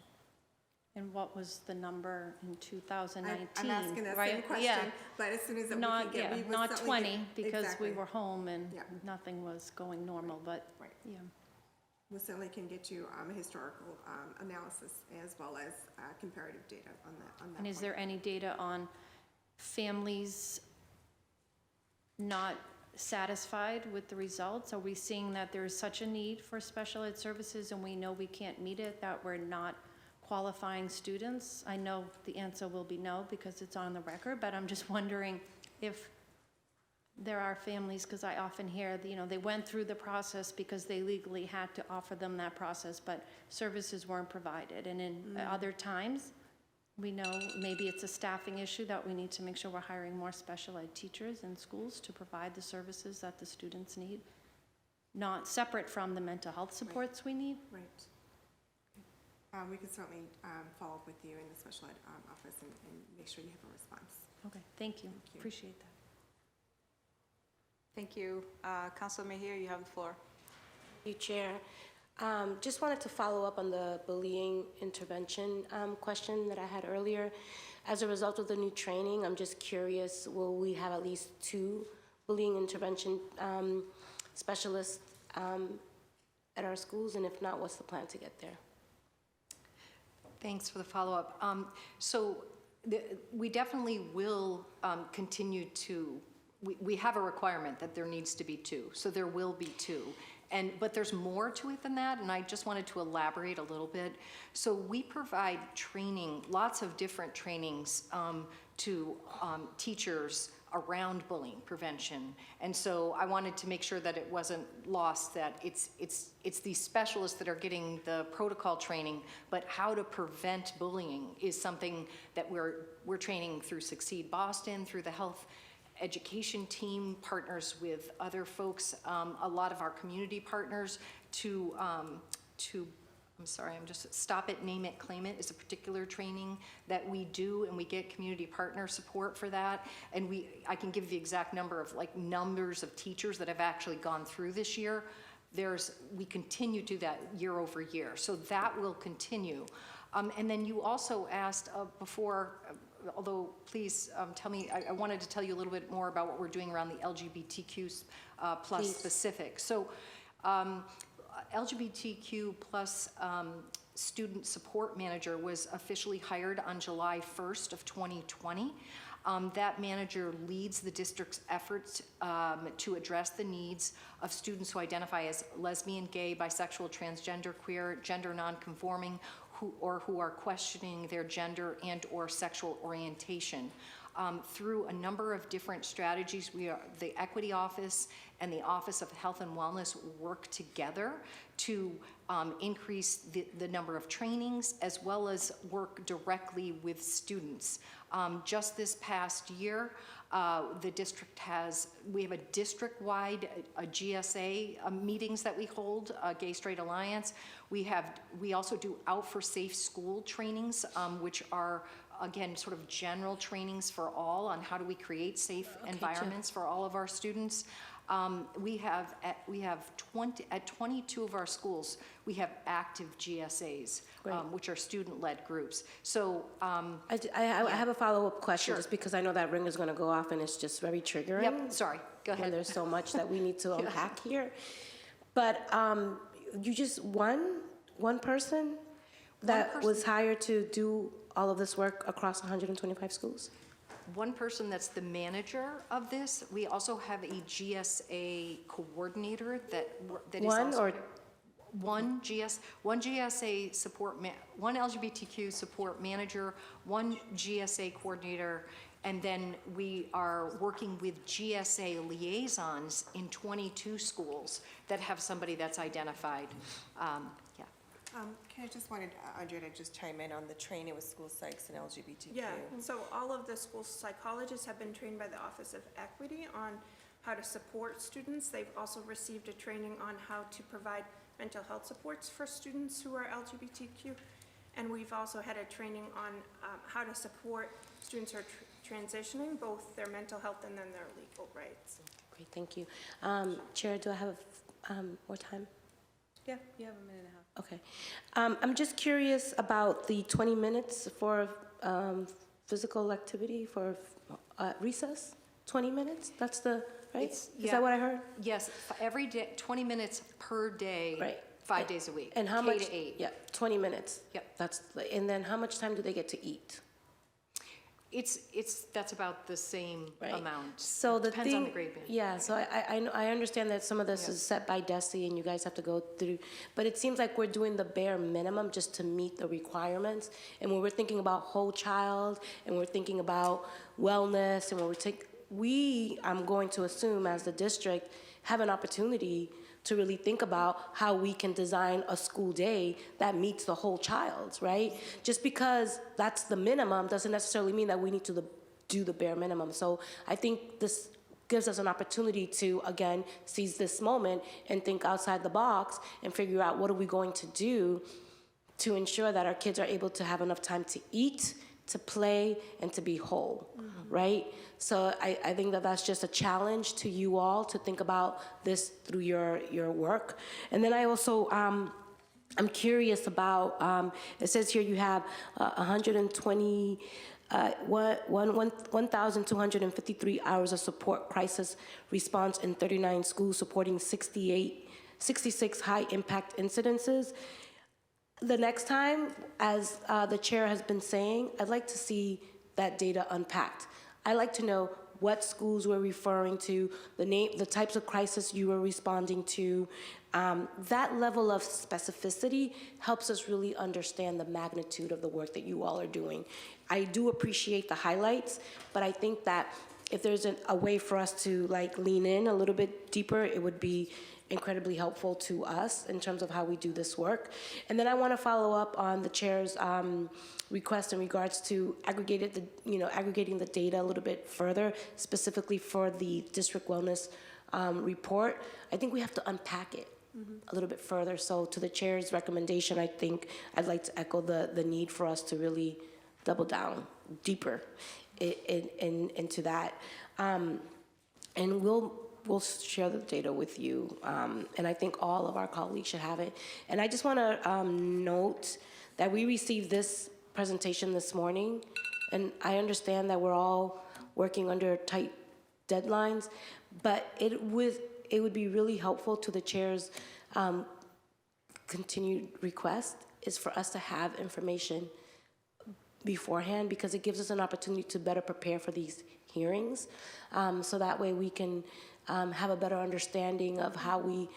And what was the number in 2019? I'm asking that right? same question, yeah. but as soon as we Not, can get, we will not certainly 20, get, because exactly. we were home and Yeah. nothing was going normal, but Right. yeah. We certainly can get you a historical analysis as well as comparative data on that. And is point. there any data on families not satisfied with the results? Are we seeing that there is such a need for special ed services and we know we can't meet it, that we're not qualifying students? I know the answer will be no because it's on the record, but I'm just wondering if there are families, because I often hear, they went through the process because they legally had to offer them that process, but services weren't provided. And in other times, we know maybe it's a staffing issue that we need to make sure we're hiring more special ed teachers in schools to provide the services that the students need, not separate from the mental health supports we need. Right. We can certainly follow up with you in the special ed office and make sure you have a response. Okay, thank you. Thank you. Appreciate that. Thank you. Councilor Mejia, you have the floor. Thank you, Chair. Just wanted to follow up on the bullying intervention question that I had earlier. As a result of the new training, I'm just curious, will we have at least 2 bullying intervention specialists at our schools? And if not, what's the plan to get there? Thanks for the follow-up. We definitely will continue to, we have a requirement that there needs to be 2, so there will be 2. But there's more to it than that, and I just wanted to elaborate a little bit. So we provide training, lots of different trainings to teachers around bullying prevention. And so I wanted to make sure that it wasn't lost that it's these specialists that are getting the protocol training, but how to prevent bullying is something that we're training through Succeed Boston, through the health education team, partners with other folks, a lot of our community partners to Stop It, Name It, Claim It is a particular training that we do, and we get community partner support for that. And I can give the exact number of numbers of teachers that have actually gone through this year. We continue to do that year over year, so that will continue. And then you also asked before, although please tell me, I wanted to tell you a little bit more about what we're doing around the LGBTQ plus specific. So LGBTQ plus student support manager was officially hired on July 1st of 2020. That manager leads the district's efforts to address the needs of students who identify as lesbian, gay, bisexual, transgender, queer, gender nonconforming, who are questioning their gender and or sexual orientation. Through a number of different strategies, the Equity Office and the Office of Health and Wellness work together to increase the number of trainings, as well as work directly with students. Just this past year, the district we have a district-wide GSA meetings that we hold, Gay Straight Alliance. We also do Out for Safe School trainings, which are, again, sort of general trainings for all on how do we create safe environments for all of our students. We have at 22 of our schools, we have active GSAs, which are student-led groups. So I have a follow-up question, just because I know that ring is going to go off and it's just very triggering. Yep, sorry, go ahead. And there's so much that we need to unpack here. But you just one person that was hired to do all of this work across 125 schools? One person that's the manager of this. We also have a GSA coordinator that is also one GSA support, one LGBTQ support manager, one GSA coordinator, and then we are working with GSA liaisons in 22 schools that have somebody that's identified. I just wanted Andrea to just chime in on the training with school psychs and LGBTQ. Yeah, so all of the school psychologists have been trained by the Office of Equity on how to support students. They've also received a training on how to provide mental health supports for students who are LGBTQ. And we've also had a training on how to support students who are transitioning, both their mental health and then their legal rights. Great, thank you. Chair, do I have more time? Yeah, you have a minute and a half. Okay. I'm just curious about the 20 minutes for physical activity for recess. 20 minutes? That's the, right? Is that what I heard? Yes, every day, 20 minutes per day, right. 5 days a week. And how K much? to 8. Yeah, 20 minutes. Yep. And then how much time do they get to eat? That's about the same amount. So Depends on the grade band. Yeah, so I understand that some of this is set by DESE and you guys have to go through, but it seems like we're doing the bare minimum just to meet the requirements. And when we're thinking about whole child and we're thinking about wellness and when I'm going to assume as the district have an opportunity to really think about how we can design a school day that meets the whole child, right? Just because that's the minimum doesn't necessarily mean that we need to do the bare minimum. So I think this gives us an opportunity to, again, seize this moment and think outside the box and figure out what are we going to do to ensure that our kids are able to have enough time to eat, to play, and to be whole, right? So I think that that's just a challenge to you all to think about this through your work. And then I also, I'm curious about, it says here you have 1,253 hours of support crisis response in 39 schools, supporting 66 high impact incidences. The next time, as the chair has been saying, I'd like to see that data unpacked. I'd like to know what schools we're referring to, the types of crisis you were responding to. That level of specificity helps us really understand the magnitude of the work that you all are doing. I do appreciate the highlights, but I think that if there's a way for us to lean in a little bit deeper, it would be incredibly helpful to us in terms of how we do this work. And then I want to follow up on the chair's request in regards to aggregating the data a little bit further, specifically for the district wellness report. I think we have to unpack it, a little bit further. So to the chair's recommendation, I think I'd like to echo the need for us to really double down deeper into that. And we'll share the data with you. And I think all of our colleagues should have it. And I just want to note that we received this presentation this morning, and I understand that we're all working under tight deadlines, but it would be really helpful to the chair's continued request is for us to have information beforehand, because it gives us an opportunity to better prepare for these hearings. So that way we can have a better understanding of how we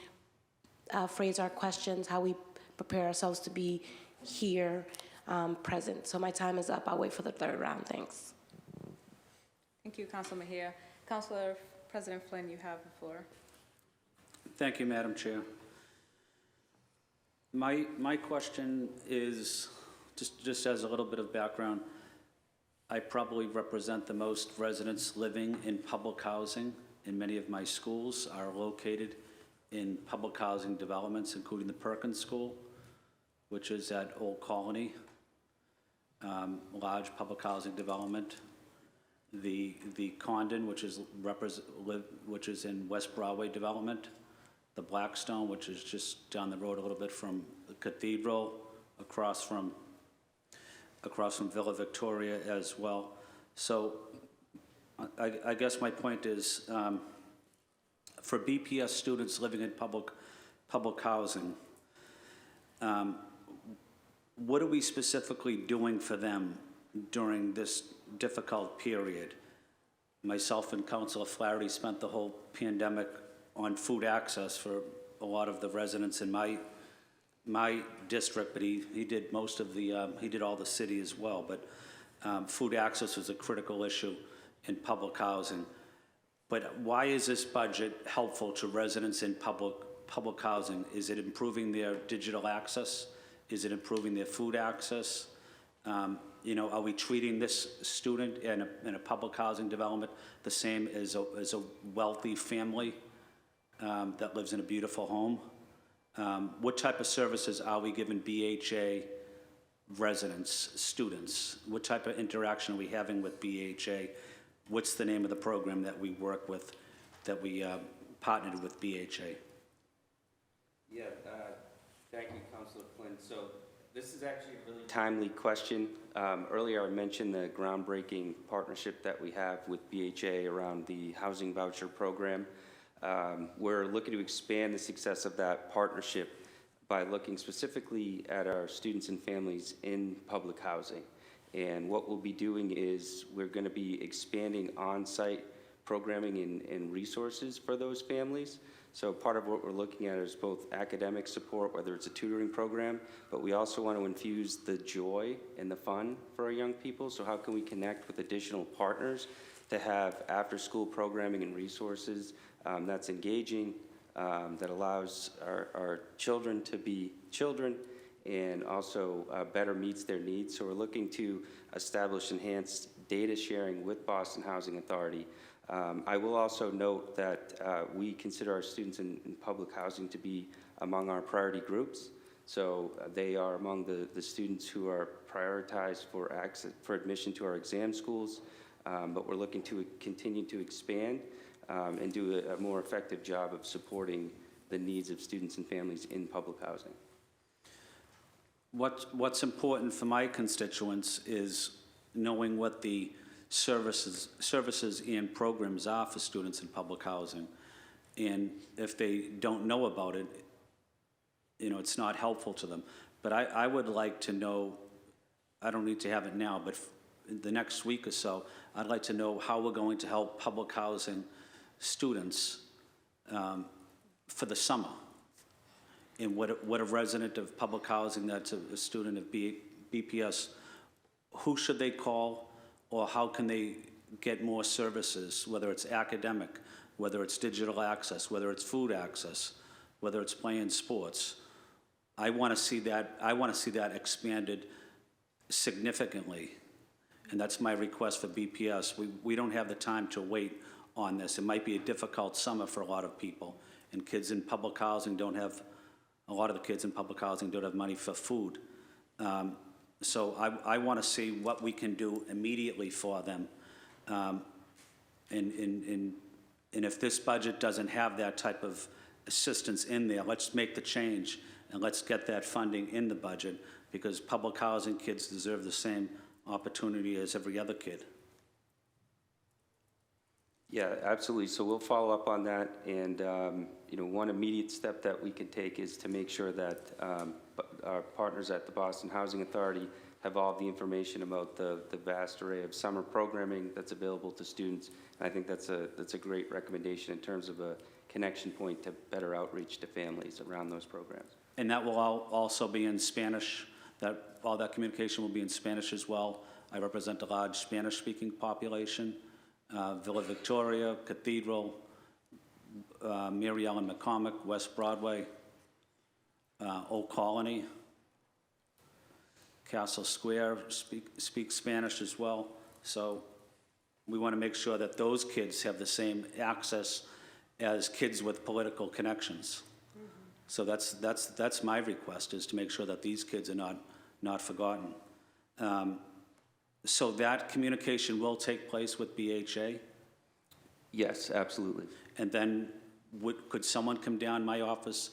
phrase our questions, how we prepare ourselves to be here present. So my time is up. I'll wait for the third round. Thanks. Thank you, Councilor Mejia. Councilor President Flynn, you have the floor. Thank you, Madam Chair. My question is, just as a little bit of background, I probably represent the most residents living in public housing, and many of my schools are located in public housing developments, including the Perkins School, which is at Old Colony, large public housing development. The Condon, which is in West Broadway development. The Blackstone, which is just down the road a little bit from the Cathedral, across from Villa Victoria as well. So I guess my point is, for BPS students living in public housing, what are we specifically doing for them during this difficult period? Myself and Councilor Flaherty spent the whole pandemic on food access for a lot of the residents in my district, but he did most of the, he did all the city as well. But food access was a critical issue in public housing. But why is this budget helpful to residents in public housing? Is it improving their digital access? Is it improving their food access? You know, are we treating this student in a public housing development the same as a wealthy family that lives in a beautiful home? What type of services are we giving BHA residents, students? What type of interaction are we having with BHA? What's the name of the program that we work with, that we partnered with BHA? Yeah, thank you, Councilor Flynn. So this is actually a really timely question. Earlier I mentioned the groundbreaking partnership that we have with BHA around the housing voucher program. We're looking to expand the success of that partnership by looking specifically at our students and families in public housing. And what we'll be doing is we're going to be expanding on-site programming and resources for those families. So part of what we're looking at is both academic support, whether it's a tutoring program, but we also want to infuse the joy and the fun for our young people. So how can we connect with additional partners to have after-school programming and resources that's engaging, that allows our children to be children, and also better meets their needs. So we're looking to establish enhanced data sharing with Boston Housing Authority. I will also note that we consider our students in public housing to be among our priority groups. So they are among the students who are prioritized for admission to our exam schools, but we're looking to continue to expand and do a more effective job of supporting the needs of students and families in public housing. What's important for my constituents is knowing what the services and programs are for students in public housing. And if they don't know about it, you know, it's not helpful to them. But I would like to know, I don't need to have it now, but in the next week or so, I'd like to know how we're going to help public housing students for the summer. And what a resident of public housing that's a student of BPS, who should they call, or how can they get more services, whether it's academic, whether it's digital access, whether it's food access, whether it's playing sports. I want to see that expanded significantly, and that's my request for BPS. We don't have the time to wait on this. It might be a difficult summer for a lot of people, and kids in public housing don't have, a lot of the kids in public housing don't have money for food. So I want to see what we can do immediately for them. And if this budget doesn't have that type of assistance in there, let's make the change and let's get that funding in the budget, because public housing kids deserve the same opportunity as every other kid. Yeah, absolutely. So we'll follow up on that, and one immediate step that we can take is to make sure that our partners at the Boston Housing Authority have all the information about the vast array of summer programming that's available to students. And I think that's a great recommendation in terms of a connection point to better outreach to families around those programs. And that will also be in Spanish. All that communication will be in Spanish as well. I represent a large Spanish-speaking population. Villa Victoria, Cathedral, Mary Ellen McCormick, West Broadway, Old Colony, Castle Square speak Spanish as well. So we want to make sure that those kids have the same access as kids with political connections. So that's my request, is to make sure that these kids are not forgotten. So that communication will take place with BHA? Yes, absolutely. And then could someone come down my office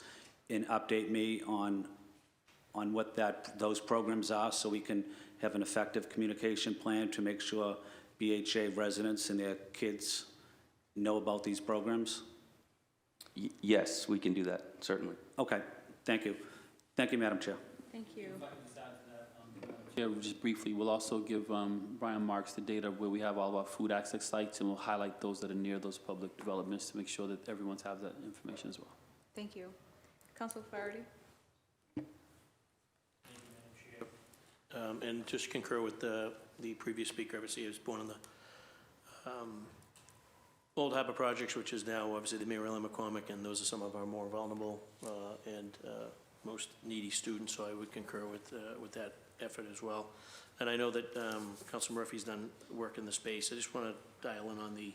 and update me on what those programs are, so we can have an effective communication plan to make sure BHA residents and their kids know about these programs? Yes, we can do that, certainly. Okay, thank you. Thank you, Madam Chair. Thank you. Yeah, just briefly, we'll also give Brian Marks the data where we have all of our food access sites, and we'll highlight those that are near those public developments to make sure that everyone's have that information as well. Thank you. Councilor Flaherty? And just concur with the previous speaker. Obviously, I was born in the Old Harbor Projects, which is now obviously the Mary Ellen McCormick, and those are some of our more vulnerable and most needy students. So I would concur with that effort as well. And I know that Councilor Murphy's done work in the space. I just want to dial in on the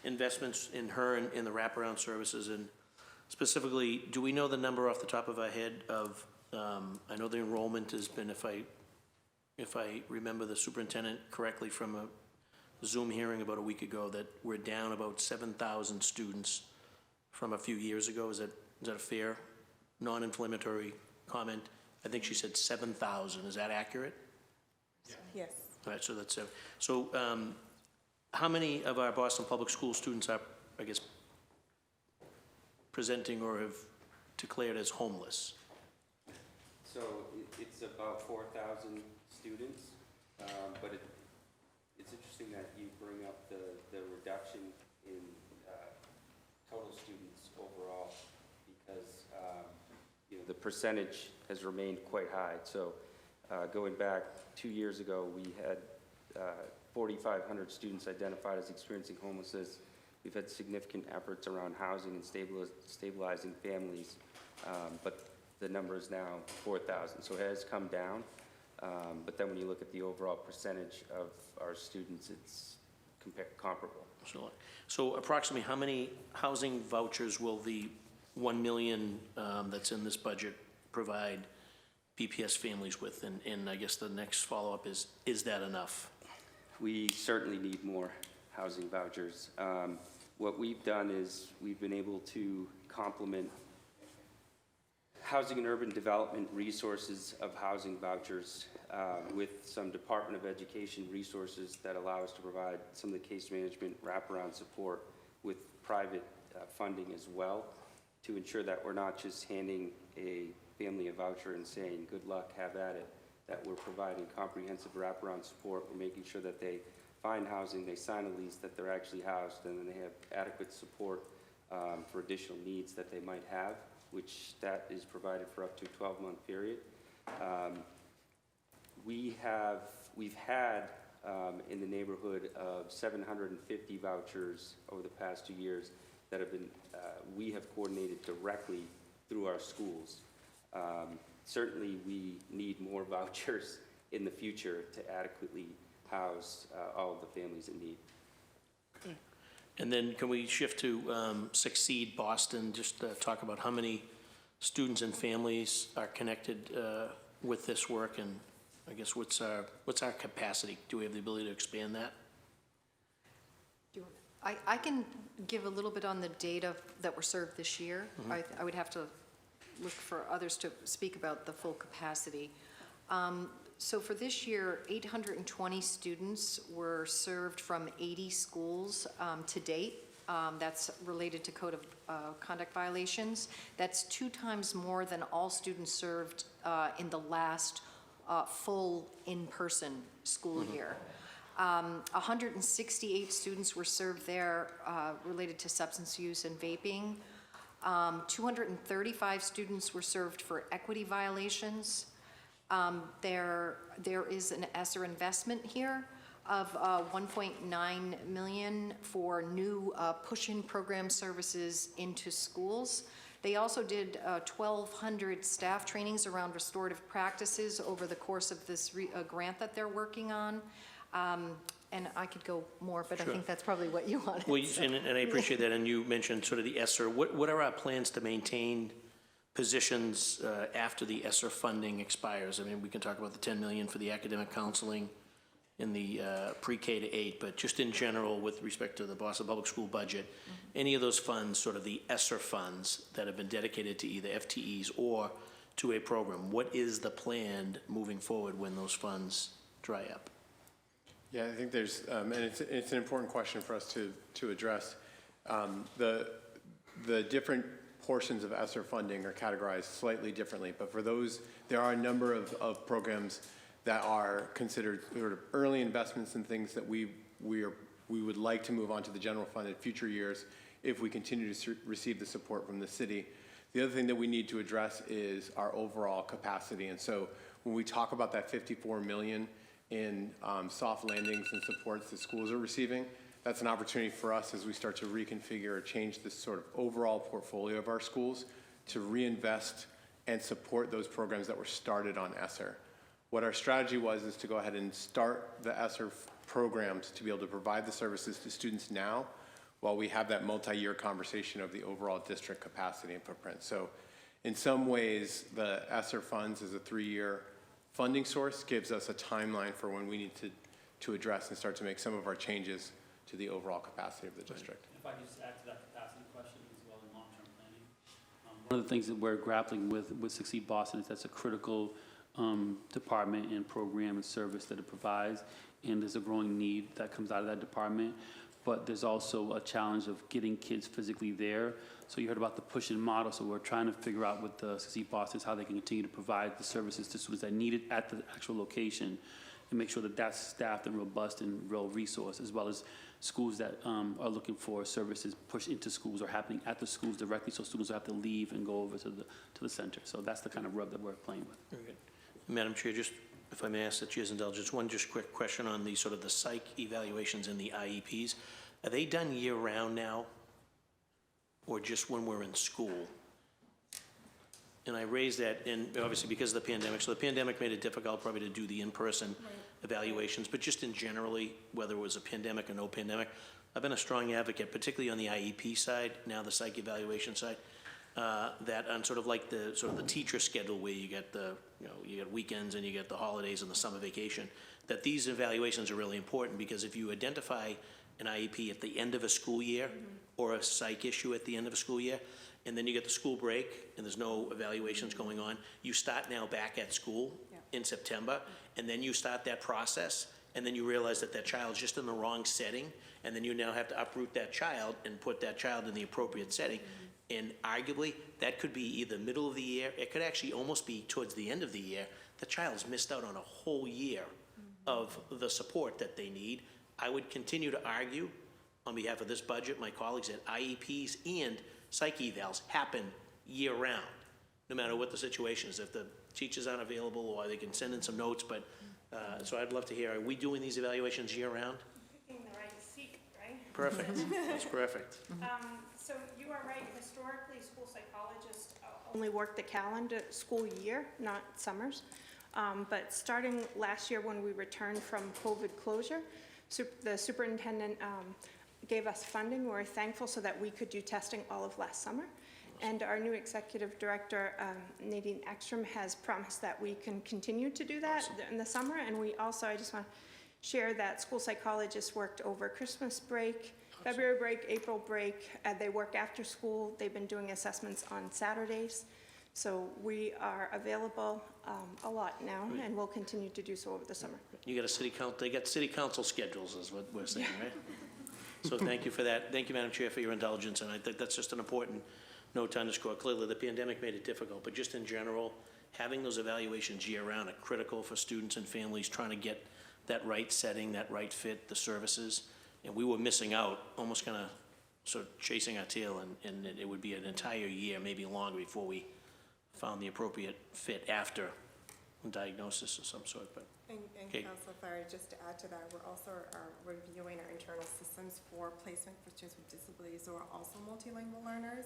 investments in her and in the wraparound services, and specifically, do we know the number off the top of our head of? I know the enrollment has been, if I remember the superintendent correctly from a Zoom hearing about a week ago, that we're down about 7,000 students from a few years ago. Is that a fair, non-inflammatory comment? I think she said 7,000. Is that accurate? Yes. All right, so that's it. So how many of our Boston Public School students are, I guess, presenting or have declared as homeless? So it's about 4,000 students, but it's interesting that you bring up the reduction in total students overall, because the percentage has remained quite high. So going back 2 years ago, we had 4,500 students identified as experiencing homelessness. We've had significant efforts around housing and stabilizing families, but the number is now 4,000. So it has come down, but then when you look at the overall percentage of our students, it's comparable. So approximately how many housing vouchers will the 1 million that's in this budget provide BPS families with? And I guess the next follow-up is that enough? We certainly need more housing vouchers. What we've done is we've been able to complement housing and urban development resources of housing vouchers with some Department of Education resources that allow us to provide some of the case management wraparound support with private funding as well, to ensure that we're not just handing a family a voucher and saying, good luck, have at it, that we're providing comprehensive wraparound support. We're making sure that they find housing, they sign a lease, that they're actually housed, and then they have adequate support for additional needs that they might have, which that is provided for up to a 12-month period. We've had in the neighborhood of 750 vouchers over the past 2 years that have been, we have coordinated directly through our schools. Certainly we need more vouchers in the future to adequately house all of the families in need. Okay. And then can we shift to Succeed Boston, just talk about how many students and families are connected with this work, and I guess what's our capacity? Do we have the ability to expand that? I can give a little bit on the data that were served this year. I would have to look for others to speak about the full capacity. So for this year, 820 students were served from 80 schools to date. That's related to Code of Conduct violations. That's 2 times more than all students served in the last full in-person school year. 168 students were served there related to substance use and vaping. 235 students were served for equity violations. There is an ESSER investment here of $1.9 million for new push-in program services into schools. They also did 1,200 staff trainings around restorative practices over the course of this grant that they're working on. And I could go more, but sure. I think that's probably what you wanted. Well, and I appreciate that, and you mentioned sort of the ESSER. What are our plans to maintain positions after the ESSER funding expires? I mean, we can talk about the $10 million for the academic counseling in the pre-K to 8, but just in general with respect to the Boston Public School budget, any of those funds, sort of the ESSER funds that have been dedicated to either FTEs or to a program, what is the plan moving forward when those funds dry up? Yeah, I think there's, and it's an important question for us to address. The different portions of ESSER funding are categorized slightly differently, but for those, there are a number of programs that are considered sort of early investments in things that we would like to move on to the general fund in future years if we continue to receive the support from the city. The other thing that we need to address is our overall capacity, and so when we talk about that $54 million in soft landings and supports that schools are receiving, that's an opportunity for us as we start to reconfigure or change this sort of overall portfolio of our schools to reinvest and support those programs that were started on ESSER. What our strategy was is to go ahead and start the ESSER programs to be able to provide the services to students now while we have that multi-year conversation of the overall district capacity and footprint. So in some ways, the ESSER funds as a 3-year funding source gives us a timeline for when we need to address and start to make some of our changes to the overall capacity of the district. If I could just add to that capacity question as well in long-term planning. One of the things that we're grappling with Succeed Boston is that's a critical department and program and service that it provides, and there's a growing need that comes out of that department. But there's also a challenge of getting kids physically there. So you heard about the push-in model, so we're trying to figure out with the Succeed Boston how they can continue to provide the services to students that need it at the actual location and make sure that that's staffed and robust and real resource, as well as schools that are looking for services pushed into schools or happening at the schools directly, so students don't have to leave and go over to the center. So that's the kind of rub that we're playing with. Very good. Madam Chair, just if I may ask the Chair's indulgence, one just quick question on the sort of the psych evaluations and the IEPs. Are they done year-round now, or just when we're in school? And I raise that, and obviously because of the pandemic, so the pandemic made it difficult probably to do the in-person evaluations, but just in generally, whether it was a pandemic or no pandemic, I've been a strong advocate, particularly on the IEP side, now the psych evaluation side, that on sort of like the teacher schedule where you get you get weekends and you get the holidays and the summer vacation, that these evaluations are really important, because if you identify an IEP at the end of a school year or a psych issue at the end of a school year, and then you get the school break and there's no evaluations going on, you start now back at school in September, and then you start that process, and then you realize that that child's just in the wrong setting, and then you now have to uproot that child and put that child in the appropriate setting. And arguably, that could be either middle of the year, it could actually almost be towards the end of the year. The child's missed out on a whole year of the support that they need. I would continue to argue on behalf of this budget, my colleagues, that IEPs and psych evals happen year-round, no matter what the situation is. If the teachers aren't available, or they can send in some notes, but so I'd love to hear, are we doing these evaluations year-round? Picking the right seat, right? Perfect. That's perfect. So you are right. Historically, school psychologists only work the calendar school year, not summers. But starting last year when we returned from COVID closure, the superintendent gave us funding. We're thankful so that we could do testing all of last summer. And our new executive director, Nadine Ekstrom, has promised that we can continue to do that in the summer. And we also, I just want to share that school psychologists worked over Christmas break, February break, April break. They work after school. They've been doing assessments on Saturdays. So we are available a lot now, and we'll continue to do so over the summer. You got a city council, they got city council schedules is what we're saying, right? So thank you for that. Thank you, Madam Chair, for your indulgence, and I think that's just an important note to underscore. Clearly, the pandemic made it difficult, but just in general, having those evaluations year-round are critical for students and families trying to get that right setting, that right fit, the services. And we were missing out, almost kind of sort of chasing our tail, and it would be an entire year, maybe longer, before we found the appropriate fit after a diagnosis of some sort. But And okay. Councilor Farr, just to add to that, we're also reviewing our internal systems for placement for students with disabilities who are also multilingual learners.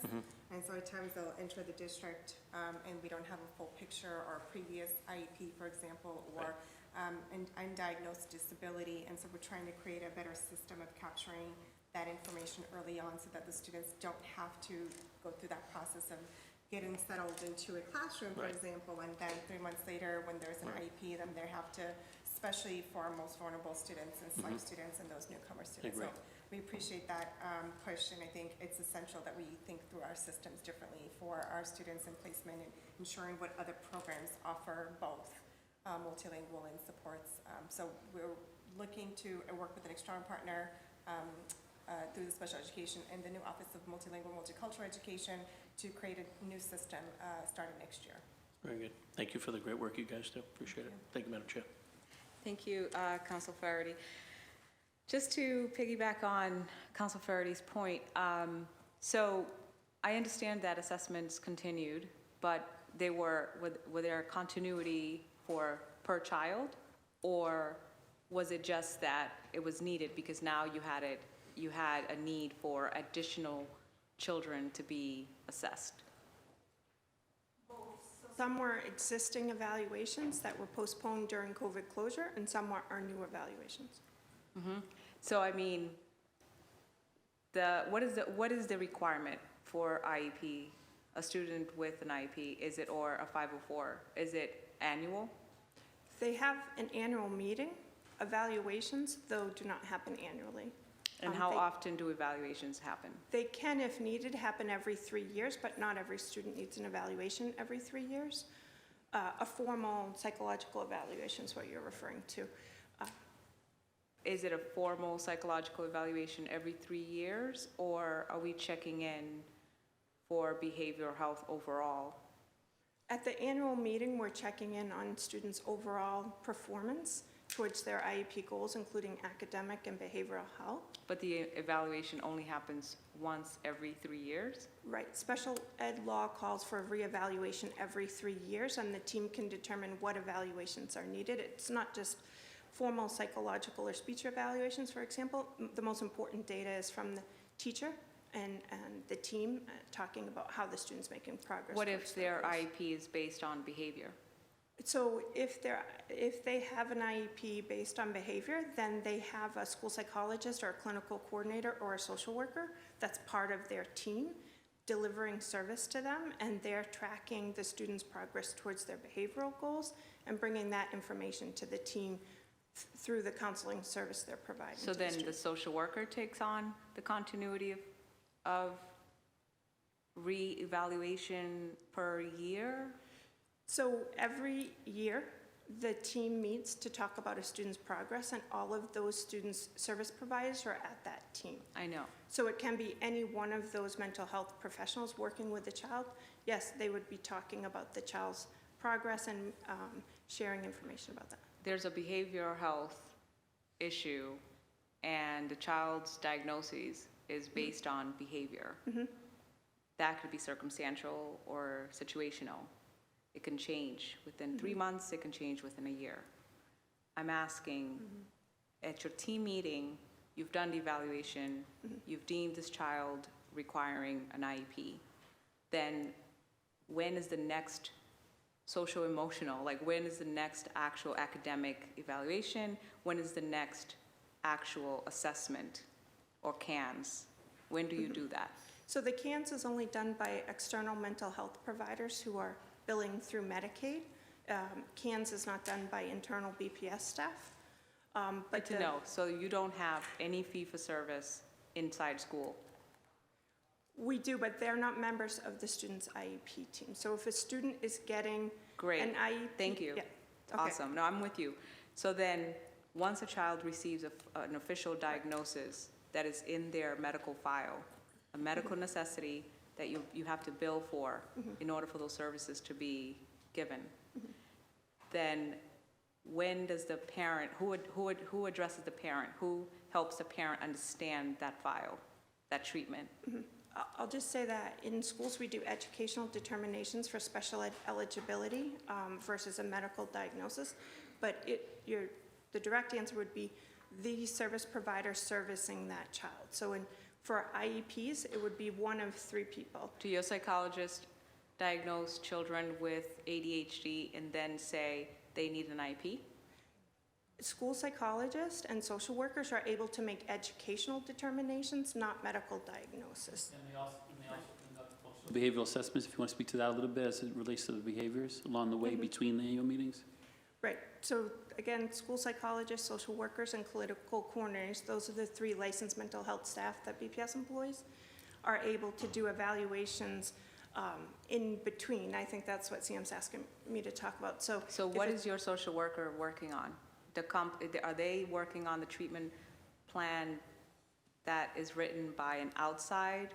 And so at times they'll enter the district and we don't have a full picture or a previous IEP, for example, or an undiagnosed disability. And so we're trying to create a better system of capturing that information early on so that the students don't have to go through that process of getting settled into a classroom, for example, and then 3 months later, when there's an IEP, then they have to, especially for our most vulnerable students and SLIFE students and those newcomer students. So we appreciate that push, and I think it's essential that we think through our systems differently for our students in placement and ensuring what other programs offer both multilingual and supports. So we're looking to work with an external partner through the special education and the new Office of Multilingual Multicultural Education to create a new system starting next year. Very good. Thank you for the great work you guys do. Appreciate it. Thank you, Madam Chair. Thank you, Council Flaherty. Just to piggyback on Council Flaherty's point, so I understand that assessments continued, but they were there continuity for per child, or was it just that it was needed because now you had a need for additional children to be assessed? Some were existing evaluations that were postponed during COVID closure, and some are new evaluations. So I mean, what is the requirement for IEP? A student with an IEP, is it, or a 504? Is it annual? They have an annual meeting. Evaluations, though, do not happen annually. And how often do evaluations happen? They can, if needed, happen every 3 years, but not every student needs an evaluation every 3 years. A formal psychological evaluation is what you're referring to. Is it a formal psychological evaluation every 3 years, or are we checking in for behavioral health overall? At the annual meeting, we're checking in on students' overall performance towards their IEP goals, including academic and behavioral health. But the evaluation only happens once every 3 years? Right. Special ed law calls for a reevaluation every 3 years, and the team can determine what evaluations are needed. It's not just formal psychological or speech evaluations, for example. The most important data is from the teacher and the team talking about how the student's making progress. What if their IEP is based on behavior? So if they have an IEP based on behavior, then they have a school psychologist or a clinical coordinator or a social worker that's part of their team delivering service to them, and they're tracking the student's progress towards their behavioral goals and bringing that information to the team through the counseling service they're providing. So then the social worker takes on the continuity of re-evaluation per year? So every year, the team meets to talk about a student's progress, and all of those students' service providers are at that team. I know. So it can be any one of those mental health professionals working with the child. Yes, they would be talking about the child's progress and sharing information about that. There's a behavioral health issue, and the child's diagnosis is based on behavior. That could be circumstantial or situational. It can change within 3 months, it can change within a year. I'm asking, at your team meeting, you've done the evaluation, you've deemed this child requiring an IEP, then when is the next social emotional, like when is the next actual academic evaluation? When is the next actual assessment or CANS? When do you do that? So the CANS is only done by external mental health providers who are billing through Medicaid. CANS is not done by internal BPS staff. But to know, so you don't have any fee-for-service inside school? We do, but they're not members of the student's IEP team. So if a student is getting Great. an IEP. Thank you. Yeah, okay. Awesome. No, I'm with you. So then, once a child receives an official diagnosis that is in their medical file, a medical necessity that you have to bill for in order for those services to be given, then when does the parent, who addresses the parent? Who helps the parent understand that file, that treatment? I'll just say that in schools, we do educational determinations for special ed eligibility versus a medical diagnosis. But the direct answer would be the service provider servicing that child. So for IEPs, it would be one of 3 people. Do your psychologists diagnose children with ADHD and then say they need an IEP? School psychologists and social workers are able to make educational determinations, not medical diagnosis. And they also conduct behavioral assessments, if you want to speak to that a little bit as it relates to the behaviors along the way between the annual meetings? Right. So again, school psychologists, social workers, and clinical coordinators, those are the 3 licensed mental health staff that BPS employs, are able to do evaluations in between. I think that's what Sam's asking me to talk about. So what is your social worker working on? Are they working on the treatment plan that is written by an outside?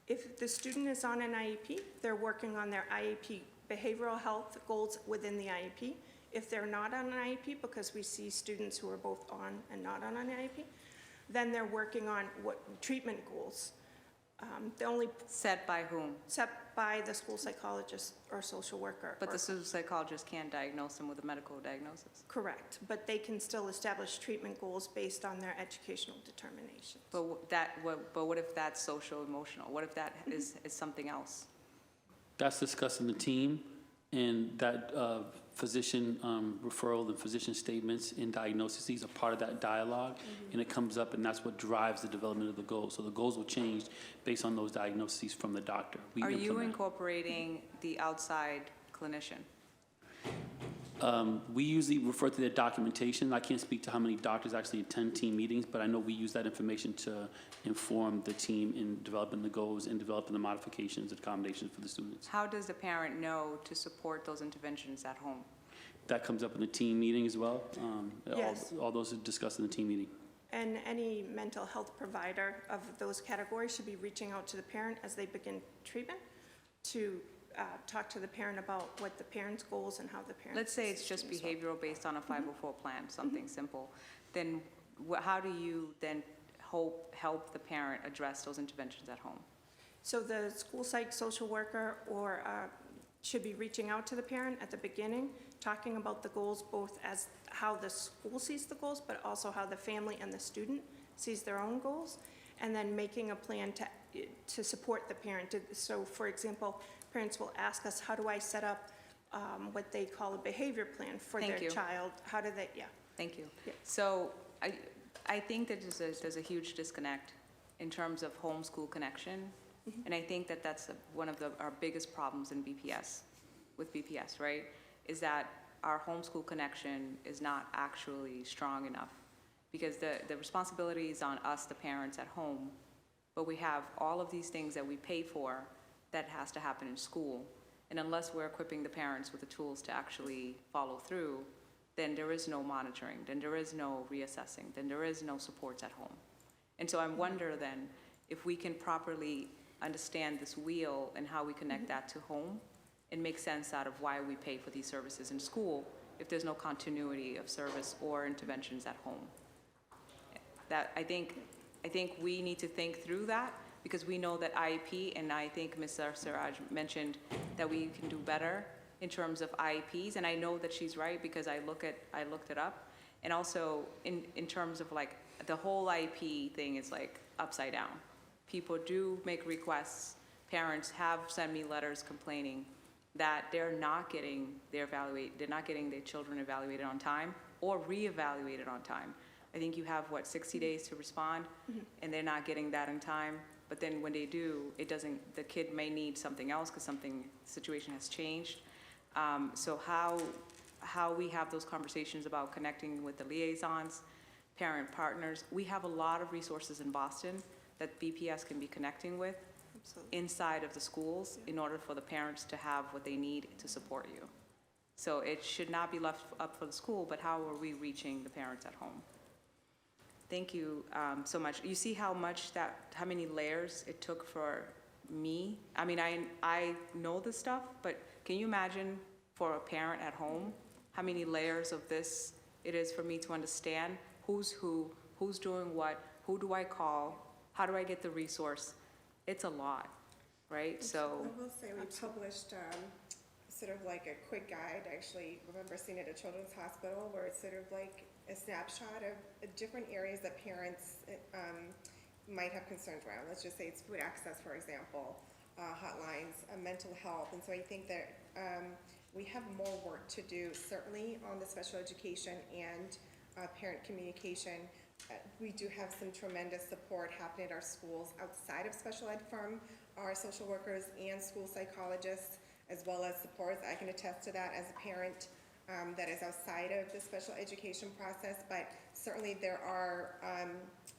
If the student is on an IEP, they're working on their IEP behavioral health goals within the IEP. If they're not on an IEP, because we see students who are both on and not on an IEP, then they're working on what treatment goals. The only set by whom? Set by the school psychologist or social worker. But the school psychologist can't diagnose them with a medical diagnosis. Correct, but they can still establish treatment goals based on their educational determinations. But what if that's social emotional? What if that is something else? That's discussed in the team, and that physician referral and physician statements and diagnoses are part of that dialogue, and it comes up, and that's what drives the development of the goals. So the goals will change based on those diagnoses from the doctor. Are you incorporating the outside clinician? We usually refer to their documentation. I can't speak to how many doctors actually attend team meetings, but I know we use that information to inform the team in developing the goals and developing the modifications and accommodations for the students. How does the parent know to support those interventions at home? That comes up in the team meeting as well. Yes. All those are discussed in the team meeting. And any mental health provider of those categories should be reaching out to the parent as they begin treatment to talk to the parent about what the parent's goals and how the parent. Let's say it's just behavioral based on a 504 plan, something simple. Then how do you then help the parent address those interventions at home? So the school psych social worker or should be reaching out to the parent at the beginning, talking about the goals both as how the school sees the goals, but also how the family and the student sees their own goals, and then making a plan to support the parent. So for example, parents will ask us, how do I set up what they call a behavior plan for their child? How do they, Thank you. Yeah. So I think that there's a huge disconnect in terms of homeschool connection. And I think that that's one of our biggest problems in BPS, with BPS, right? Is that our homeschool connection is not actually strong enough. Because the responsibility is on us, the parents at home, but we have all of these things that we pay for that has to happen in school. And unless we're equipping the parents with the tools to actually follow through, then there is no monitoring, then there is no reassessing, then there is no supports at home. And so I wonder then if we can properly understand this wheel and how we connect that to home and make sense out of why we pay for these services in school if there's no continuity of service or interventions at home. That I think we need to think through that, because we know that IEP, and I think Ms. Siraj mentioned that we can do better in terms of IEPs, and I know that she's right because I looked it up, and also in terms of like the whole IEP thing is like upside down. People do make requests. Parents have sent me letters complaining that they're not getting their children evaluated on time or reevaluated on time. I think you have, 60 days to respond, and they're not getting that in time. But then when they do, the kid may need something else because situation has changed. So how we have those conversations about connecting with the liaisons, parent partners, we have a lot of resources in Boston that BPS can be connecting with inside of the schools in order for the parents to have what they need to support you. So it should not be left up for the school, but how are we reaching the parents at home? Thank you so much. You see how many layers it took for me? I mean, I know this stuff, but can you imagine for a parent at home, how many layers of this it is for me to understand who's doing what, who do I call, how do I get the resource? It's a lot, right? So I will say we published sort of like a quick guide. I actually remember seeing it at Children's Hospital where it's sort of like a snapshot of different areas that parents might have concerns around. Let's just say it's food access, for example, hotlines, mental health. And so I think that we have more work to do, certainly on the special education and parent communication. We do have some tremendous support happening at our schools outside of special ed from our social workers and school psychologists, as well as supports. I can attest to that as a parent that is outside of the special education process, but certainly there are,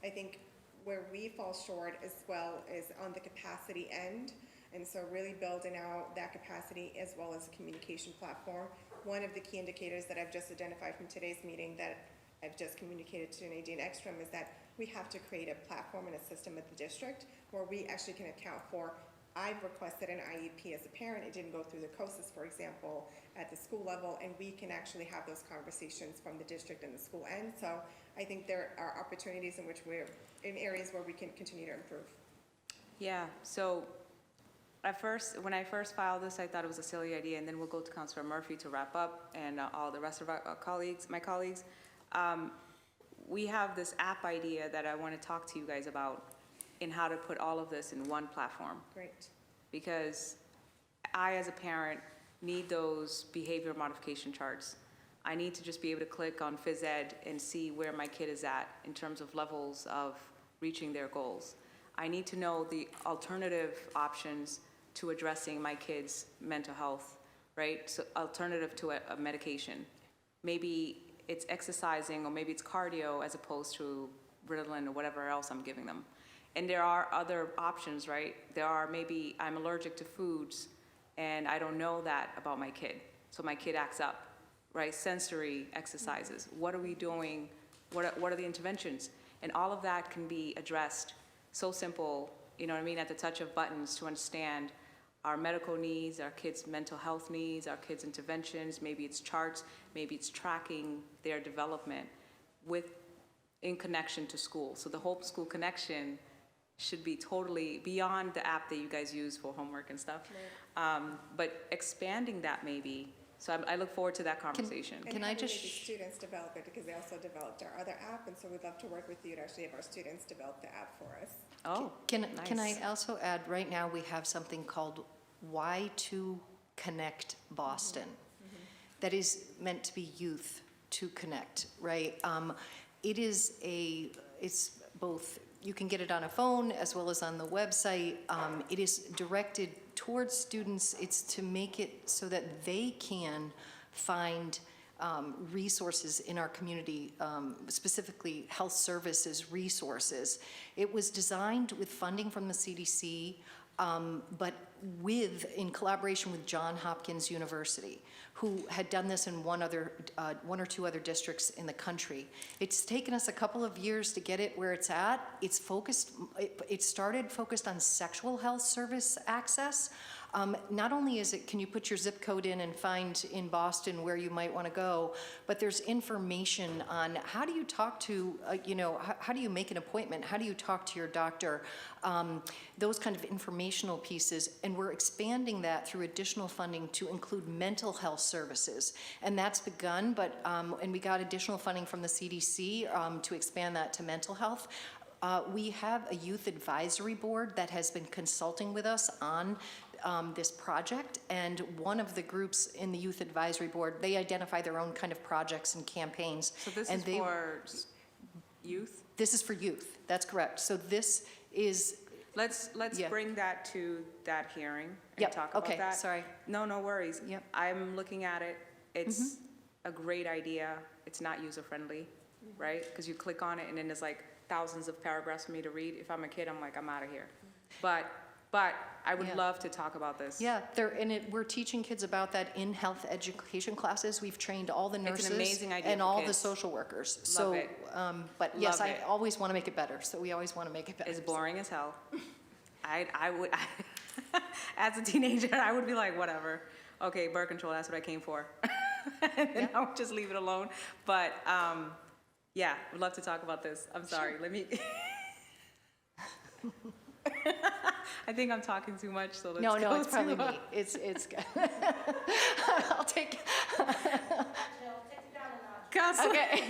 I think, where we fall short as well is on the capacity end, and so really building out that capacity as well as a communication platform. One of the key indicators that I've just identified from today's meeting that I've just communicated to Nadine Ekstrom is that we have to create a platform and a system at the district where we actually can account for. I've requested an IEP as a parent. It didn't go through the COSIS, for example, at the school level, and we can actually have those conversations from the district and the school end. So I think there are opportunities in which we're in areas where we can continue to improve. yeah, so when I first filed this, I thought it was a silly idea, and then we'll go to Councilor Murphy to wrap up, and all the rest of our my colleagues. We have this app idea that I want to talk to you guys about in how to put all of this in one platform. Great. Because I, as a parent, need those behavior modification charts. I need to just be able to click on phys ed and see where my kid is at in terms of levels of reaching their goals. I need to know the alternative options to addressing my kid's mental health, right? So alternative to a medication. Maybe it's exercising, or maybe it's cardio as opposed to Ritalin or whatever else I'm giving them. And there are other options, right? Maybe I'm allergic to foods and I don't know that about my kid. So my kid acts up, right? Sensory exercises. What are we doing? What are the interventions? And all of that can be addressed so simple, you know what I mean, at the touch of buttons to understand our medical needs, our kids' mental health needs, our kids' interventions. Maybe it's charts, maybe it's tracking their development in connection to school. So the Hope School Connection should be totally beyond the app that you guys use for homework and stuff. Right. But expanding that maybe, so I look forward to that conversation. Can I just... maybe students develop it, because they also developed our other app, and so we'd love to work with you to actually have our students develop the app for us. Oh, Can nice. I also add, right now we have something called Y2 Connect Boston that is meant to be youth to connect, right? It's both, you can get it on a phone as well as on the website. It is directed towards students. It's to make it so that they can find resources in our community, specifically health services resources. It was designed with funding from the CDC, but in collaboration with Johns Hopkins University, who had done this in one or two other districts in the country. It's taken us a couple of years to get it where it's at. It started focused on sexual health service access. Not only can you put your zip code in and find in Boston where you might want to go, but there's information on how do you talk to, how do you make an appointment? How do you talk to your doctor? Those kind of informational pieces. And we're expanding that through additional funding to include mental health services. And that's begun, and we got additional funding from the CDC to expand that to mental health. We have a youth advisory board that has been consulting with us on this project, and one of the groups in the youth advisory board, they identify their own kind of projects and campaigns. So this and is for youth? This is for youth, that's correct. So this is, Let's Yeah. bring that to that hearing and Yep, talk about okay, that. sorry. No worries. Yep. I'm looking at it. It's a great idea. It's not user-friendly, right? Because you click on it and then there's like thousands of paragraphs for me to read. If I'm a kid, I'm like, I'm out of here. But I would Yeah. love to talk about this. yeah, we're teaching kids about that in health education classes. We've trained all the It's an nurses amazing idea and for all the kids. social workers. Love So, it. but yes, Love I it. always want to make it better, so we always want to make it better. It's boring as hell. I would, as a teenager, I would be like, whatever. Okay, birth control, that's what I came for. And then I would just leave it alone. But, yeah, would love to talk about this. I'm sorry, let me. I think I'm talking too much, so let's go No, it's probably to, me. It's good. I'll take. Counselor, Okay.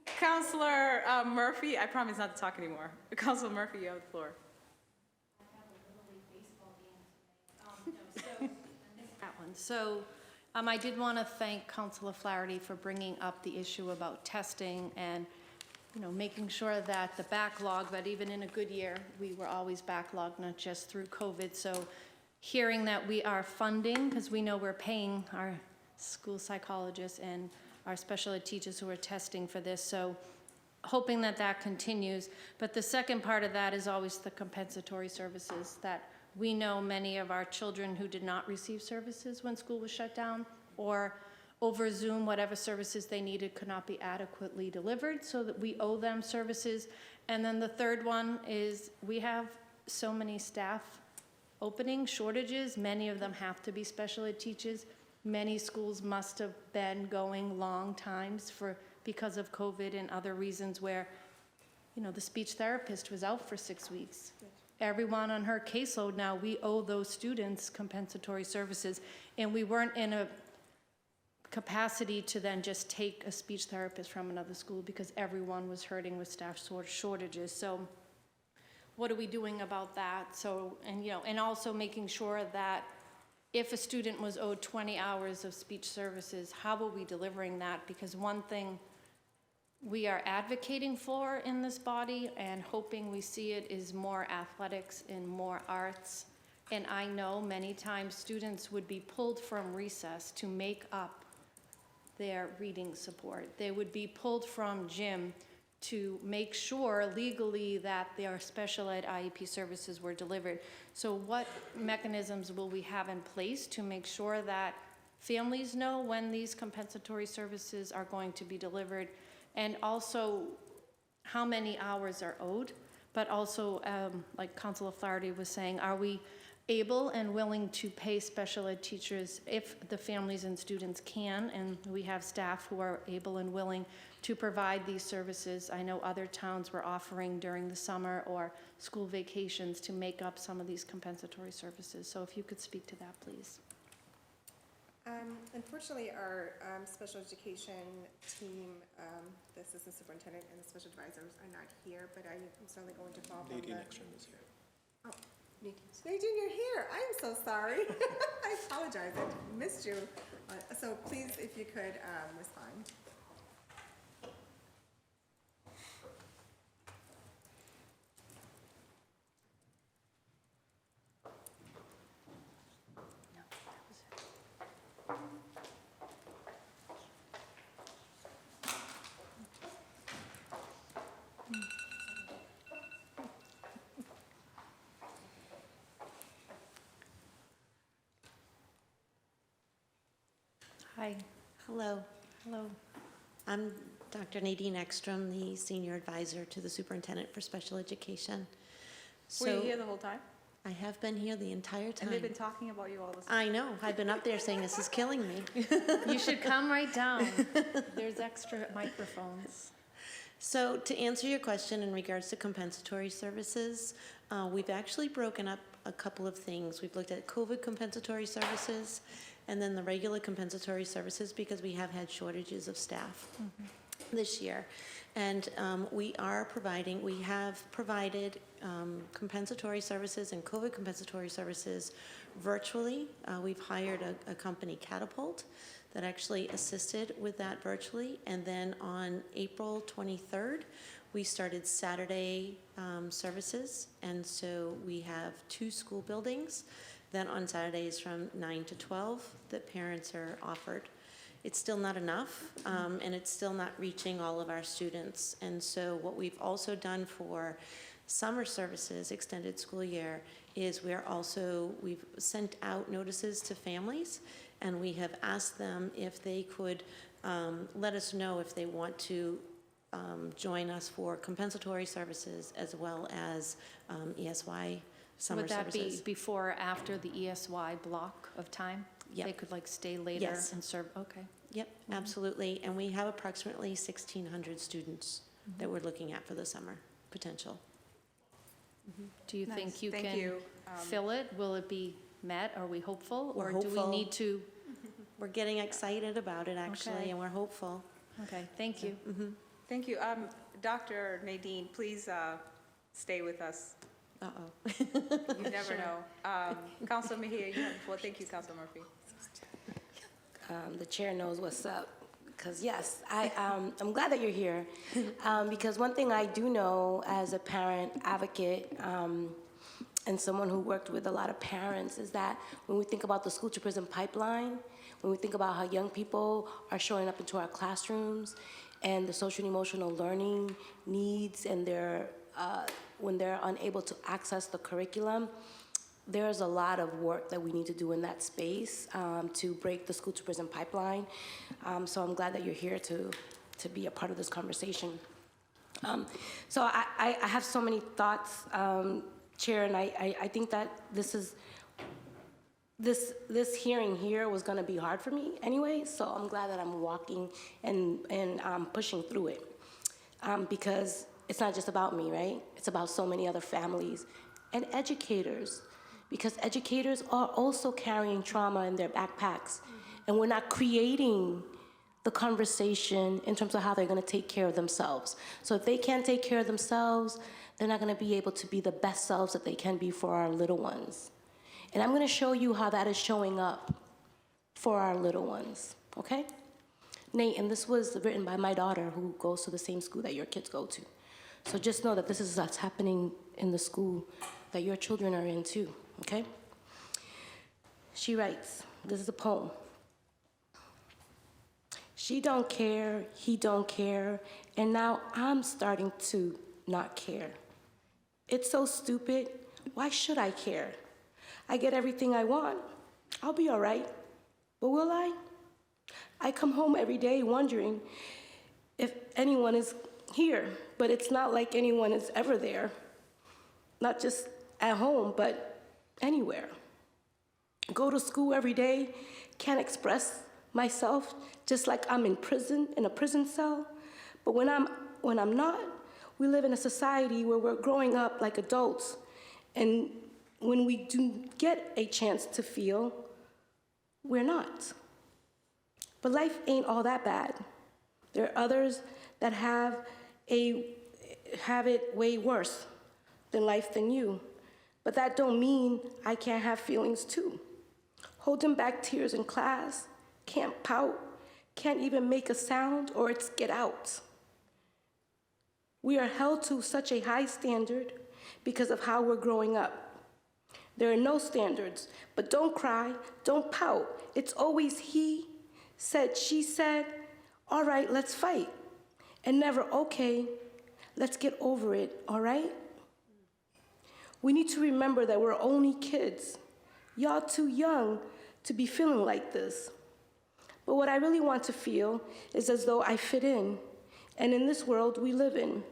Counselor Murphy, I promise not to talk anymore. Counselor Murphy, you have the floor. That one. So I did want to thank Councilor Flaherty for bringing up the issue about testing and, making sure that the backlog, that even in a good year, we were always backlogged, not just through COVID. So hearing that we are funding, because we know we're paying our school psychologists and our special ed teachers who are testing for this. So hoping that that continues. But the second part of that is always the compensatory services, that we know many of our children who did not receive services when school was shut down, or over Zoom, whatever services they needed could not be adequately delivered, so that we owe them services. And then the third one is we have so many staff opening shortages. Many of them have to be special ed teachers. Many schools must have been going long times because of COVID and other reasons where, the speech therapist was out for 6 weeks. Everyone on her caseload now, we owe those students compensatory services, and we weren't in a capacity to then just take a speech therapist from another school because everyone was hurting with staff shortages. So what are we doing about that? So, and also making sure that if a student was owed 20 hours of speech services, how are we delivering that? Because one thing we are advocating for in this body and hoping we see it is more athletics and more arts. And I know many times students would be pulled from recess to make up their reading support. They would be pulled from gym to make sure legally that their special ed IEP services were delivered. So what mechanisms will we have in place to make sure that families know when these compensatory services are going to be delivered, and also how many hours are owed, but also, like Councilor Flaherty was saying, are we able and willing to pay special ed teachers if the families and students can, and we have staff who are able and willing to provide these services. I know other towns were offering during the summer or school vacations to make up some of these compensatory services. So if you could speak to that, please. Unfortunately, our special education team, the assistant superintendent and the special advisors are not here, but I'm certainly going to follow up on Nadine that. Ekstrom is here. Oh, Nadine, you're here. I'm so sorry. I apologize. I missed you. So please, if you could respond. Hi. Hello. Hello. I'm Dr. Nadine Ekstrom, the Senior Advisor to the Superintendent for Special Education. Were you here the whole time? I have been here the entire time. And they've been talking about you all this time. I know. I've been up there saying this is killing me. You should come right down. There's extra microphones. So to answer your question in regards to compensatory services, we've actually broken up a couple of things. We've looked at COVID compensatory services and then the regular compensatory services because we have had shortages of staff this year. And we have provided compensatory services and COVID compensatory services virtually. We've hired a company, Catapult, that actually assisted with that virtually. And then on April 23rd, we started Saturday services. And so we have 2 school buildings. Then on Saturdays from 9 to 12 that parents are offered. It's still not enough, and it's still not reaching all of our students. And so what we've also done for summer services, extended school year, is we've sent out notices to families, and we have asked them if they could let us know if they want to join us for compensatory services as well as ESY summer services. Would that be before or after the ESY block of time? Yep. They could like stay later Yes. and serve, okay. Yep, absolutely. And we have approximately 1,600 students that we're looking at for the summer potential. Do you think you Thank can you. fill it? Will it be met? Are we hopeful? We're Or do hopeful. we need to? We're getting excited about it, actually, Okay. and we're hopeful. Okay, thank you. Thank you. Dr. Nadine, please stay with us. Uh-oh. You never know. Councilor Mejia, you have the floor. Thank you, Councilor Murphy. The chair knows what's up, because yes, I'm glad that you're here, because one thing I do know as a parent advocate and someone who worked with a lot of parents is that when we think about the school to prison pipeline, when we think about how young people are showing up into our classrooms and the social and emotional learning needs and when they're unable to access the curriculum, there's a lot of work that we need to do in that space to break the school to prison pipeline. So I'm glad that you're here to be a part of this conversation. So I have so many thoughts, Chair, and I think that this hearing here was going to be hard for me anyway, so I'm glad that I'm walking and pushing through it, because it's not just about me, right? It's about so many other families and educators, because educators are also carrying trauma in their backpacks, and we're not creating the conversation in terms of how they're going to take care of themselves. So if they can't take care of themselves, they're not going to be able to be the best selves that they can be for our little ones. And I'm going to show you how that is showing up for our little ones, okay? Nate, and this was written by my daughter who goes to the same school that your kids go to. So just know that this is what's happening in the school that your children are in too, okay? She writes, this is a poem. She don't care, he don't care, and now I'm starting to not care. It's so stupid, why should I care? I get everything I want, I'll be all right, but will I? I come home every day wondering if anyone is here, but it's not like anyone is ever there. Not just at home, but anywhere. Go to school every day, can't express myself, just like I'm in prison, in a prison cell. But when I'm not, we live in a society where we're growing up like adults, and when we do get a chance to feel, we're not. But life ain't all that bad. There are others that have it way worse than life than you. But that don't mean I can't have feelings too. Holding back tears in class, can't pout, can't even make a sound or it's get out. We are held to such a high standard because of how we're growing up. There are no standards, but don't cry, don't pout. It's always he said, she said, all right, let's fight. And never, okay, let's get over it, all right? We need to remember that we're only kids. Y'all too young to be feeling like this. But what I really want to feel is as though I fit in, and in this world we live in.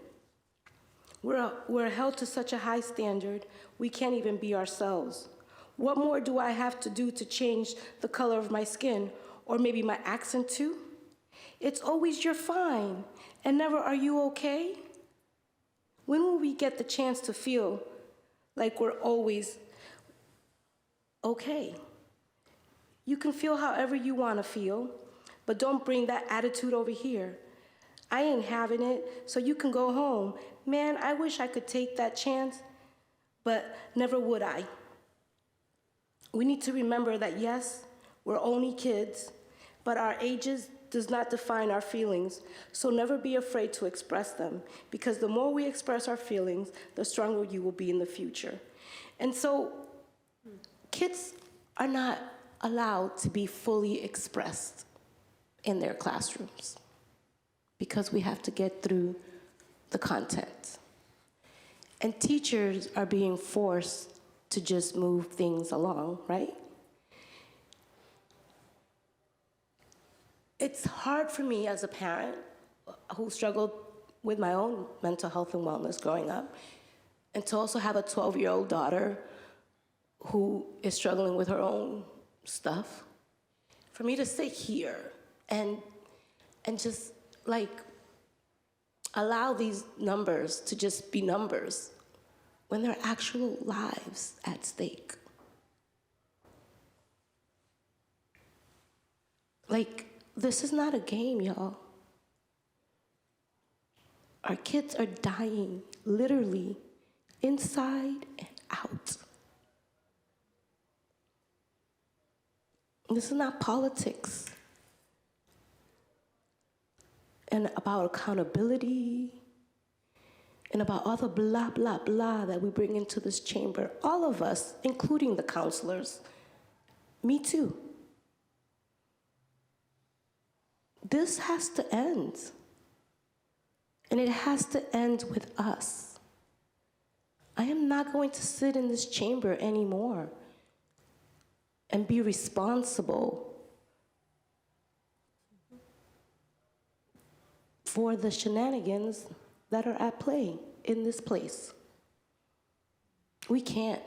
We're held to such a high standard, we can't even be ourselves. What more do I have to do to change the color of my skin, or maybe my accent too? It's always you're fine, and never are you okay? When will we get the chance to feel like we're always okay? You can feel however you want to feel, but don't bring that attitude over here. I ain't having it, so you can go home. Man, I wish I could take that chance, but never would I. We need to remember that yes, we're only kids, But our ages does not define our feelings, so never be afraid to express them, because the more we express our feelings, the stronger you will be in the future. And so kids are not allowed to be fully expressed in their classrooms because we have to get through the content. And teachers are being forced to just move things along, right? It's hard for me as a parent who struggled with my own mental health and wellness growing up, and to also have a 12-year-old daughter who is struggling with her own stuff, for me to sit here and just like allow these numbers to just be numbers when there are actual lives at stake. Like, this is not a game, y'all. Our kids are dying, literally, inside and out. This is not politics and about accountability and about all the blah, blah, blah that we bring into this chamber. All of us, including the counselors, me too. This has to end. And it has to end with us. I am not going to sit in this chamber anymore and be responsible for the shenanigans that are at play in this place. We can't.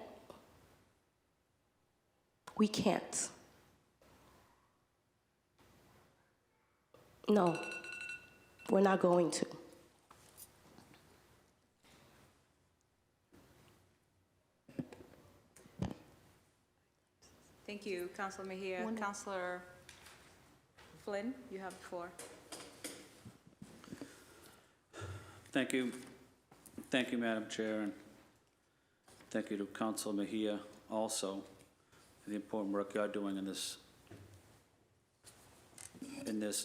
We can't. No, we're not going to. Thank you, Councilor Mejia. Councilor Flynn, you have the floor. Thank you. Thank you, Madam Chair, and thank you to Councilor Mejia also for the important work you're doing in this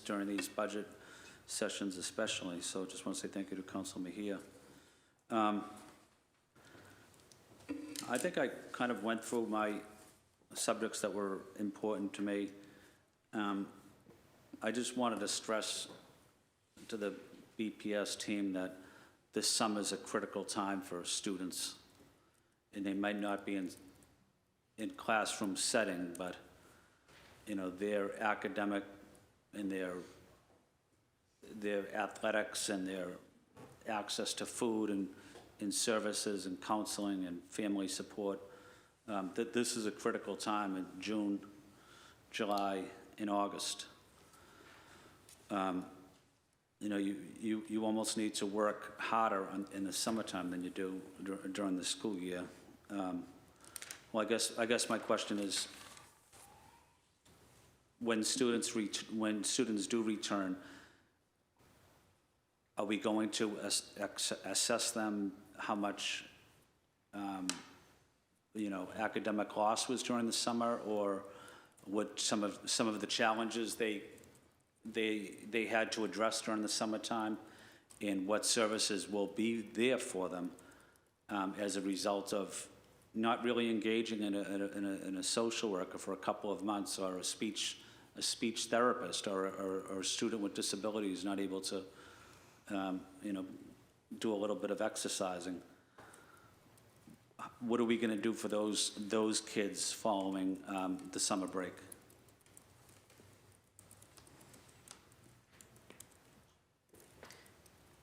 during these budget sessions especially. So just want to say thank you to Councilor Mejia. I think I kind of went through my subjects that were important to me. I just wanted to stress to the BPS team that this summer is a critical time for students, and they might not be in classroom setting, but you know, their academic and their athletics and their access to food and services and counseling and family support, that this is a critical time in June, July, and August. You know, you almost need to work harder in the summertime than you do during the school year. Well, I guess my question is, when students do return, are we going to assess them how much you know, academic loss was during the summer, or what some of the challenges they had to address during the summertime, and what services will be there for them as a result of not really engaging in a social worker for a couple of months, or a speech therapist, or a student with disabilities not able to you know, do a little bit of exercising. What are we going to do for those kids following the summer break?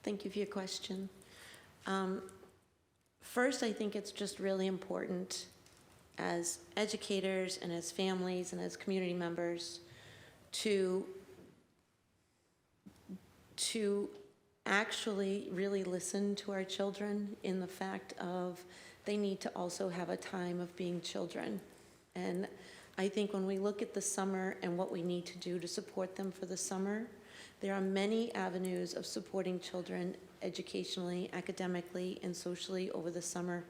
Thank you for your question. First, I think it's just really important as educators and as families and as community members to actually really listen to our children in the fact of they need to also have a time of being children. And I think when we look at the summer and what we need to do to support them for the summer, there are many avenues of supporting children educationally, academically, and socially over the summer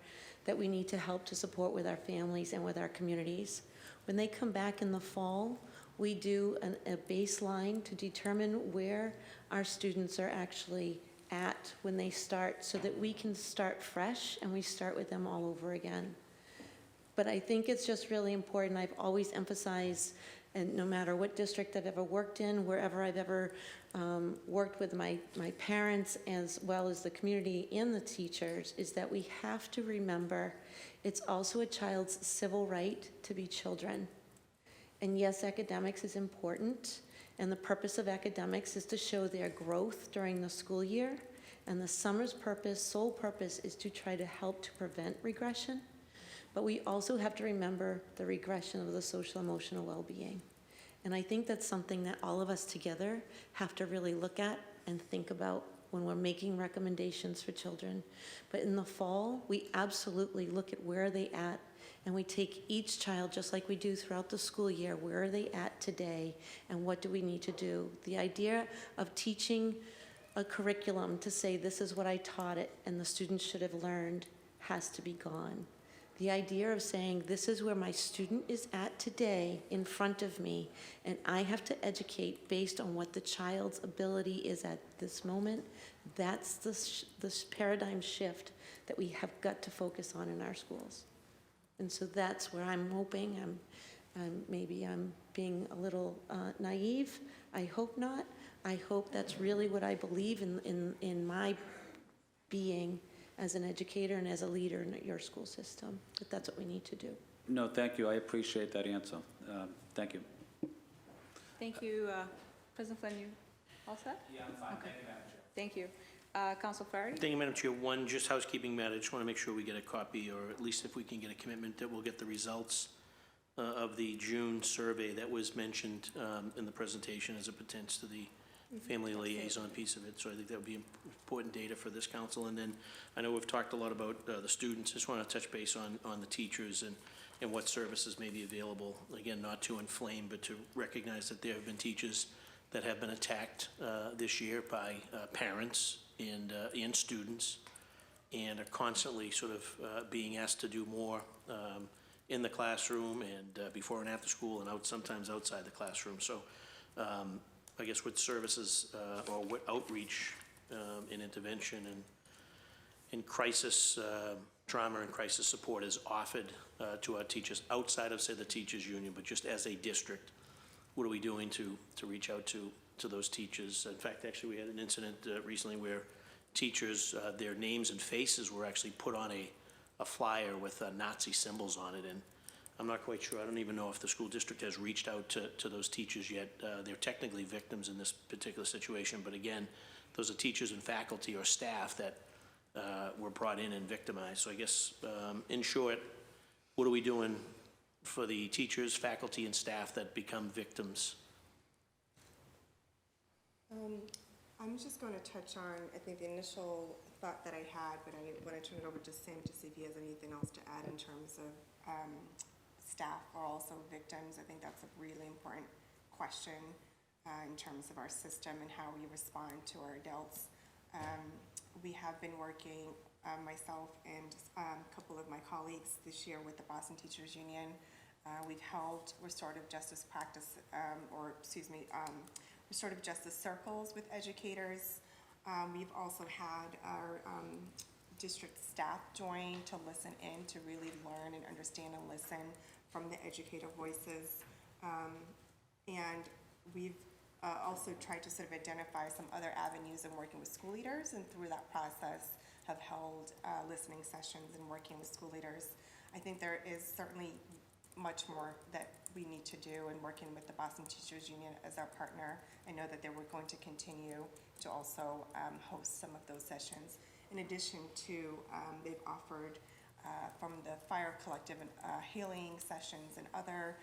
that we need to help to support with our families and with our communities. When they come back in the fall, we do a baseline to determine where our students are actually at when they start, so that we can start fresh and we start with them all over again. But I think it's just really important. I've always emphasized, and no matter what district I've ever worked in, wherever I've ever worked with my parents as well as the community and the teachers, is that we have to remember it's also a child's civil right to be children. And yes, academics is important, and the purpose of academics is to show their growth during the school year, and the summer's purpose, sole purpose, is to try to help to prevent regression. But we also have to remember the regression of the social emotional well-being. And I think that's something that all of us together have to really look at and think about when we're making recommendations for children. But in the fall, we absolutely look at where are they at, and we take each child, just like we do throughout the school year, where are they at today, and what do we need to do? The idea of teaching a curriculum to say this is what I taught it and the students should have learned has to be gone. The idea of saying this is where my student is at today in front of me, and I have to educate based on what the child's ability is at this moment, that's the paradigm shift that we have got to focus on in our schools. And so that's where I'm hoping, maybe I'm being a little naive. I hope not. I hope that's really what I believe in my being as an educator and as a leader in your school system, that that's what we need to do. No, thank you. I appreciate that answer. Thank you. Thank you. President Flynn, you all set? Yeah, I'm fine. Okay. Thank you. Council Flaherty? Thank you, Madam Chair. One, just housekeeping matter. Just want to make sure we get a copy, or at least if we can get a commitment that we'll get the results of the June survey that was mentioned in the presentation as it pertains to the family liaison piece of it. So I think that would be important data for this council. And then I know we've talked a lot about the students. Just want to touch base on the teachers and what services may be available. Again, not to inflame, but to recognize that there have been teachers that have been attacked this year by parents and students, and are constantly sort of being asked to do more in the classroom and before and after school, and sometimes outside the classroom. So I guess what services or what outreach and intervention and crisis trauma and crisis support is offered to our teachers outside of, say, the teachers union, but just as a district, what are we doing to reach out to those teachers? In fact, actually, we had an incident recently where teachers, their names and faces were actually put on a flyer with Nazi symbols on it, and I'm not quite sure. I don't even know if the school district has reached out to those teachers yet. They're technically victims in this particular situation, but again, those are teachers and faculty or staff that were brought in and victimized. So I guess, in short, what are we doing for the teachers, faculty, and staff that become victims? I'm just going to touch on, I think, the initial thought that I had, but I want to turn it over to Sam to see if he has anything else to add in terms of staff are also victims. I think that's a really important question in terms of our system and how we respond to our adults. We have been working, myself and a couple of my colleagues this year with the Boston Teachers Union. We've held restorative justice practice, restorative justice circles with educators. We've also had our district staff join to listen in, to really learn and understand and listen from the educator voices. And we've also tried to sort of identify some other avenues in working with school leaders, and through that process have held listening sessions and working with school leaders. I think there is certainly much more that we need to do in working with the Boston Teachers Union as our partner. I know that they were going to continue to also host some of those sessions. In addition to, they've offered from the Fire Collective healing sessions, and other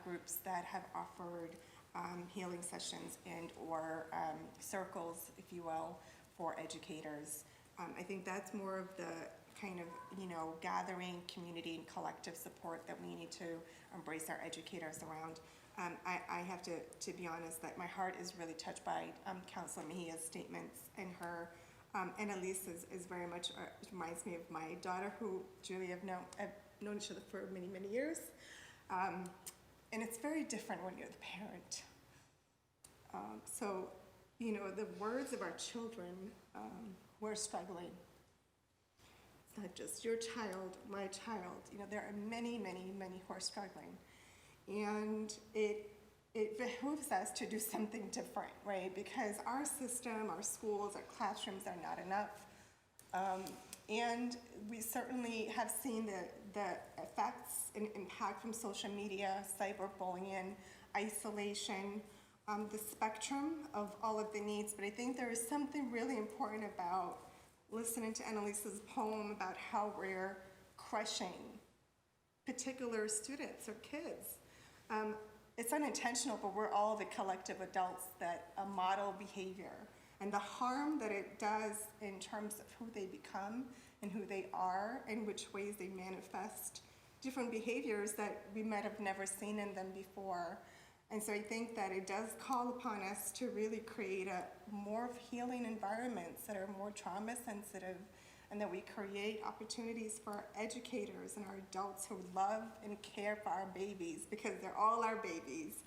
groups that have offered healing sessions and or circles, if you will, for educators. I think that's more of the kind of, gathering community and collective support that we need to embrace our educators around. I have to be honest, that my heart is really touched by Councilor Mejia's statements, and her, and Elise is very much, reminds me of my daughter, who Julie I've known each other for many, many years. And it's very different when you're the parent. So, you know, the words of our children who are struggling. It's not just your child, my child. You know, there are many, many, many who are struggling. And it behooves us to do something different, right? Because our system, our schools, our classrooms are not enough. And we certainly have seen the effects and impact from social media, cyberbullying, isolation, the spectrum of all of the needs. But I think there is something really important about listening to Annalise's poem about how we're crushing particular students or kids. It's unintentional, but we're all the collective adults that model behavior. And the harm that it does in terms of who they become and who they are and which ways they manifest different behaviors that we might have never seen in them before. And so I think that it does call upon us to really create a more healing environments that are more trauma sensitive, and that we create opportunities for our educators and our adults who love and care for our babies, because they're all our babies.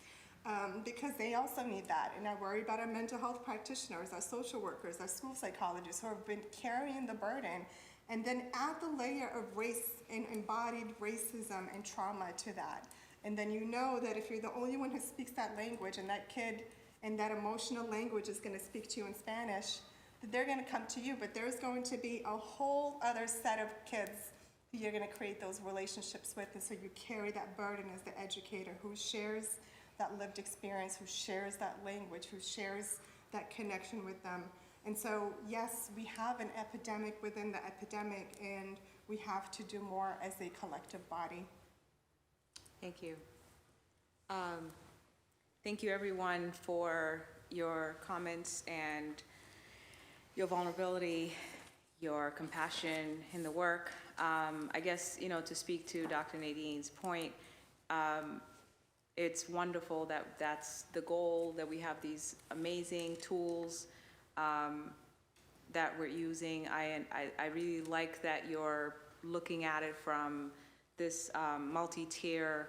Because they also need that. And I worry about our mental health practitioners, our social workers, our school psychologists who have been carrying the burden. And then add the layer of race and embodied racism and trauma to that. And then you know that if you're the only one who speaks that language, and that kid and that emotional language is going to speak to you in Spanish, that they're going to come to you. But there's going to be a whole other set of kids who you're going to create those relationships with. And so you carry that burden as the educator who shares that lived experience, who shares that language, who shares that connection with them. And so, yes, we have an epidemic within the epidemic, and we have to do more as a collective body. Thank you. Thank you, everyone, for your comments and your vulnerability, your compassion in the work. I guess, you know, to speak to Dr. Nadine's point, it's wonderful that that's the goal, that we have these amazing tools that we're using. I really like that you're looking at it from this multi-tier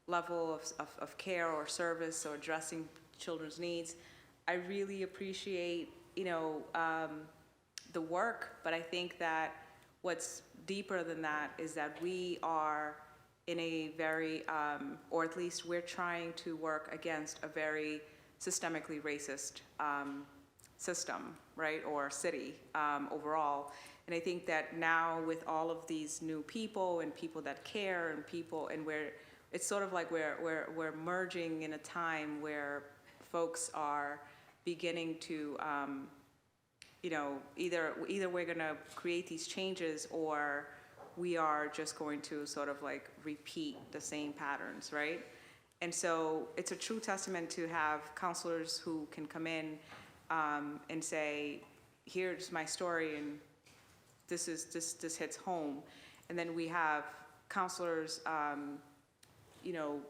level of care or service or addressing children's needs. I really appreciate, you know, the work, but I think that what's deeper than that is that we are in a very, or at least we're trying to work against a very systemically racist system, right, or city overall. And I think that now with all of these new people and people that care and people, and it's sort of like we're merging in a time where folks are beginning to, you know, either we're gonna create these changes, or we are just going to sort of like repeat the same patterns, right? And so it's a true testament to have counselors who can come in and say, here's my story, and this hits home. And then we have counselors, you know,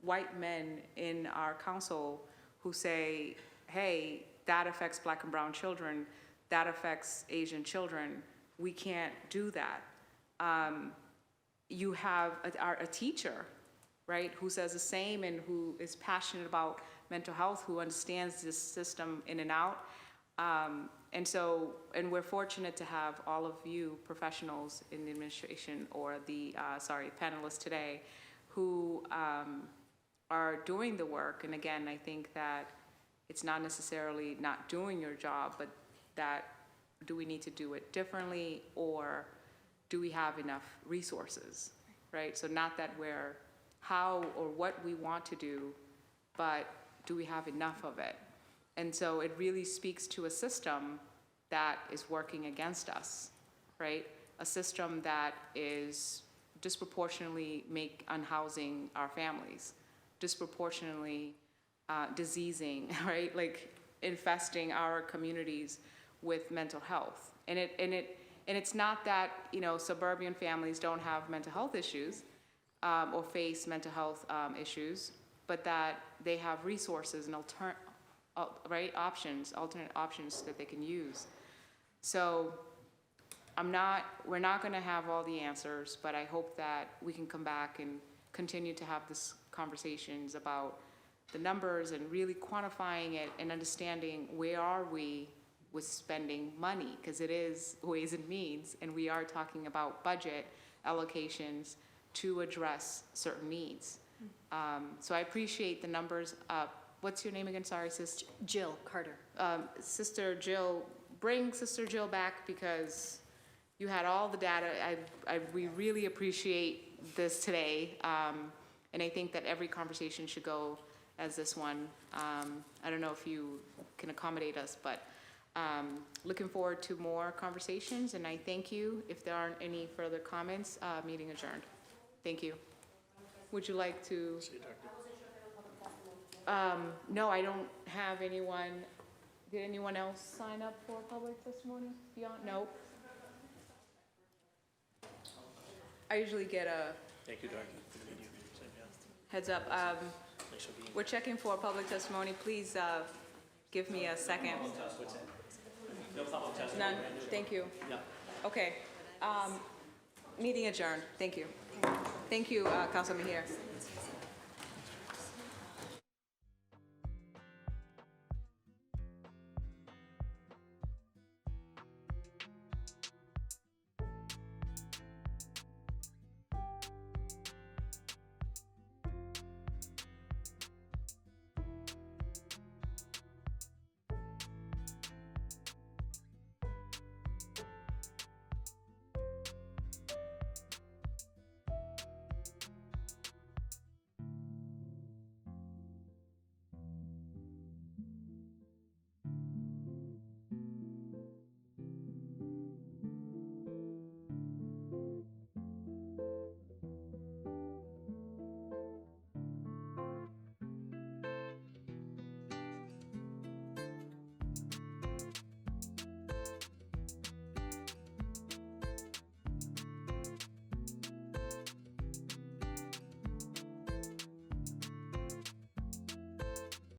white men in our council who say, hey, that affects Black and brown children, that affects Asian children, we can't do that. You have a teacher, right, who says the same and who is passionate about mental health, who understands this system in and out. And we're fortunate to have all of you professionals in the administration, or the, panelists today, who are doing the work. And again, I think that it's not necessarily not doing your job, but that do we need to do it differently, or do we have enough resources, right? So not that we're how or what we want to do, but do we have enough of it? And so it really speaks to a system that is working against us, right? A system that is disproportionately unhousing our families, disproportionately diseasing, right? Like infesting our communities with mental health. And it's not that, you know, suburban families don't have mental health issues or face mental health issues, but that they have resources and alternate options that they can use. So we're not gonna have all the answers, but I hope that we can come back and continue to have this conversations about the numbers and really quantifying it and understanding where are we with spending money, because it is ways and means, and we are talking about budget allocations to address certain needs. So I appreciate the numbers. What's your name again? Sorry, Sis. Jill Carter. Sister Jill, bring Sister Jill back because you had all the data. We really appreciate this today. And I think that every conversation should go as this one. I don't know if you can accommodate us, but looking forward to more conversations. And I thank you. If there aren't any further comments, meeting adjourned. Thank you. Would you like to? No, I don't have anyone. Did anyone else sign up for public testimony? Beyond? No. I usually get a Thank you, Dr. heads up. We're checking for public testimony. Please give me a second. None. Thank you. Okay. Meeting adjourned. Thank you. Thank you, Councilman Mejia.